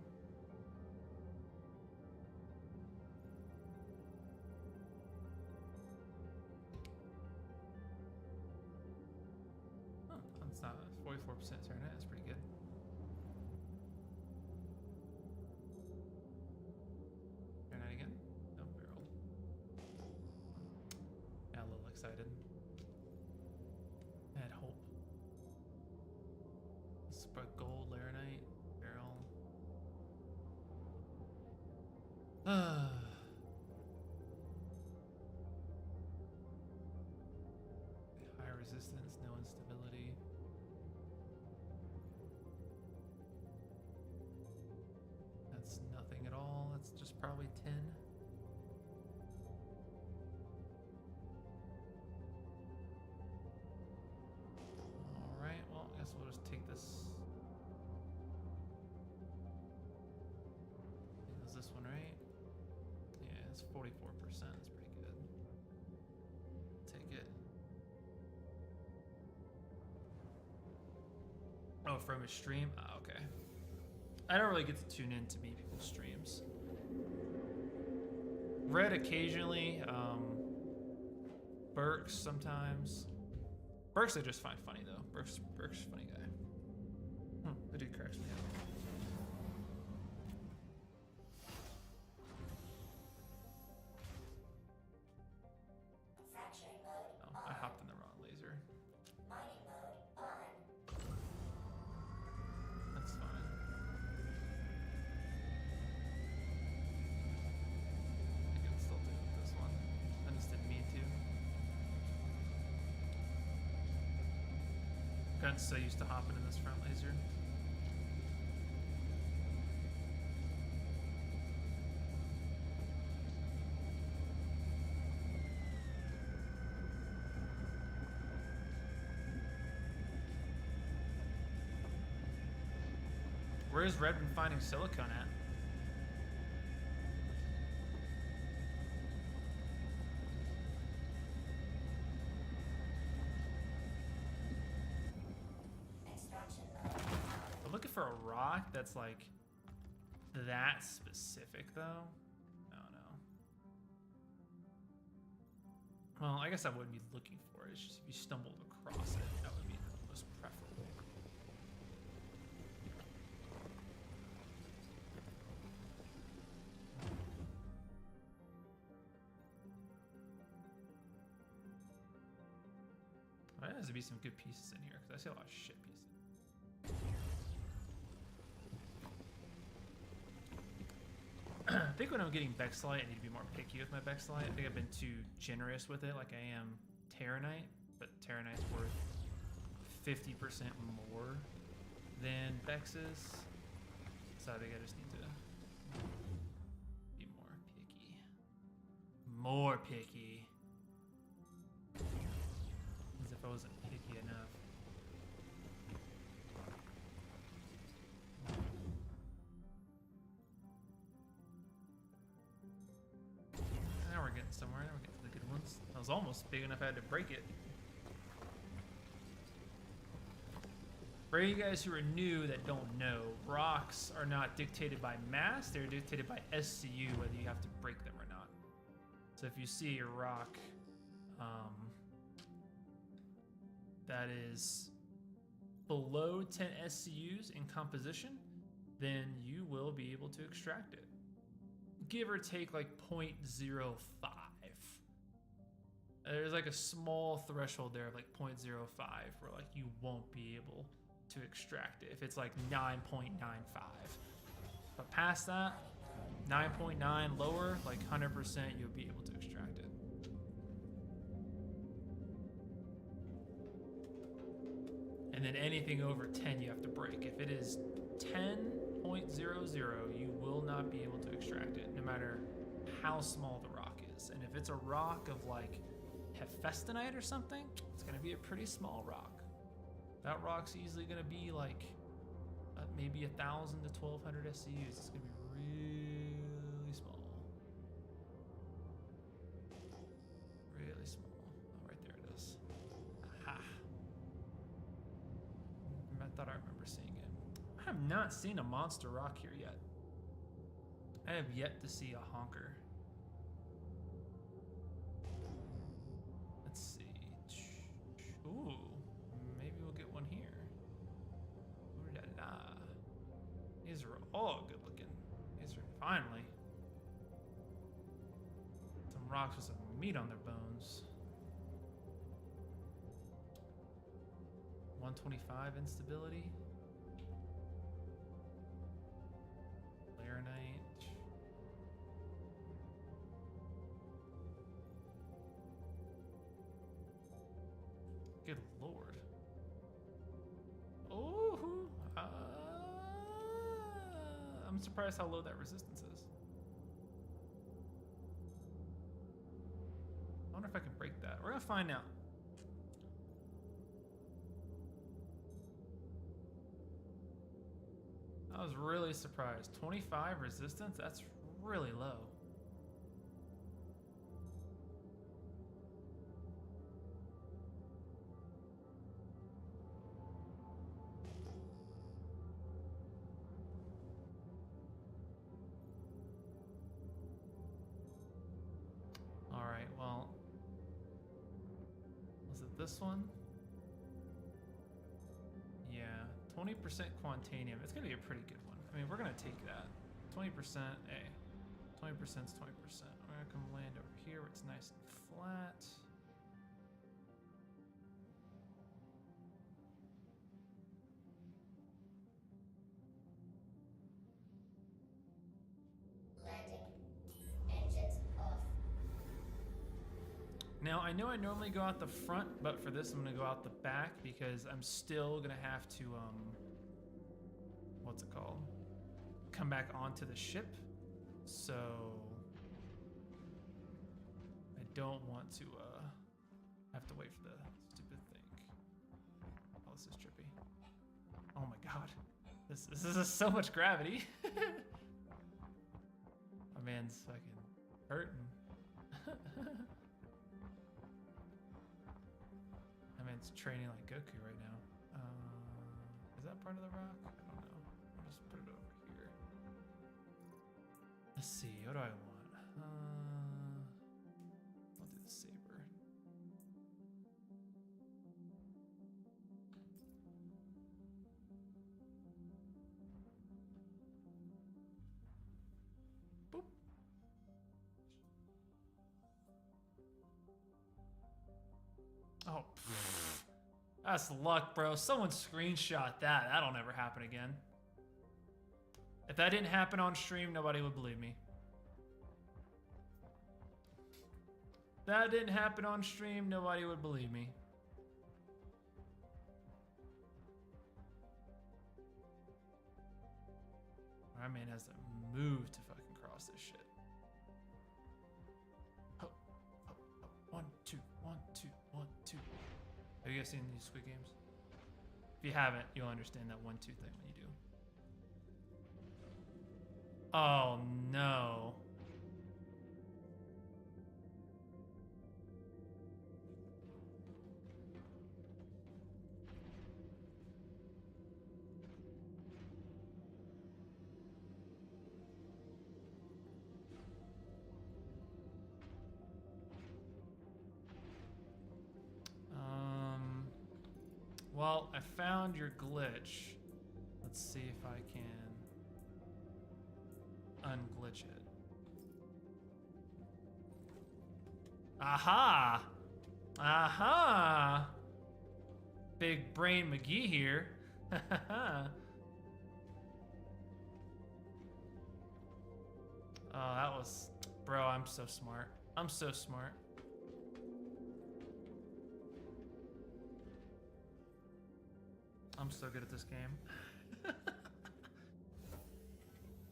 Oh, that's not 44% Serenite. That's pretty good. Serenite again? No barrel. Yeah, a little excited. I had hope. Spread gold, laranite, barrel. High resistance, no instability. That's nothing at all. That's just probably 10. All right, well, I guess we'll just take this. I think it was this one, right? Yeah, it's 44%. It's pretty good. Take it. Oh, from his stream? Ah, okay. I don't really get to tune in to meet people's streams. Red occasionally, Burks sometimes. Burks I just find funny though. Burks a funny guy. The dude cracks me up. Fracturing mode Oh, I hopped in the wrong laser. mining mode on. That's fine. I can still do this one. I just didn't mean to. Gotten so used to hopping in this front laser. Where's Red been finding silicone at? Extraction mode. I'm looking for a rock that's like that specific though. I don't know. Well, I guess I wouldn't be looking for it. It's just if you stumbled across it, that would be the most preferable. There has to be some good pieces in here because I see a lot of shit pieces. I think when I'm getting Bexlite, I need to be more picky with my Bexlite. I think I've been too generous with it, like I am Terranite, but Terranite's worth 50% more than Bex is. So I think I just need to be more picky. More picky. As if I wasn't picky enough. Now we're getting somewhere. Now we're getting to the good one. That was almost big enough I had to break it. For you guys who are new that don't know, rocks are not dictated by mass, they're dictated by SCU, whether you have to break them or not. So if you see a rock that is below 10 SCUs in composition, then you will be able to extract it. Give or take like 0.05. There's like a small threshold there of like 0.05 where like you won't be able to extract it if it's like 9.95. But past that, 9.9 lower, like 100% you'll be able to extract it. And then anything over 10 you have to break. If it is 10.00, you will not be able to extract it, no matter how small the rock is. And if it's a rock of like Hephaestonite or something, it's gonna be a pretty small rock. That rock's easily gonna be like maybe 1,000 to 1,200 SCUs. It's gonna be really small. Really small. Oh, right there it is. Aha. I thought I remember seeing it. I have not seen a monster rock here yet. I have yet to see a honker. Let's see. Ooh, maybe we'll get one here. Ooh la la. These are all good looking. These are finally some rocks with some meat on their bones. 125 instability. Laranite. Good lord. Oh, I'm surprised how low that resistance is. I wonder if I can break that. We're gonna find out. I was really surprised. 25 resistance? That's really low. All right, well, was it this one? Yeah, 20% Quantanium. It's gonna be a pretty good one. I mean, we're gonna take that. 20%, hey, 20% is 20%. We're gonna come land over here where it's nice and flat. Landing. Engines off. Now, I know I normally go out the front, but for this, I'm gonna go out the back because I'm still gonna have to, what's it called? Come back onto the ship. So, I don't want to, have to wait for the stupid thing. Oh, this is trippy. Oh my god. This is so much gravity. My man's fucking hurting. My man's training like Goku right now. Is that part of the rock? I don't know. I'll just put it over here. Let's see. What do I want? I'll do the saber. Boop. Oh, pfft. That's luck, bro. Someone screenshot that. That'll never happen again. If that didn't happen on stream, nobody would believe me. That didn't happen on stream, nobody would believe me. My man has to move to fucking cross this shit. Oh, oh, oh. 1, 2, 1, 2, 1, 2. Have you guys seen these Squid Games? If you haven't, you'll understand that 1, 2 thing when you do. Oh no. Well, I found your glitch. Let's see if I can unglitch it. Aha! Aha! Big brain McGee here. Oh, that was... Bro, I'm so smart. I'm so smart. I'm so good at this game.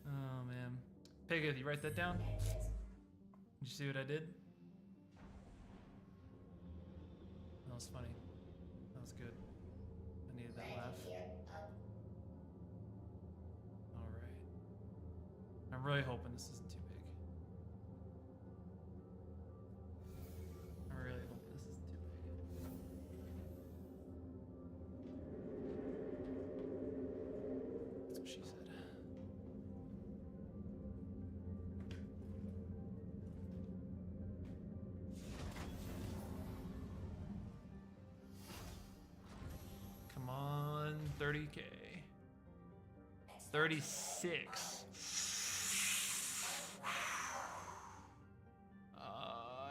Oh, man. Piggy, you write that down? Did you see what I did? That was funny. That was good. I needed that laugh. Alright. I'm really hoping this isn't too big. I'm really hoping this isn't too big. That's what she said. Come on, 30K. 36.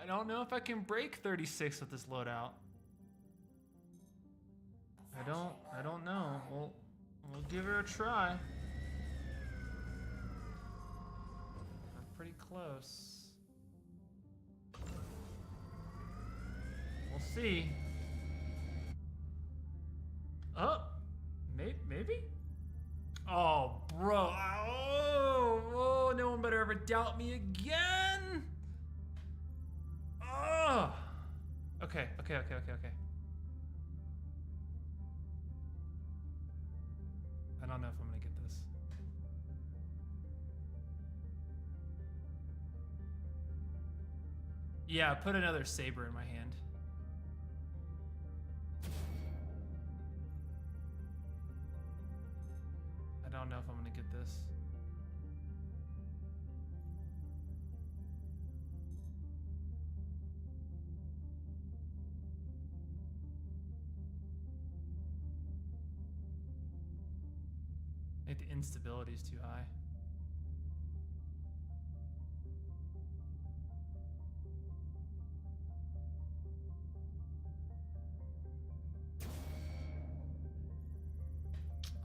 I don't know if I can break 36 with this loadout. I don't know. We'll give her a try. We're pretty close. We'll see. Oh, maybe? Oh, bro. Oh, no one better ever doubt me again. Oh. Okay. I don't know if I'm gonna get this. Yeah, put another saber in my hand. I don't know if I'm gonna get this. I think the instability is too high.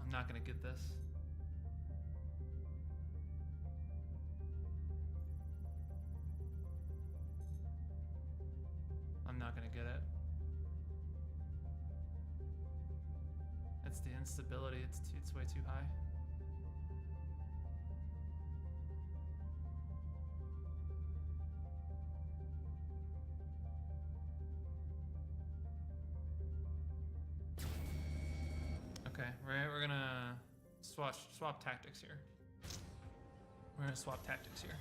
I'm not gonna get this. I'm not gonna get it. It's the instability. It's way too high. Okay, we're gonna swap tactics here. We're gonna swap tactics here.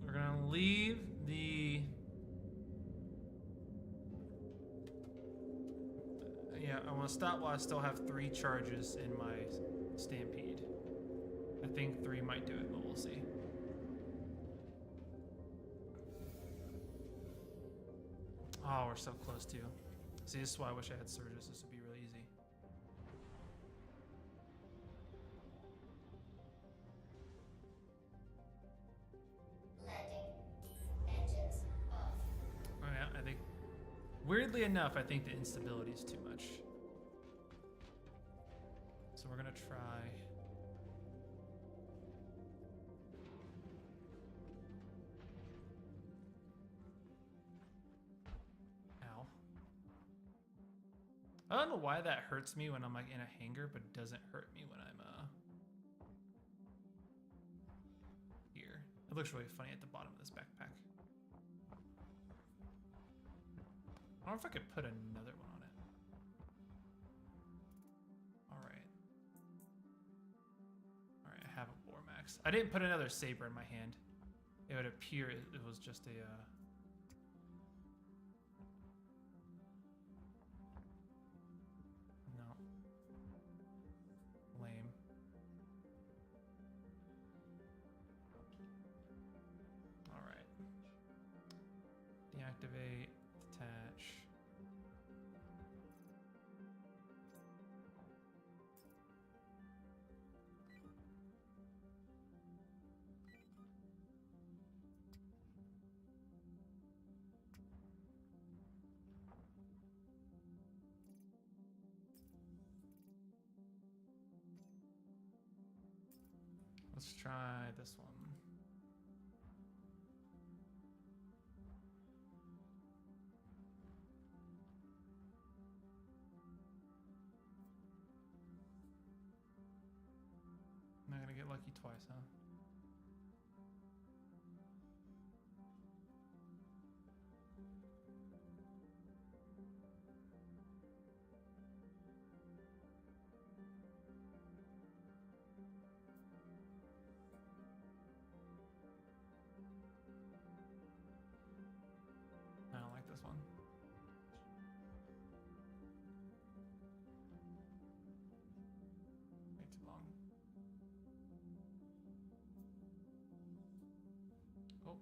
We're gonna leave the... Yeah, I want to stop while I still have 3 charges in my stampede. I think 3 might do it, but we'll see. Oh, we're so close too. See, this is why I wish I had Surges. This would be really easy. Landing. Engines off. Oh yeah, I think... Weirdly enough, I think the instability is too much. So we're gonna try... Ow. I don't know why that hurts me when I'm like in a hangar, but it doesn't hurt me when I'm here. It looks really funny at the bottom of this backpack. I don't know if I could put another one on it. Alright. Alright, I have a Bore Max. I didn't put another saber in my hand. It would appear it was just a... No. Lame. Alright. Deactivate the tag. Let's try this one. I'm not gonna get lucky twice, huh? I don't like this one. Way too long. Oh.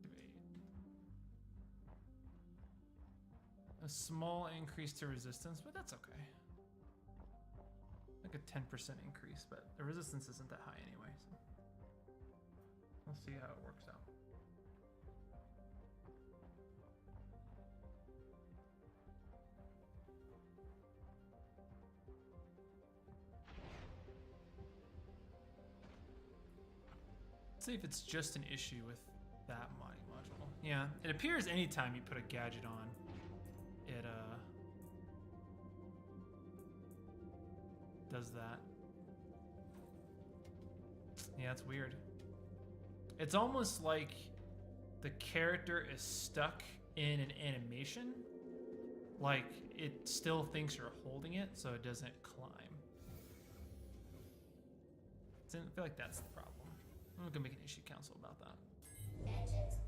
2-8. A small increase to resistance, but that's okay. Like a 10% increase, but the resistance isn't that high anyway, so we'll see how it works out. Let's see if it's just an issue with that modding module. Yeah, it appears anytime you put a gadget on, it does that. Yeah, it's weird. It's almost like the character is stuck in an animation. Like it still thinks you're holding it, so it doesn't climb. I feel like that's the problem. I'm gonna make an issue council about that. Engines.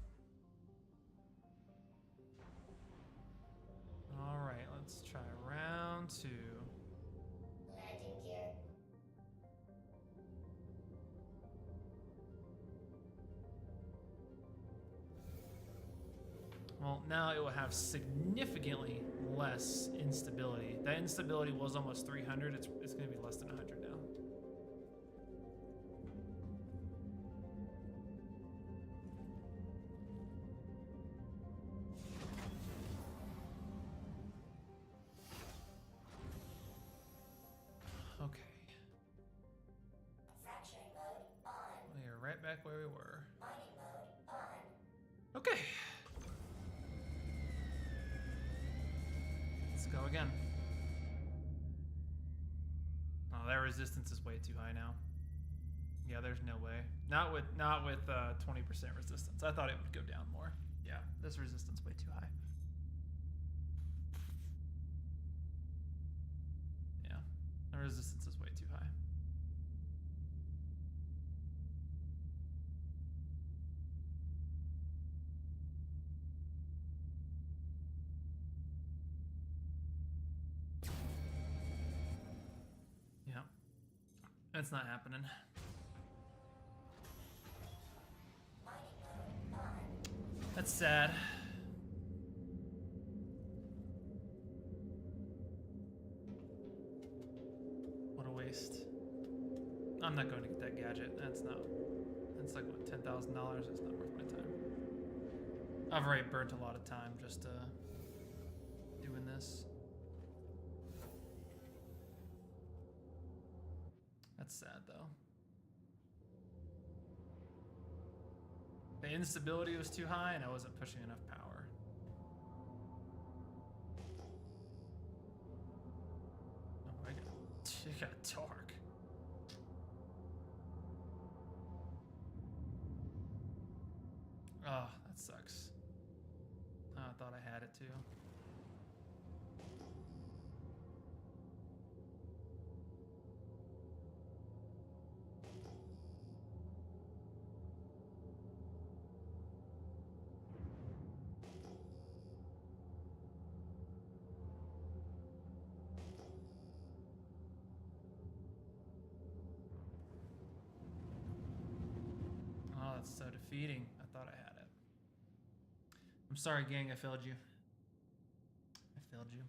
All right, let's try round 2. Landing gear. Well, now it will have significantly less instability. That instability was almost 300. It's going to be less than 100 now. Okay. Fracturing mode on. We are right back where we were. Mining mode on. Okay. Let's go again. Oh, that resistance is way too high now. Yeah, there's no way. Not with 20% resistance. I thought it would go down more. Yeah, this resistance way too high. Yeah, the resistance is way too high. Yeah, that's not happening. That's sad. What a waste. I'm not going to get that gadget. That's like what, $10,000? It's not worth my time. I've already burnt a lot of time just doing this. That's sad though. The instability was too high and I wasn't pushing enough power. Oh my god, it got dark. Oh, that sucks. Oh, I thought I had it too. Oh, that's so defeating. I thought I had it. I'm sorry, gang. I failed you. I failed you.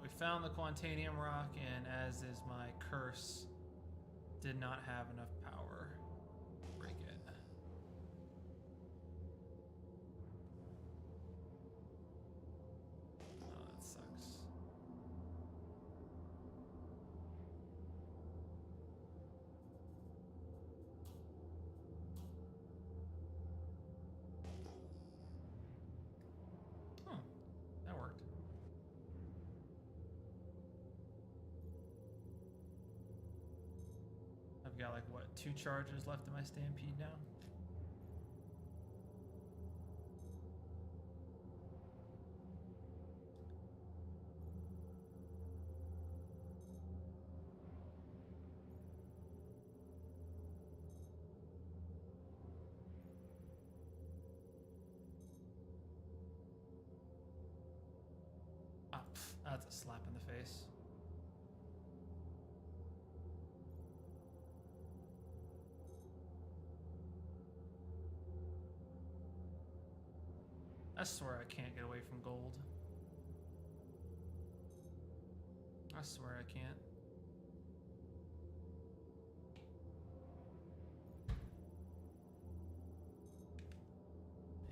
we found the Quantanium rock, and as is my curse, did not have enough power to break it. Oh, that sucks. Oh, that worked. I've got like what, 2 charges left in my stampede now? Ah, that's a slap in the face. I swear I can't get away from gold. I swear I can't.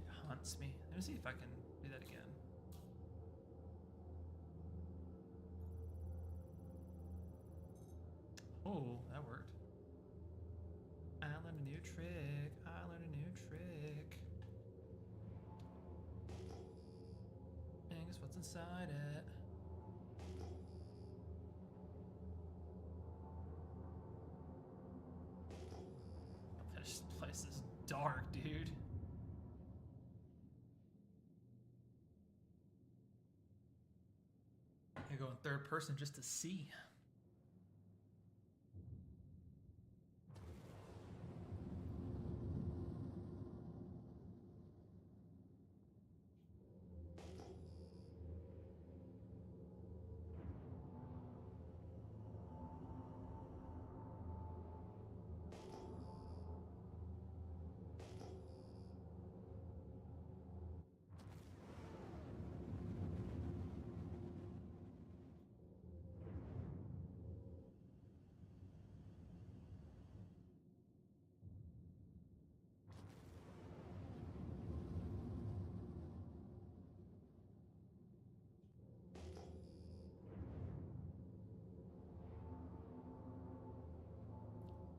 It haunts me. Let me see if I can do that again. Oh, that worked. I learned a new trick. I learned a new trick. And guess what's inside it? This place is dark, dude. I go in third person just to see.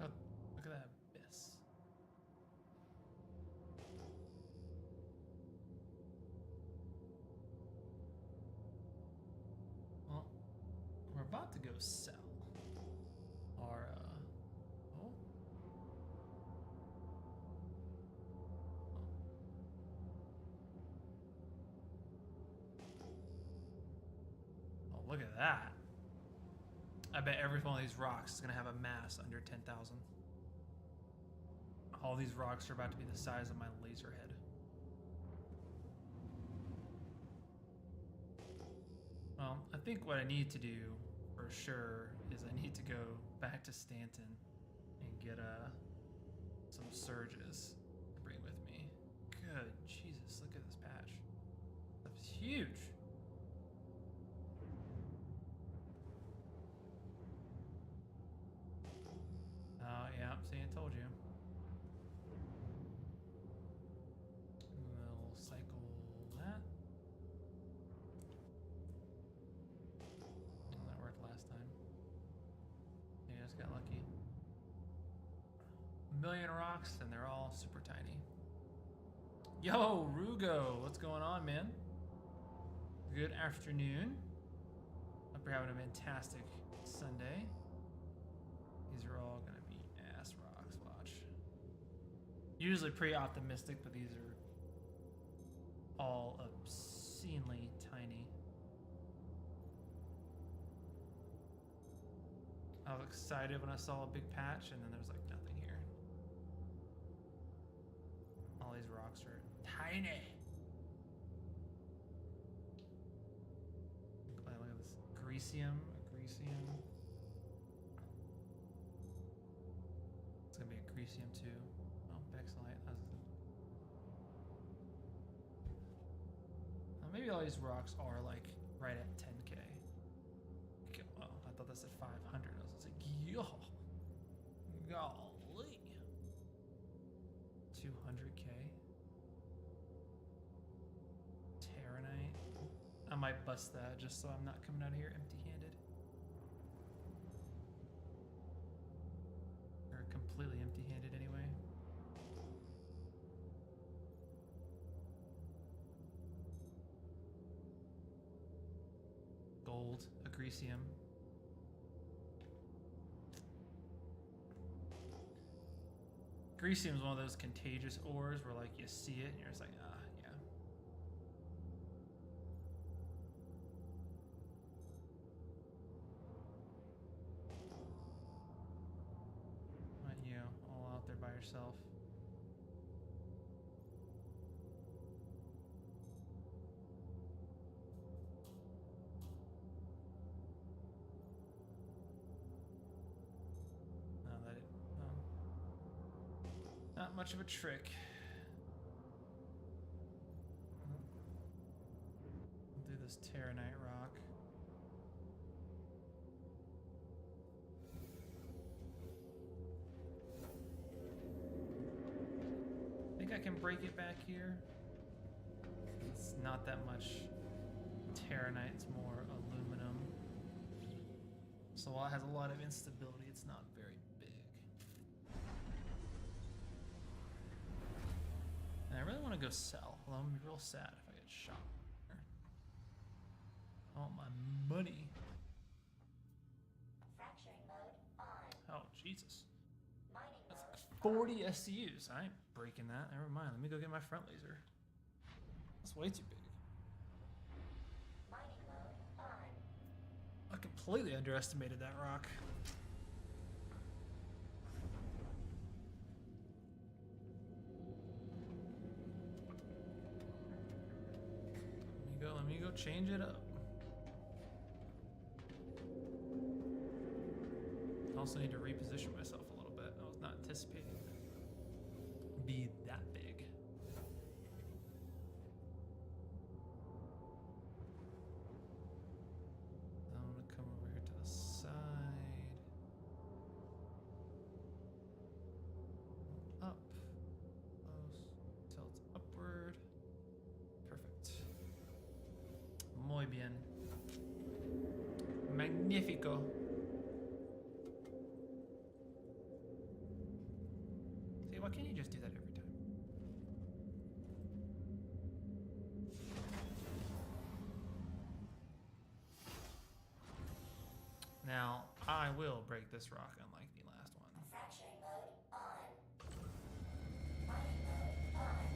Oh, look at that abyss. Well, we're about to go sell our, oh. Oh, look at that. I bet every one of these rocks is gonna have a mass under 10,000. All these rocks are about to be the size of my laser head. Well, I think what I need to do for sure is I need to go back to Stanton and get some surges to bring with me. Good Jesus, look at this patch. That's huge. Oh, yeah, see, I told you. We'll cycle that. Oh, that worked last time. Yeah, just got lucky. A million rocks, and they're all super tiny. Yo, Rugo, what's going on, man? Good afternoon. Hope you're having a fantastic Sunday. These are all gonna be ass rocks, watch. Usually pretty optimistic, but these are all obscenely tiny. I was excited when I saw a big patch, and then there's like nothing here. All these rocks are tiny. Look at this. Grecium. It's gonna be a Grecium too. Oh, Bexlite. Maybe all these rocks are like right at 10k. that said 500. I was just like, yo, golly. 200k. Terranite. I might bust that just so I'm not coming out of here empty-handed. Or completely empty-handed anyway. Gold, agresium. Agresium is one of those contagious ores where like you see it and you're just like, ah, yeah. Not you, all out there by yourself. Not much of a trick. We'll do this Terranite rock. I think I can break it back here. It's not that much Terranite, it's more aluminum. So while it has a lot of instability, it's not very big. And I really want to go sell. Although I'm gonna be real sad if I get shot. I want my money. Fracturing mode on. Oh, Jesus. Mining That's mode like 40 SCUs. I ain't breaking that. Never mind. Let me go get my front laser. That's way too big. Mining mode on. I completely underestimated that rock. Let me go change it up. I also need to reposition myself a little bit. I was not anticipating it to be that big. I'm gonna come over here to the side. Up. Close. Tilt upward. Perfect. Muy bien. Magnifico. See, why can't you just do that every time? Now, I will break this rock unlike the last one. Fracturing mode on. Mining mode on.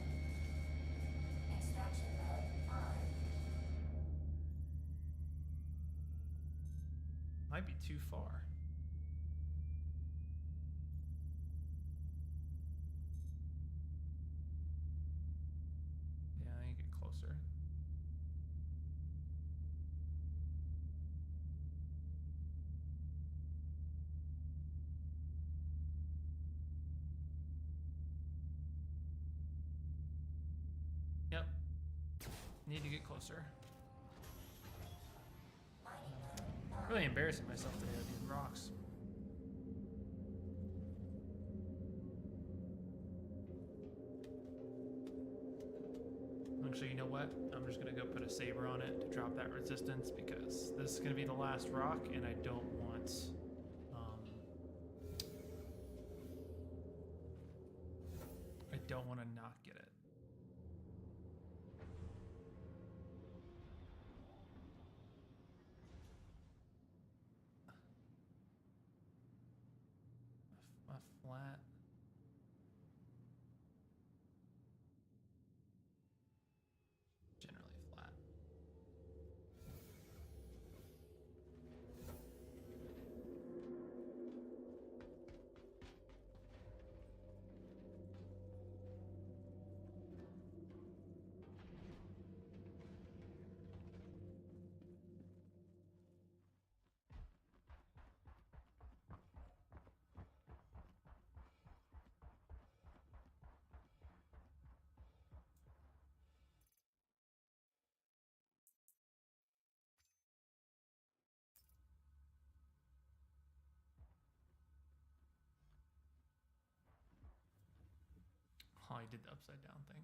Extraction mode on. Might be too far. Yeah, I need to get closer. Yep. Need to get closer. Really embarrassing myself today with these rocks. Actually, you know what? I'm just gonna go put a saber on it to drop that resistance because this is gonna be the last rock and I don't want to not get it. A flat. Generally flat. did the upside down thing.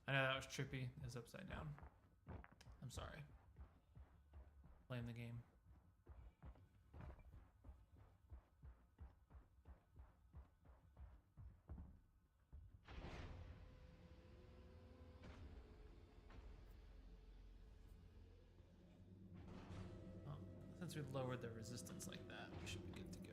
I know that was trippy. It was upside down. I'm sorry. Blame the game. Well, since we lowered the resistance like that, we should be good to go.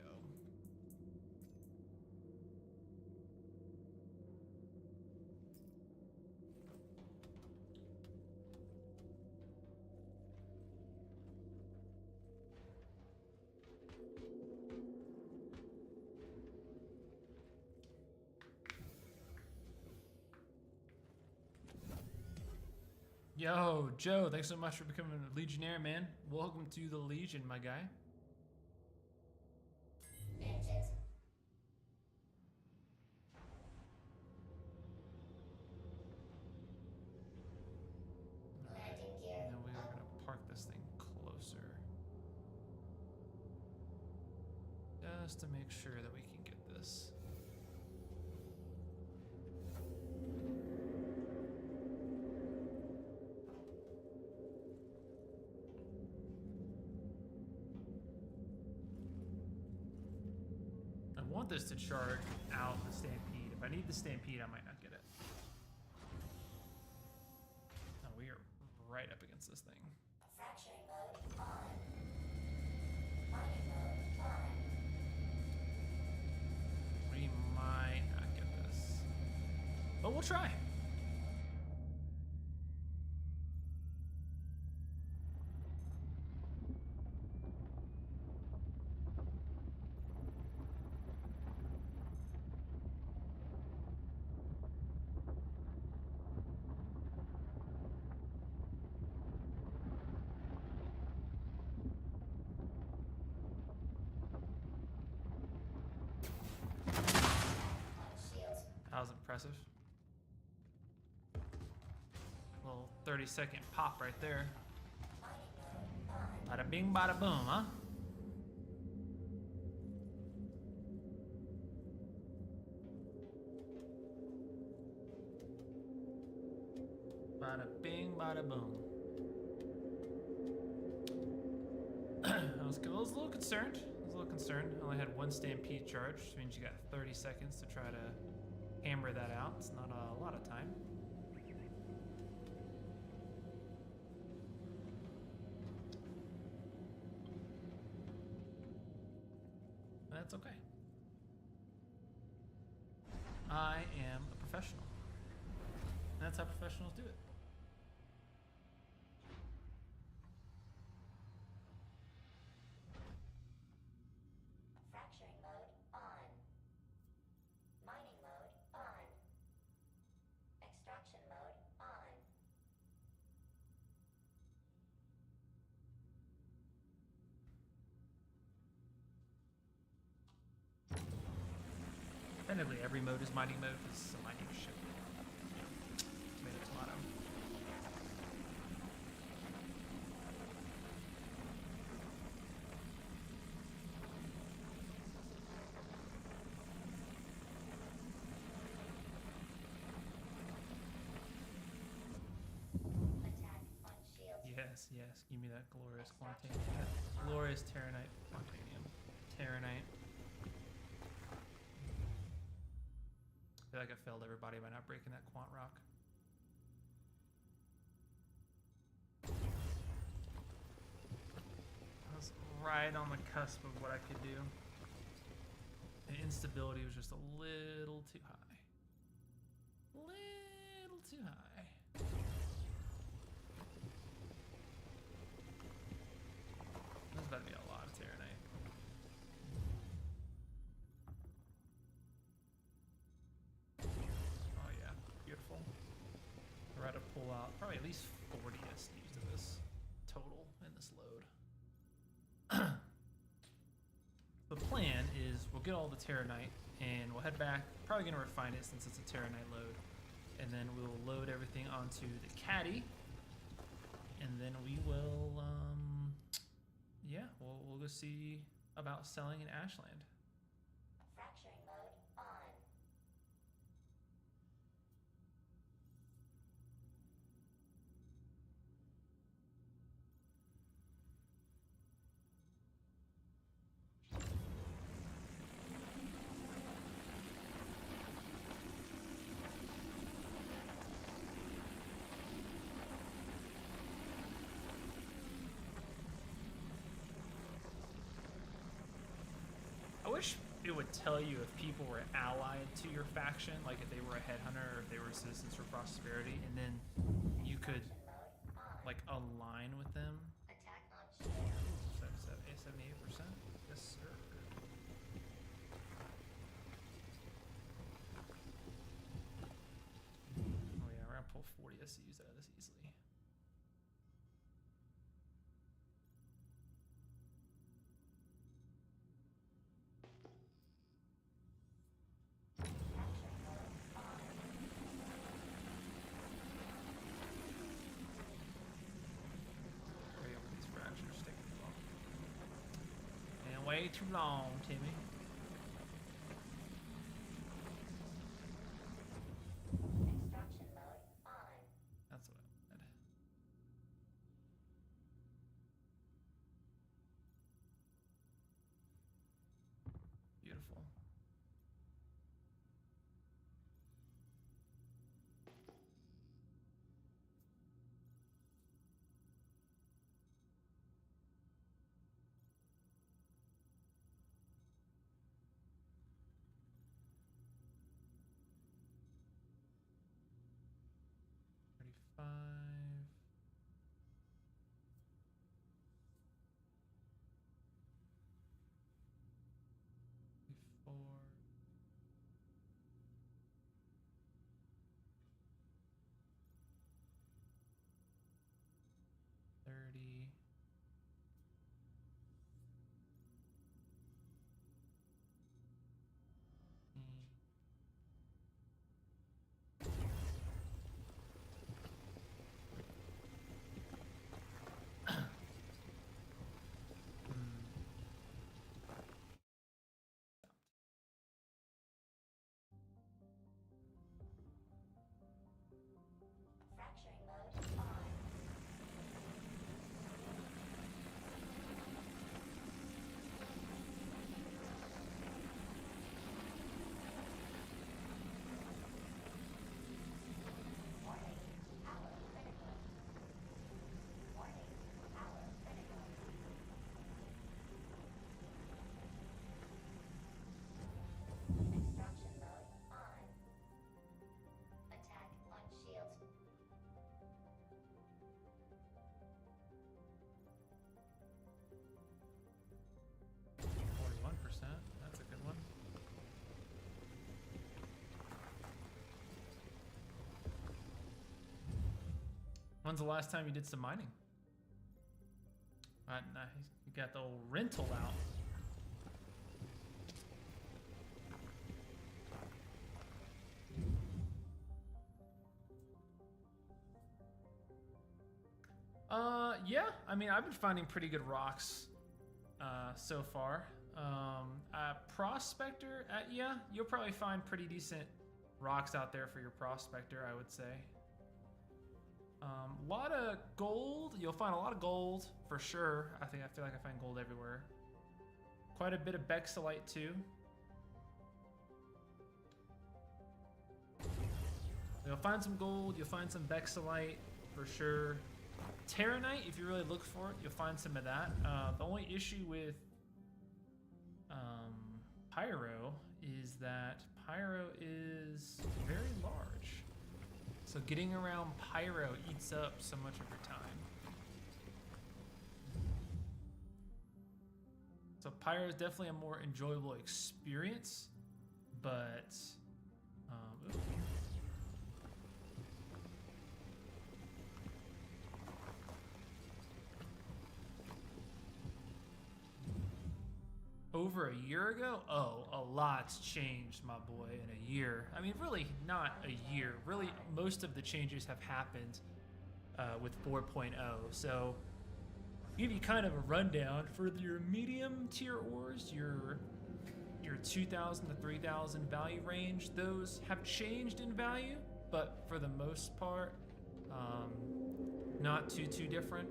Yo, Joe, thanks so much for becoming a Legionnaire, man. Welcome to the Legion, my guy. Manches. Landing gear. And then we are gonna park this thing closer. Just to make sure that we can get this. I want this to charge out the Stampede. If I need the Stampede, I might not get it. Oh, we are right up against this thing. Fracturing mode on. Mining mode on. We might not get this. But we'll try. Shields. That was impressive. Little 30-second pop right there. Mining mode on. Bada bing, bada boom, huh? Bada bing, bada boom. I was a little concerned. I only had one Stampede charge, which means you got 30 seconds to try to hammer that out. It's not a lot of time. That's okay. I am a professional. And that's how professionals do it. Fracturing mode on. Mining mode on. Extraction mode on. Technically, every mode is mining mode because it's a mining ship. Tomato, tomato. Attack on shields. Yes, yes. Give me that glorious quantanium. Glorious Terranite quantanium. Terranite. I feel like I failed everybody by not breaking that quant rock. I was right on the cusp of what I could do. The instability was just a little too high. Little too high. There's about to be a lot of Terranite. Oh yeah, beautiful. We're right to pull out probably at least 40 SDs to this total in this load. The plan is we'll get all the Terranite and we'll head back. Probably going to refine it since it's a Terranite load. And then we'll load everything onto the caddy. And then we will, yeah, we'll go see about selling in Ashland. Fracturing mode on. I wish it would tell you if people were allied to your faction, like if they were a headhunter or if they were citizens for prosperity, and then you could like align with them. Attack on shield. 78%? Yes, sir. Oh yeah, we're gonna pull 40 SCUs out of this easily. Way too long, Timmy. Extraction mode on. That's what I wanted. Beautiful. Five. Four. 30. 15. Fracturing mode on. Warning, power critical. Warning, power critical. Extraction mode on. Attack on shields. That's a good one. When's the last time you did some mining? Nice. You got the old rental out. Yeah. I mean, I've been finding pretty good rocks so far. Prospector, yeah, you'll probably find pretty decent rocks out there for your prospector, I would say. A lot of gold. You'll find a lot of gold for sure. I feel like I find gold everywhere. Quite a bit of bexolite too. You'll find some gold. You'll find some bexolite for sure. Terranite, if you really look for it, you'll find some of that. The only issue with Pyro is that Pyro is very large. So getting around Pyro eats up so much of your time. So Pyro is definitely a more enjoyable experience, but ooh. over a year ago, oh, a lot's changed, my boy, in a year. I mean, really not a year. Really, most of the changes have happened with 4.0. So, give you kind of a rundown for your medium tier ores, your 2,000 to 3,000 value range. Those have changed in value, but for the most part, not too different.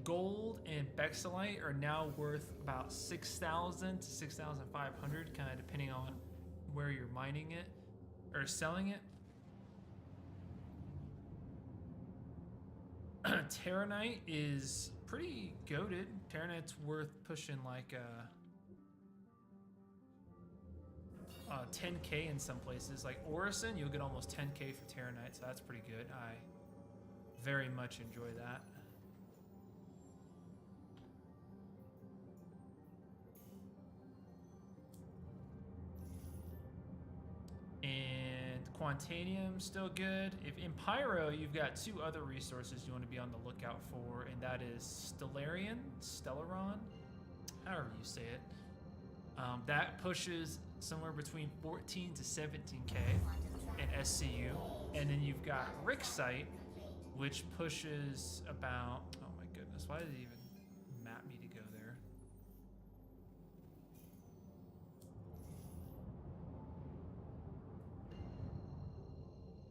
Gold and Bexelite are now worth about 6,000 to 6,500, kind of depending on where you're mining it or selling it. Terranite is pretty goated. Terranite's worth pushing like 10k in some places. Like Orison, you'll get almost 10k for Terranite, so that's pretty good. I very much enjoy that. And Quantanium still good. If in Pyro, you've got two other resources you want to be on the lookout for, and that is Stellaron, however you say it. That pushes somewhere between 14 to 17k in SCU, and then you've got Rixite, which pushes about, oh my goodness, why did it even map me to go there?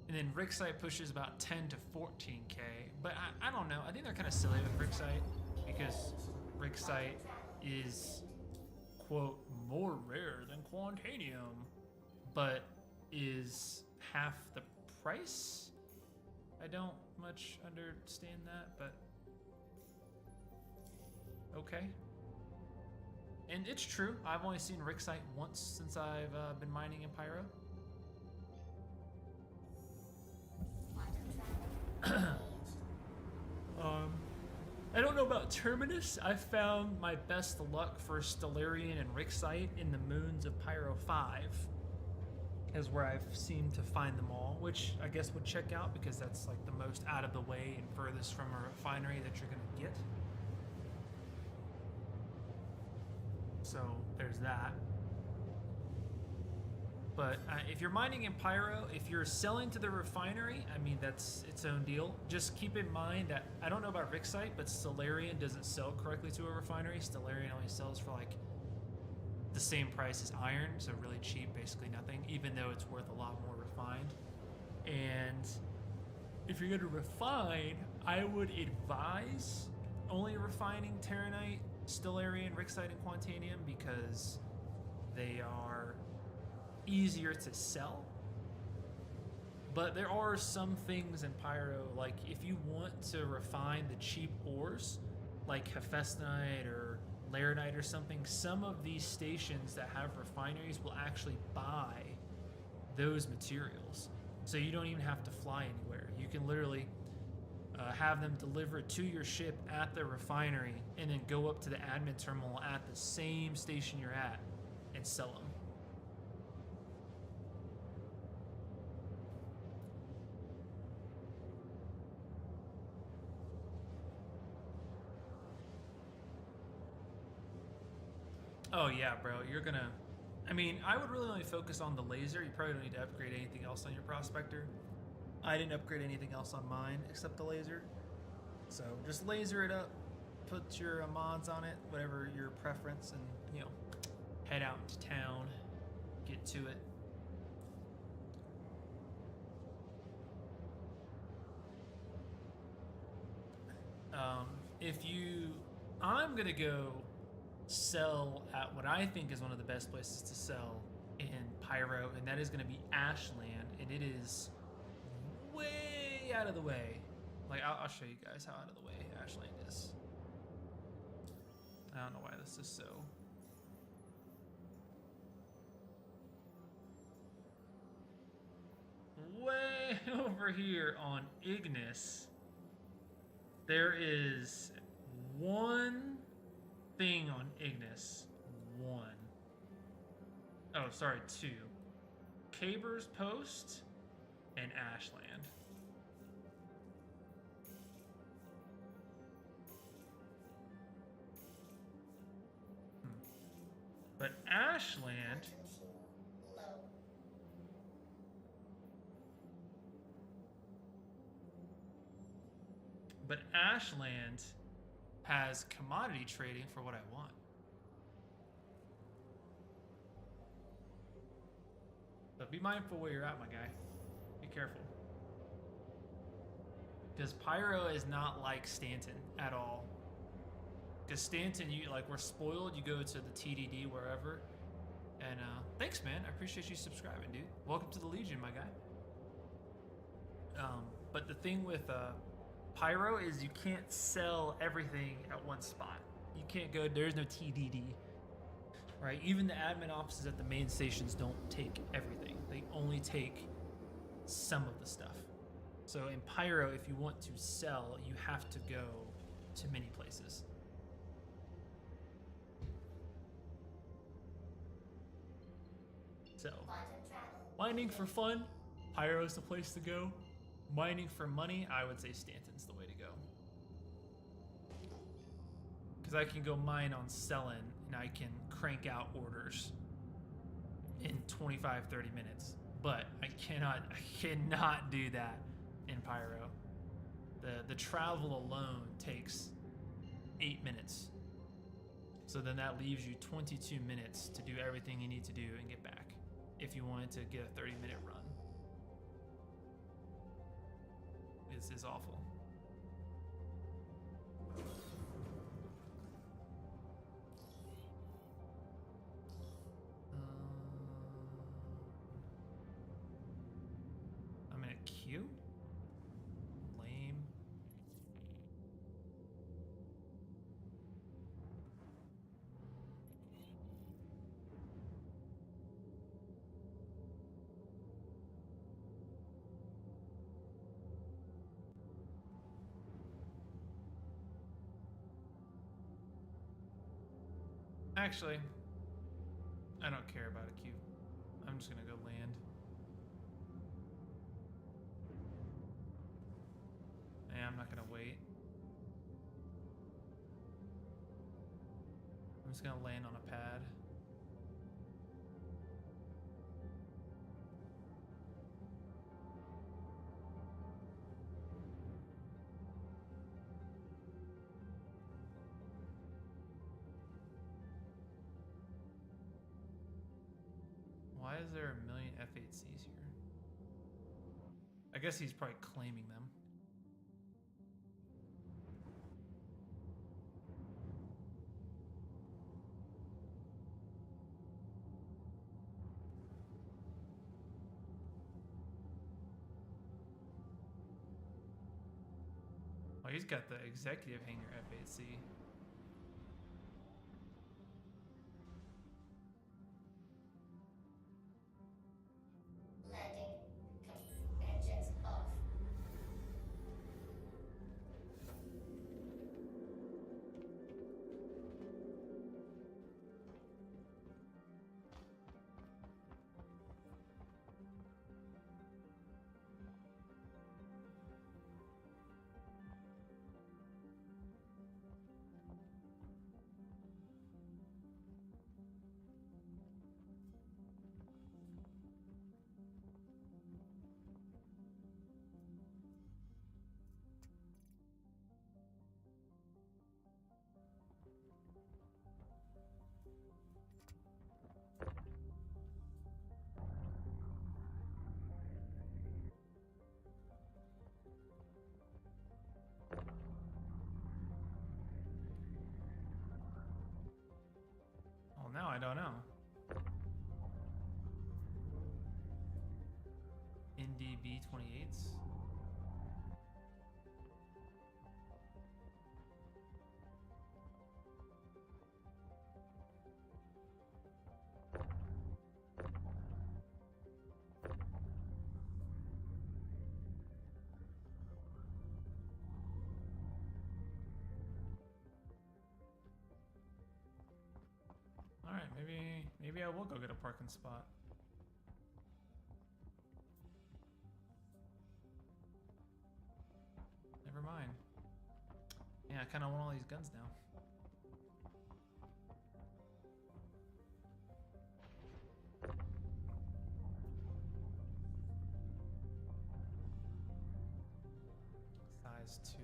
And then Rixite pushes about 10 to 14k, but I don't know. I think they're kind of silly with Rixite because Rixite is, quote, more rare than Quantanium, but is half the price. I don't much understand that, but okay. And it's true. I've only seen Rixite once since I've been mining in Pyro. I don't know about Terminus. I found my best luck for Stellarian and Rixite in the moons of Pyro 5 is where I've seemed to find them all, which I guess would check out because that's like the most out of the way and furthest from a refinery that you're gonna get. So there's that. But if you're mining in Pyro, if you're selling to the refinery, I mean, that's its own deal. Just keep in mind that, I don't know about Rixite, but Stellarian doesn't sell correctly to a refinery. Stellarian only sells for like the same price as iron, so really cheap, basically nothing, even though it's worth a lot more refined. And if you're gonna refine, I would advise only refining Terranite, Stellarian, Rixite, and Quantanium because they are easier to sell. But there are some things in Pyro, like if you want to refine the cheap ores, like Hephaestonite or Laranite or something, some of these stations that have refineries will actually buy those materials. So you don't even have to fly anywhere. You can literally have them delivered to your ship at the refinery and then go up to the admin terminal at the same station you're at and sell them. Oh yeah, bro, you're gonna... I mean, I would really only focus on the laser. You probably don't need to upgrade anything else on your prospector. I didn't upgrade anything else on mine except the laser. So just laser it up, put your mods on it, whatever your preference, and, you know, head out into town, get to it. I'm gonna go sell at what I think is one of the best places to sell in Pyro, and that is going to be Ashland, and it is way out of the way. Like, I'll show you guys how out of the way Ashland is. I don't know why this is so... Way over here on Ignis, there is one thing on Ignis. One. Oh, sorry, two. Caber's Post and Ashland. But Ashland, Quantum fuel low. has commodity trading for what I want. But be mindful where you're at, my guy. Be careful. Because Pyro is not like Stanton at all. Because Stanton, we're spoiled. You go to the TDD wherever. And thanks, man. I appreciate you subscribing, dude. Welcome to the Legion, my guy. But the thing with Pyro is you can't sell everything at one spot. You can't go, there's no TDD. Right? Even the admin offices at the main stations don't take everything. They only take some of the stuff. So in Pyro, if you want to sell, you have to go to many places. So, Quantum travel. mining for fun, Pyro's the place to go. Mining for money, I would say Stanton's the way to go. Because I can go mine on selling and I can crank out orders in 25, 30 minutes. But I cannot do that in Pyro. The travel alone takes 8 minutes. So then that leaves you 22 minutes to do everything you need to do and get back. If you wanted to get a 30-minute run. This is awful. I'm in a queue? Lame. Actually, I don't care about a queue. I'm just gonna go land. Yeah, I'm not gonna wait. I'm just gonna land on a pad. Why is there a million F8Cs here? I guess he's probably claiming them. Oh, he's got the executive hangar F8C. Landing. Engines off. Well, now I don't know. Indy B-28s? Alright, maybe I will go get a parking spot. Never mind. Yeah, I kind of want all these guns now. is 2.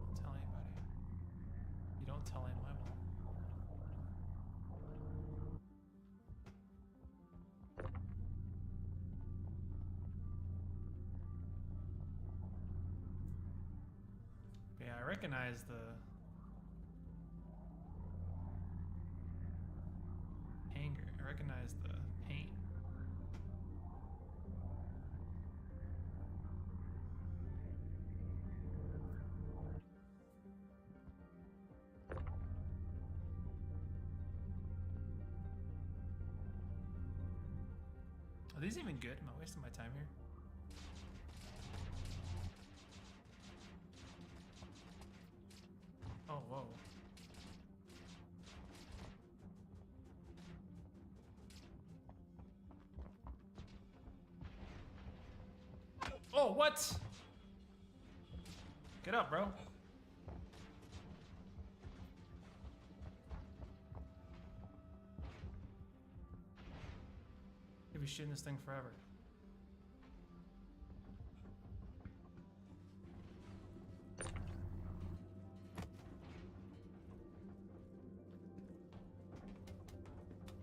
Don't tell anybody. You don't tell anyone, I won't. Yeah, I recognize the hanger. I recognize the paint. Are these even good? Am I wasting my time here? Oh, whoa. Oh, what? Get up, bro. You'll be shooting this thing forever.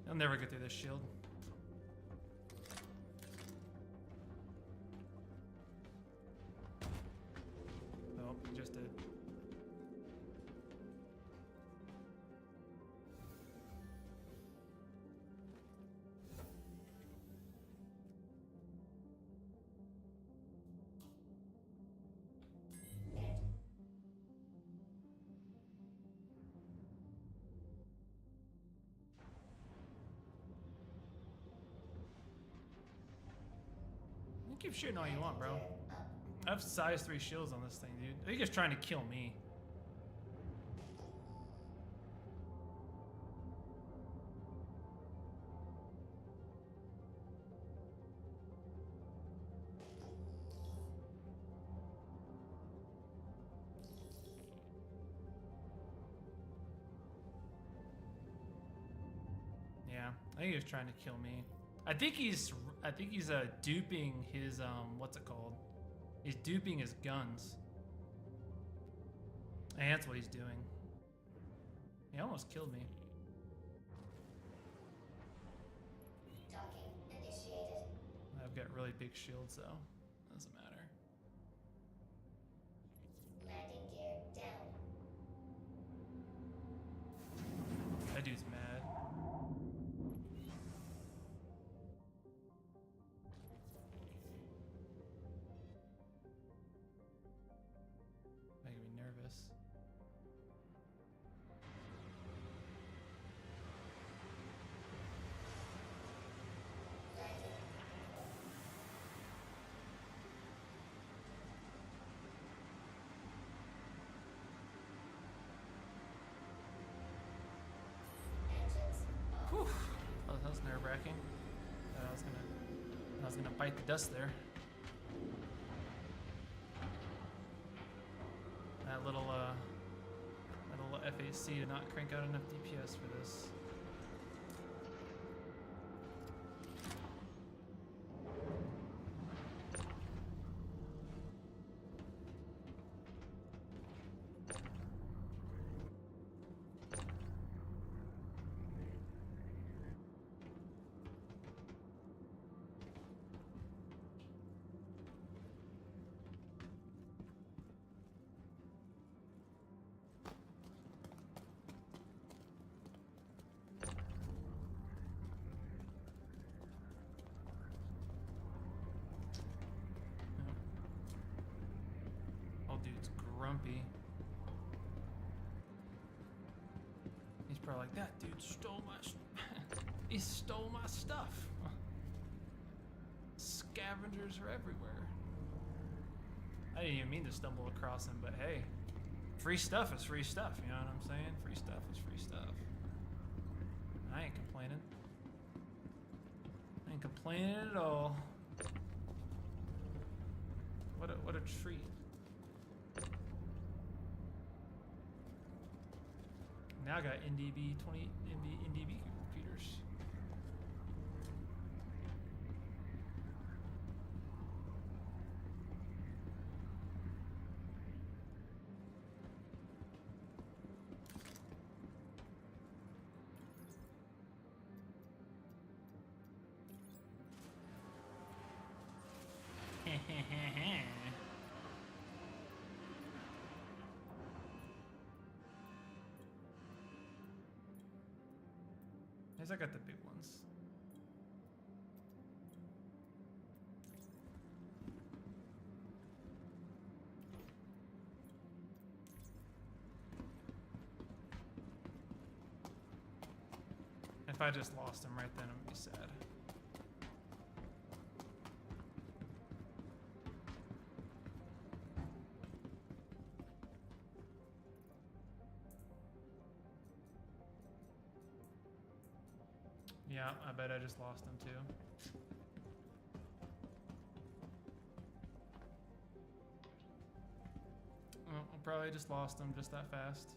I'll never get through this shield. Oh, he just did. You keep shooting all you want, bro. I have size 3 shields on this thing, dude. I think he's trying to kill me. Yeah, I think he's trying to kill me. I think he's duping his what's it called? He's duping his guns. And that's what he's doing. He almost killed me. Docking initiated. I've got really big shields though. Doesn't matter. Landing gear down. That dude's mad. Making me nervous. Landing. Engines off. Whew. Oh, that was nerve-wracking. I was gonna bite the dust there. That little FAC did not crank out enough DPS for this. Old dude's grumpy. He's probably like, that dude stole my He stole my stuff. Scavengers are everywhere. I didn't even mean to stumble across him, but hey, free stuff is free stuff, you know what I'm saying? Free stuff is free stuff. I ain't complaining. I ain't complaining at all. What a treat. Now I got NDB 20 NDB computers. Guess I got the big ones. If I just lost him right then, I'm gonna be sad. Yeah, I bet I just lost him too. Well, I probably just lost him just that fast.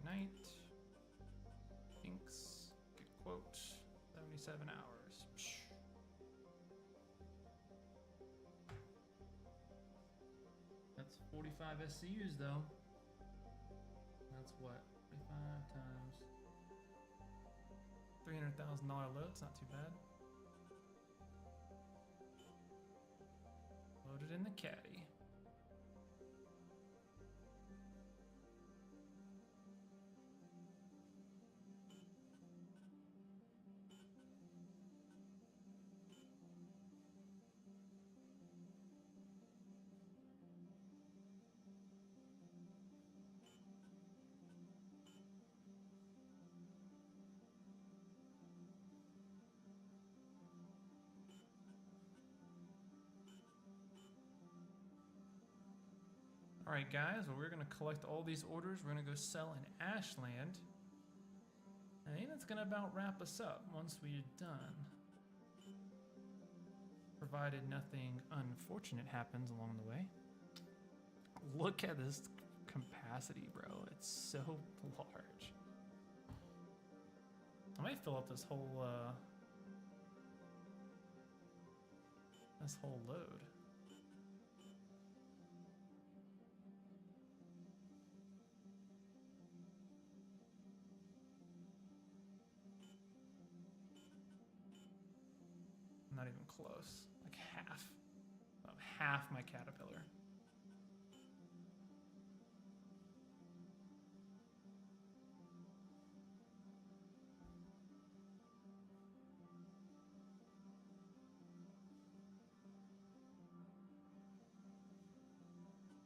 Night. Inks. Good quote. 77 hours. Psh. That's 45 SCUs though. That's what? 45 times $300,000 load. It's not too bad. Loaded in the caddy. All right, guys, well, we're gonna collect all these orders. We're gonna go sell in Ashland. I think that's gonna about wrap us up once we're done. Provided nothing unfortunate happens along the way. Look at this capacity, bro. It's so large. I might fill up this whole load. Not even close. Like half. About half my caterpillar.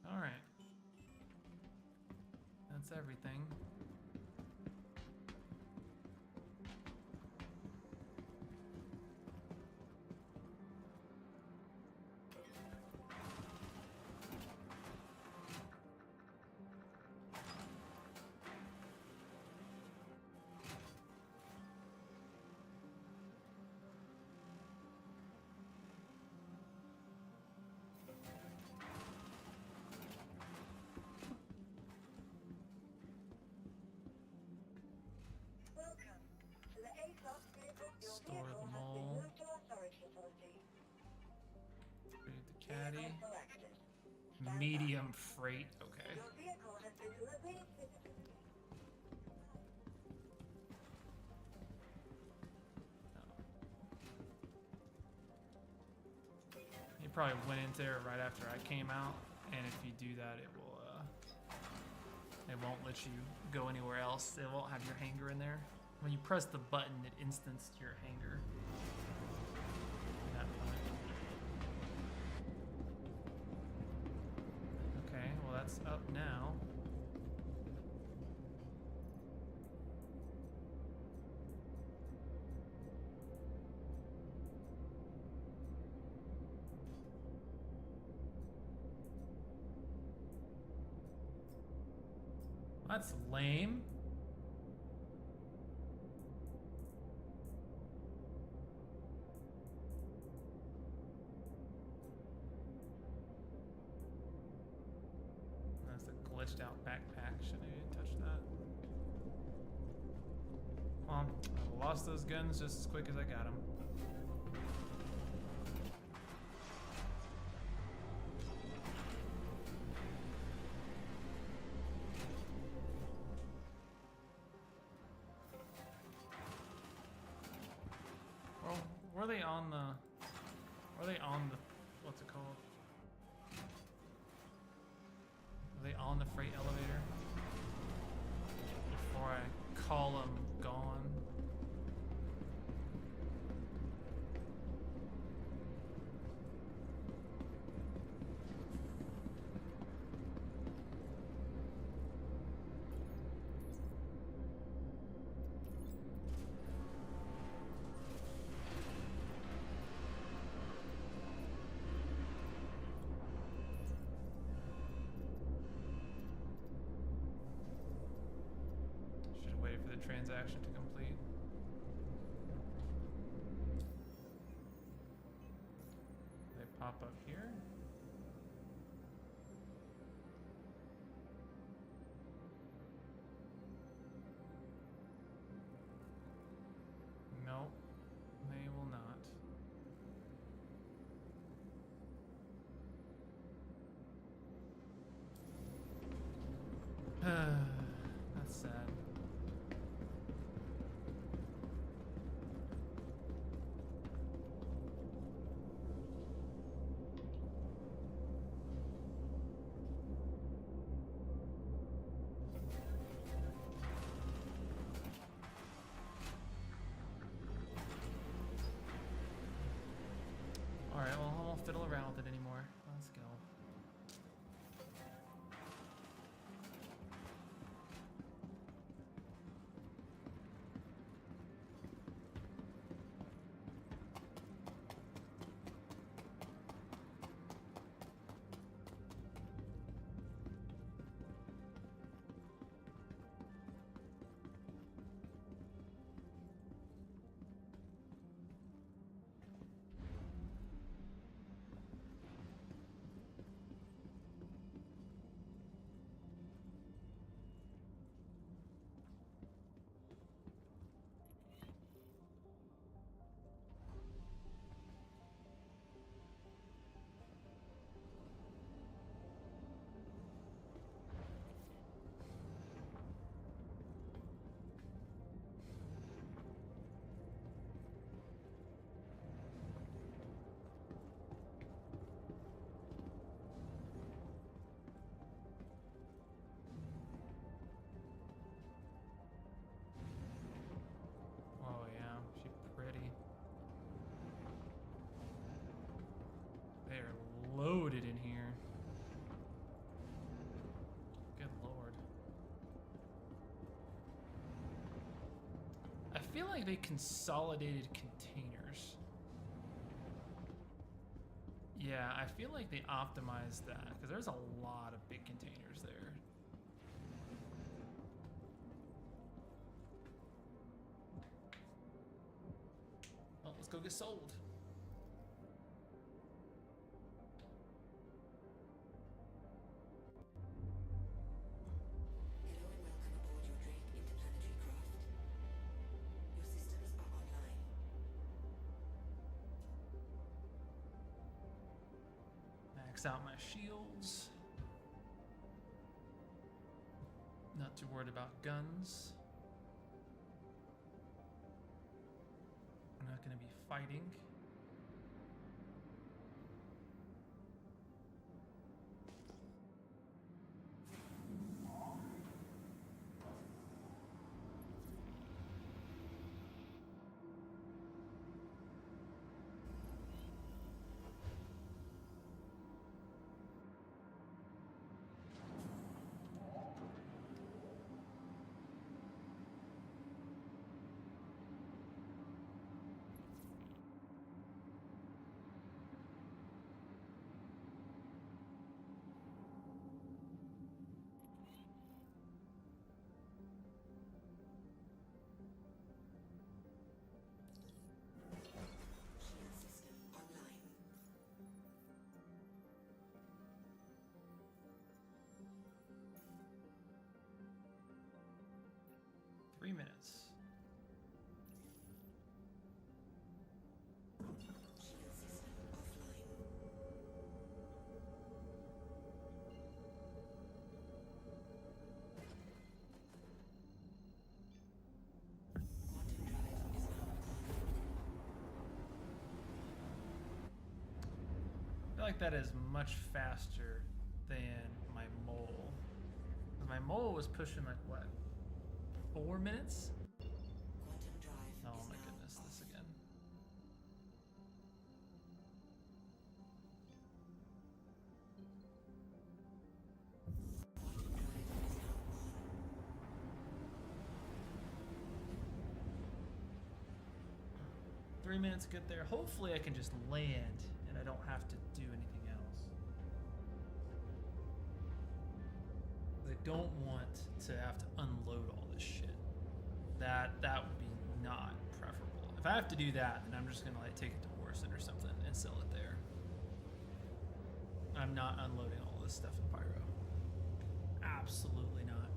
All right. That's everything. Store them all. Create the caddy. Medium freight. Okay. Your vehicle has been delivered. You probably went into there right after I came out, and if you do that, it won't let you go anywhere else. It won't have your hanger in there. When you press the button, it instanced your hanger. That point. Okay, well that's up now. That's lame. That's a glitched out backpack. Shouldn't have even touched that. Well, I lost those guns just as quick as I got them. Were they on the... Were they on the... What's it called? Were they on the freight elevator? Before I call them gone? For the transaction to complete. They pop up here. Nope, they will not. That's sad. Alright, well, I won't fiddle around with it anymore. Let's go. Oh yeah, she's pretty. They're loaded in here. Good lord. I feel like they consolidated containers. Yeah, I feel like they optimized that because there's a lot of big containers there. Well, let's go get sold. Hello and welcome aboard your Drake interplanetary craft. Your systems are online. Max out my shields. Not too worried about guns. I'm not going to be fighting. Shield system online. 3 minutes. Shield system offline. Quantum drive is now on. I feel like that is much faster than my mole. 'Cause my mole was pushing like what? 4 minutes? Quantum drive Oh is my now goodness, off. this again. Quantum drive is now on. 3 minutes to get there. Hopefully I can just land and I don't have to do anything else. I don't want to have to unload all this shit. That would be not preferable. If I have to do that, then I'm just gonna like take it to Warson or something and sell it there. I'm not unloading all this stuff in Pyro. Absolutely not.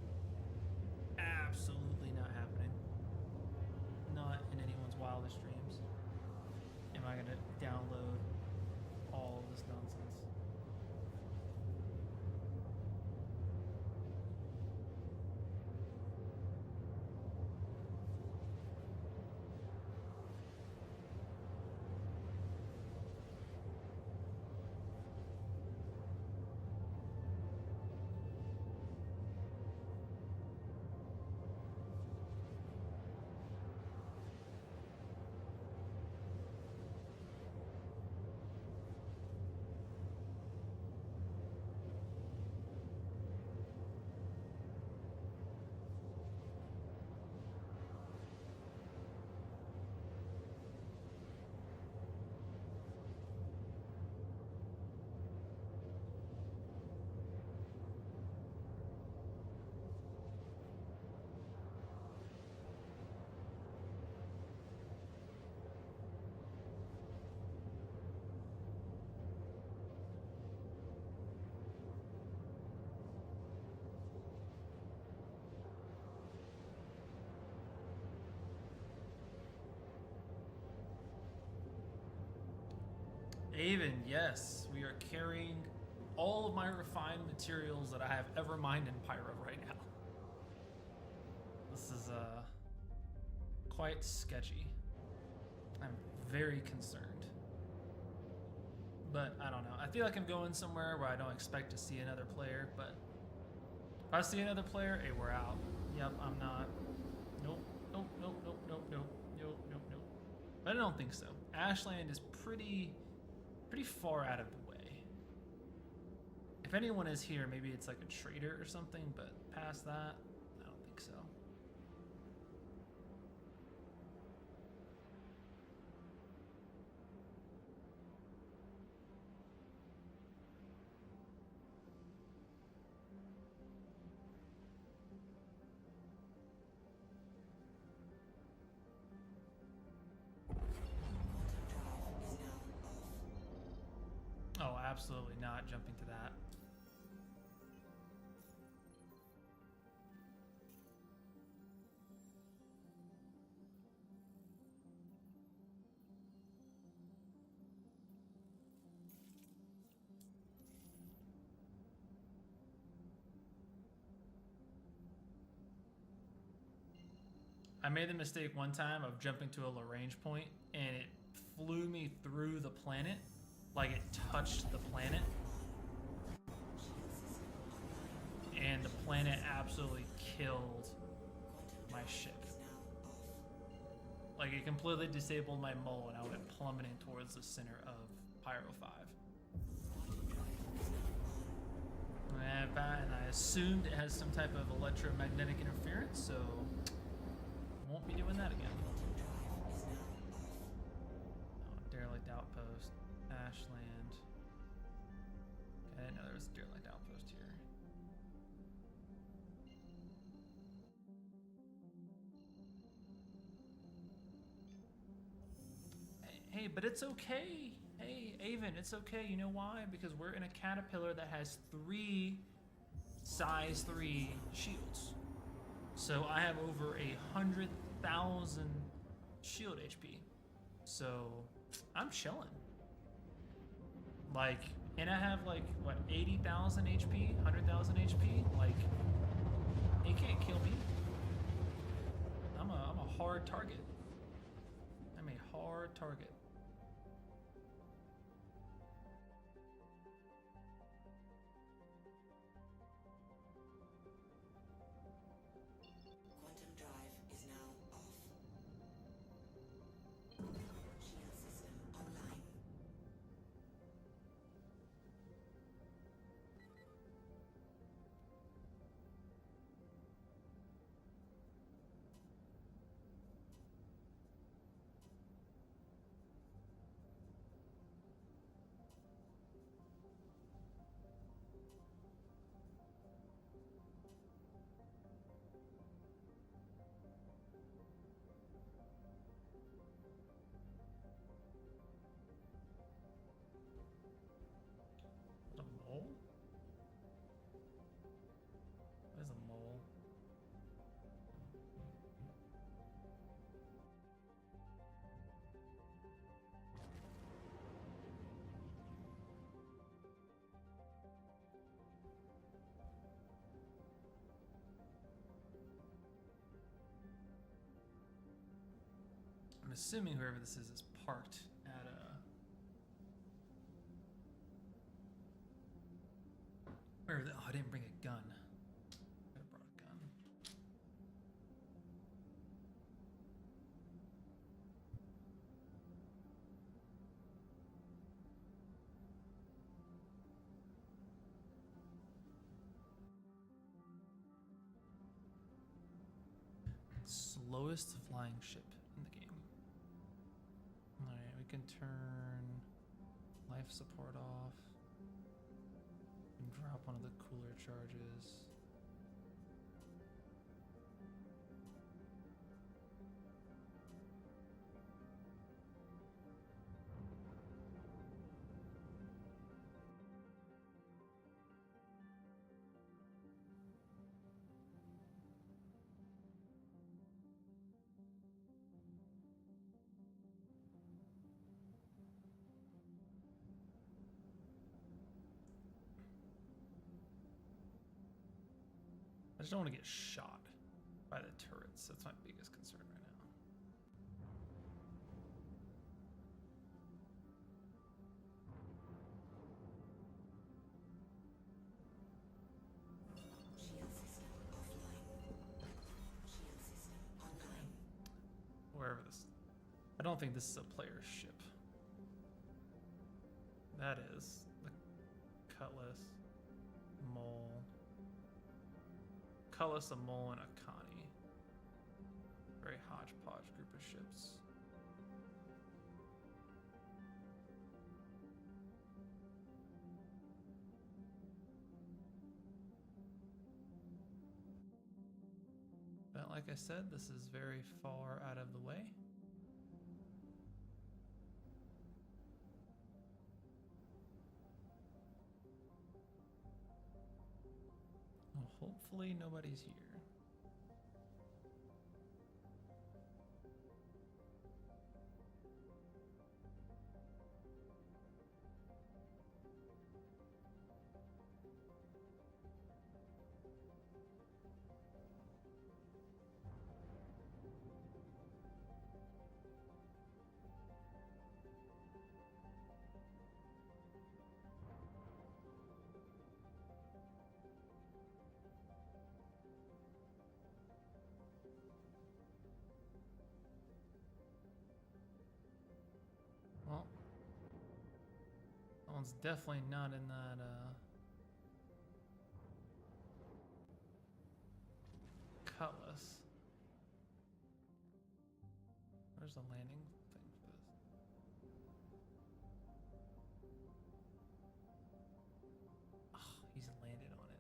Absolutely not happening. Not in anyone's wildest dreams. Am I gonna download all of this nonsense? Aven, yes, we are carrying all of my refined materials that I have ever mined in Pyro right now. This is quite sketchy. I'm very concerned. But I don't know. I feel like I'm going somewhere where I don't expect to see another player, but if I see another player, hey, we're out. Yep, I'm not. Nope, nope, nope, nope, nope, nope, nope, nope, nope. But I don't think so. Ashland is pretty far out of the way. If anyone is here, maybe it's like a trader or something, but past that, I don't think so. Quantum drive is now off. Oh, absolutely not jumping to that. I made the mistake one time of jumping to a Lagrange point and it flew me through the planet, like it touched the planet. And the planet absolutely killed my ship. Like it completely disabled my mole and I went plummeting towards the center of Pyro 5. And I assumed it has some type of electromagnetic interference, so won't be doing that again. Oh, derelict outpost, Ashland. Okay, I didn't know there was a derelict outpost here. Hey, but it's okay. Hey, Avon, it's okay. You know why? Because we're in a caterpillar that has 3 size 3 shields. So I have over 100,000 shield HP. So I'm chilling. Like, and I have like, what, 80,000 HP, 100,000 HP? Like, he can't kill me. I'm a hard target. I'm a hard target. Quantum drive is now off. Shield system online. A mole? There's a mole. I'm assuming whoever this is parked at a... Where the, oh, I didn't bring a gun. I brought a gun. Slowest flying ship in the game. Alright, we can turn life support off. And drop one of the cooler charges. I just don't want to get shot by the turrets. That's my biggest concern right now. Shield system offline. Shield system online. Wherever this... I don't think this is a player's ship. That is the Cutlass, Mole. Cutlass, a Mole, and a Connie. Very hodgepodge group of ships. But like I said, this is very far out of the way. Well, hopefully nobody's here. one's definitely not in that, Cutlass. Where's the landing thing for this? Oh, he's landed on it.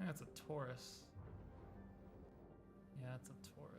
That's a Taurus. Yeah, it's a Taurus.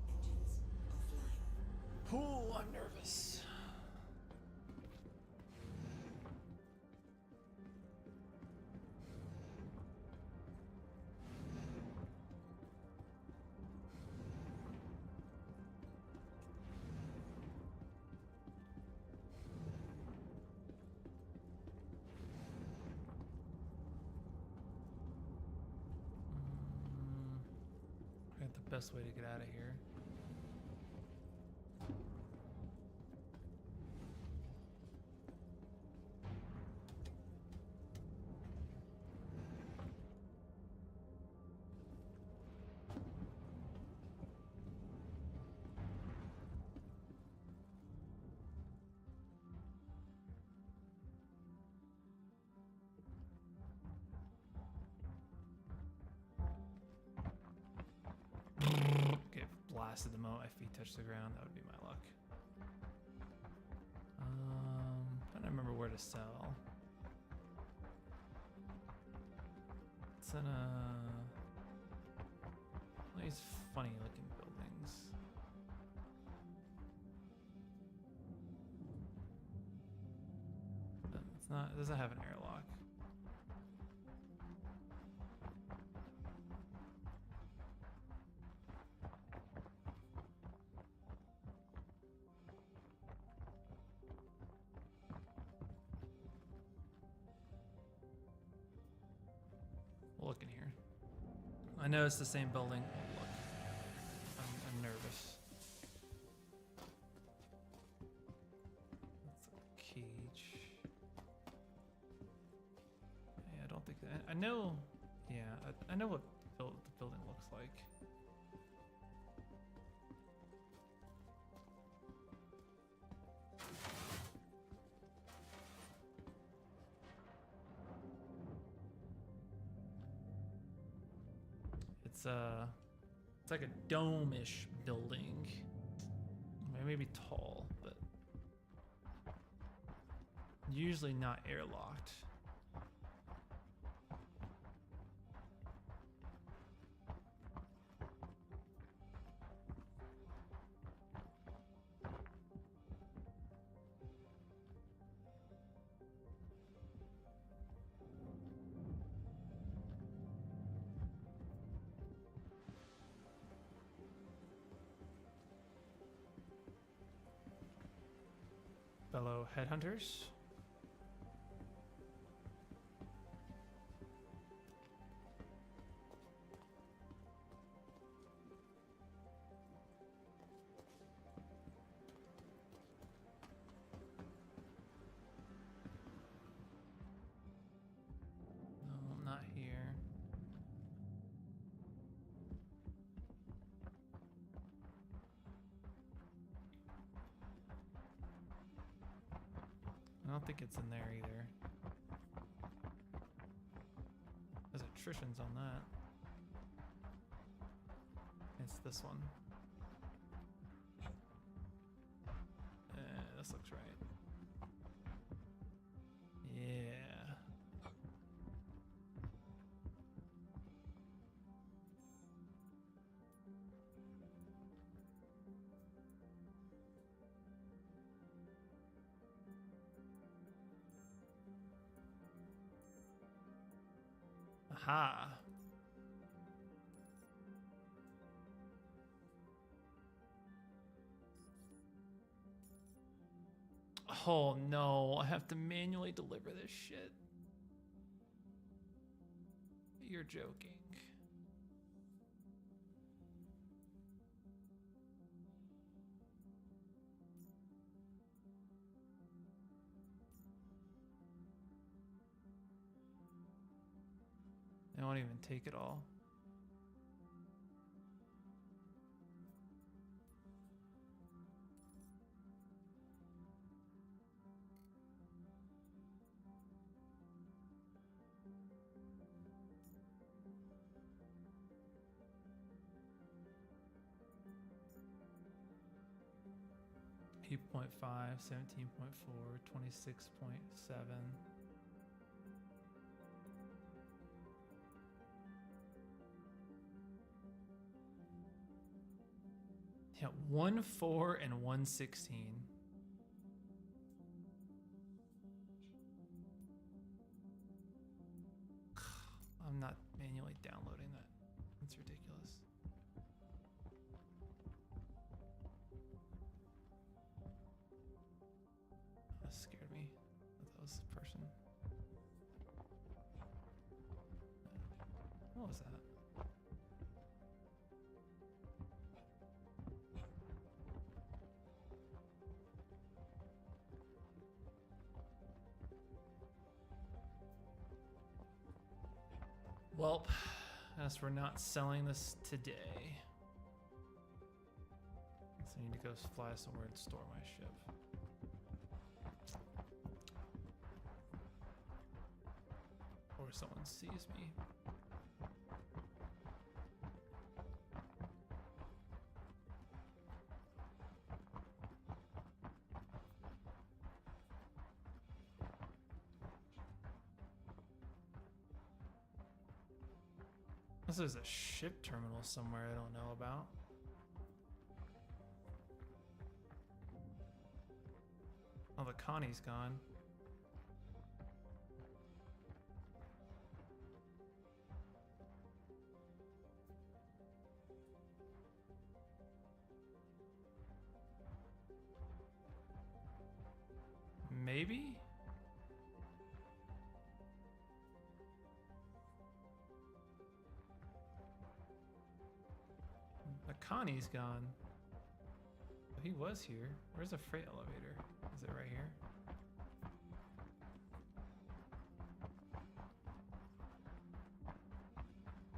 Engines offline. Oh, I'm nervous. I got the best way to get out of here. Get blasted the moment my feet touch the ground. That would be my luck. I don't remember where to sell. It's in these funny looking buildings. It's not. It doesn't have an airlock. We'll look in here. I know it's the same building. Oh, look. I'm nervous. That's a cage. Yeah, I don't think I know. Yeah, I know what the building looks like. It's like a dome-ish building. Maybe tall, but usually not airlocked. Fellow headhunters. No, I'm not here. I don't think it's in there either. There's attritions on that. It's this one. this looks right. Yeah. Aha. Oh no, I have to manually deliver this shit. You're joking. They won't even take it all. Eight 8.5, 17.4, 26.7. Yeah, 1, 4, and 116. I'm not manually downloading that. That's ridiculous. That scared me. That was the person. What was that? Well, as we're not selling this today, so I need to go fly somewhere and store my ship. Or someone sees me. Unless there's a ship terminal somewhere I don't know about. Oh, the Connie's gone. Maybe? The Connie's gone. Oh, he was here. Where's the freight elevator? Is it right here?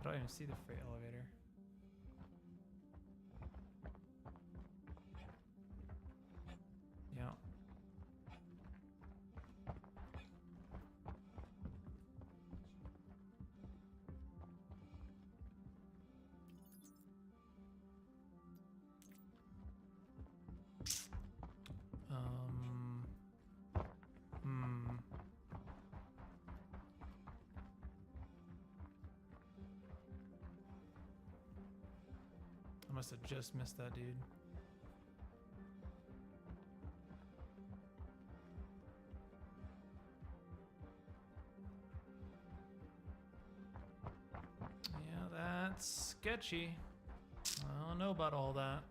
I don't even see the freight elevator. Yeah. I must have just missed that dude. Yeah, that's sketchy. I don't know about all that.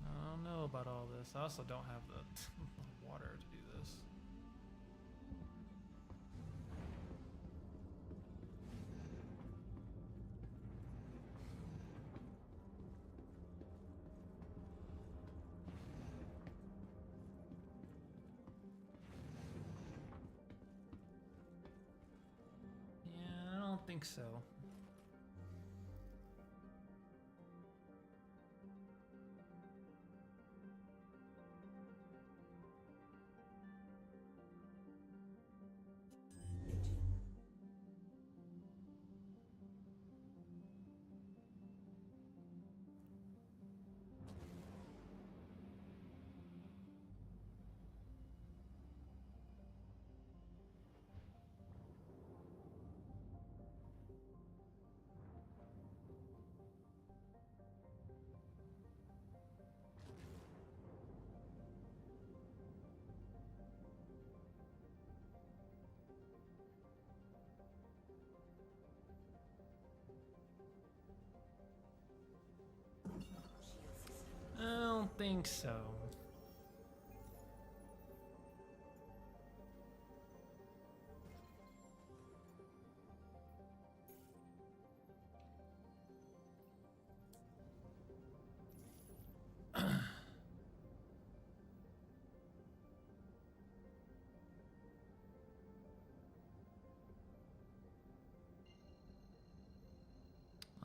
I don't know about all this. I also don't have the water to do this. Yeah, I don't think so. think so.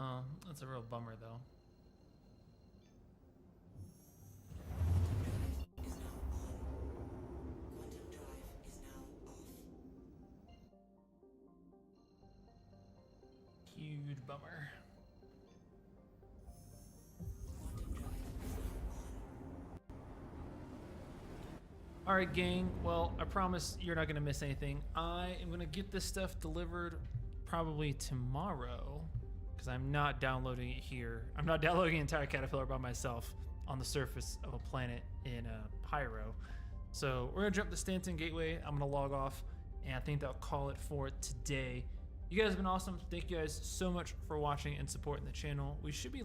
Oh, that's a real bummer though. Is now on. Quantum drive is now off. Huge bummer. Quantum drive is now on. All right, gang. Well, I promise you're not gonna miss anything. I am gonna get this stuff delivered probably tomorrow because I'm not downloading it here. I'm not downloading an entire Caterpillar by myself on the surface of a planet in Pyro. So we're gonna jump the Stanton Gateway. I'm gonna log off, and I think that'll call it for today. You guys have been awesome. Thank you guys so much for watching and supporting the channel. We should be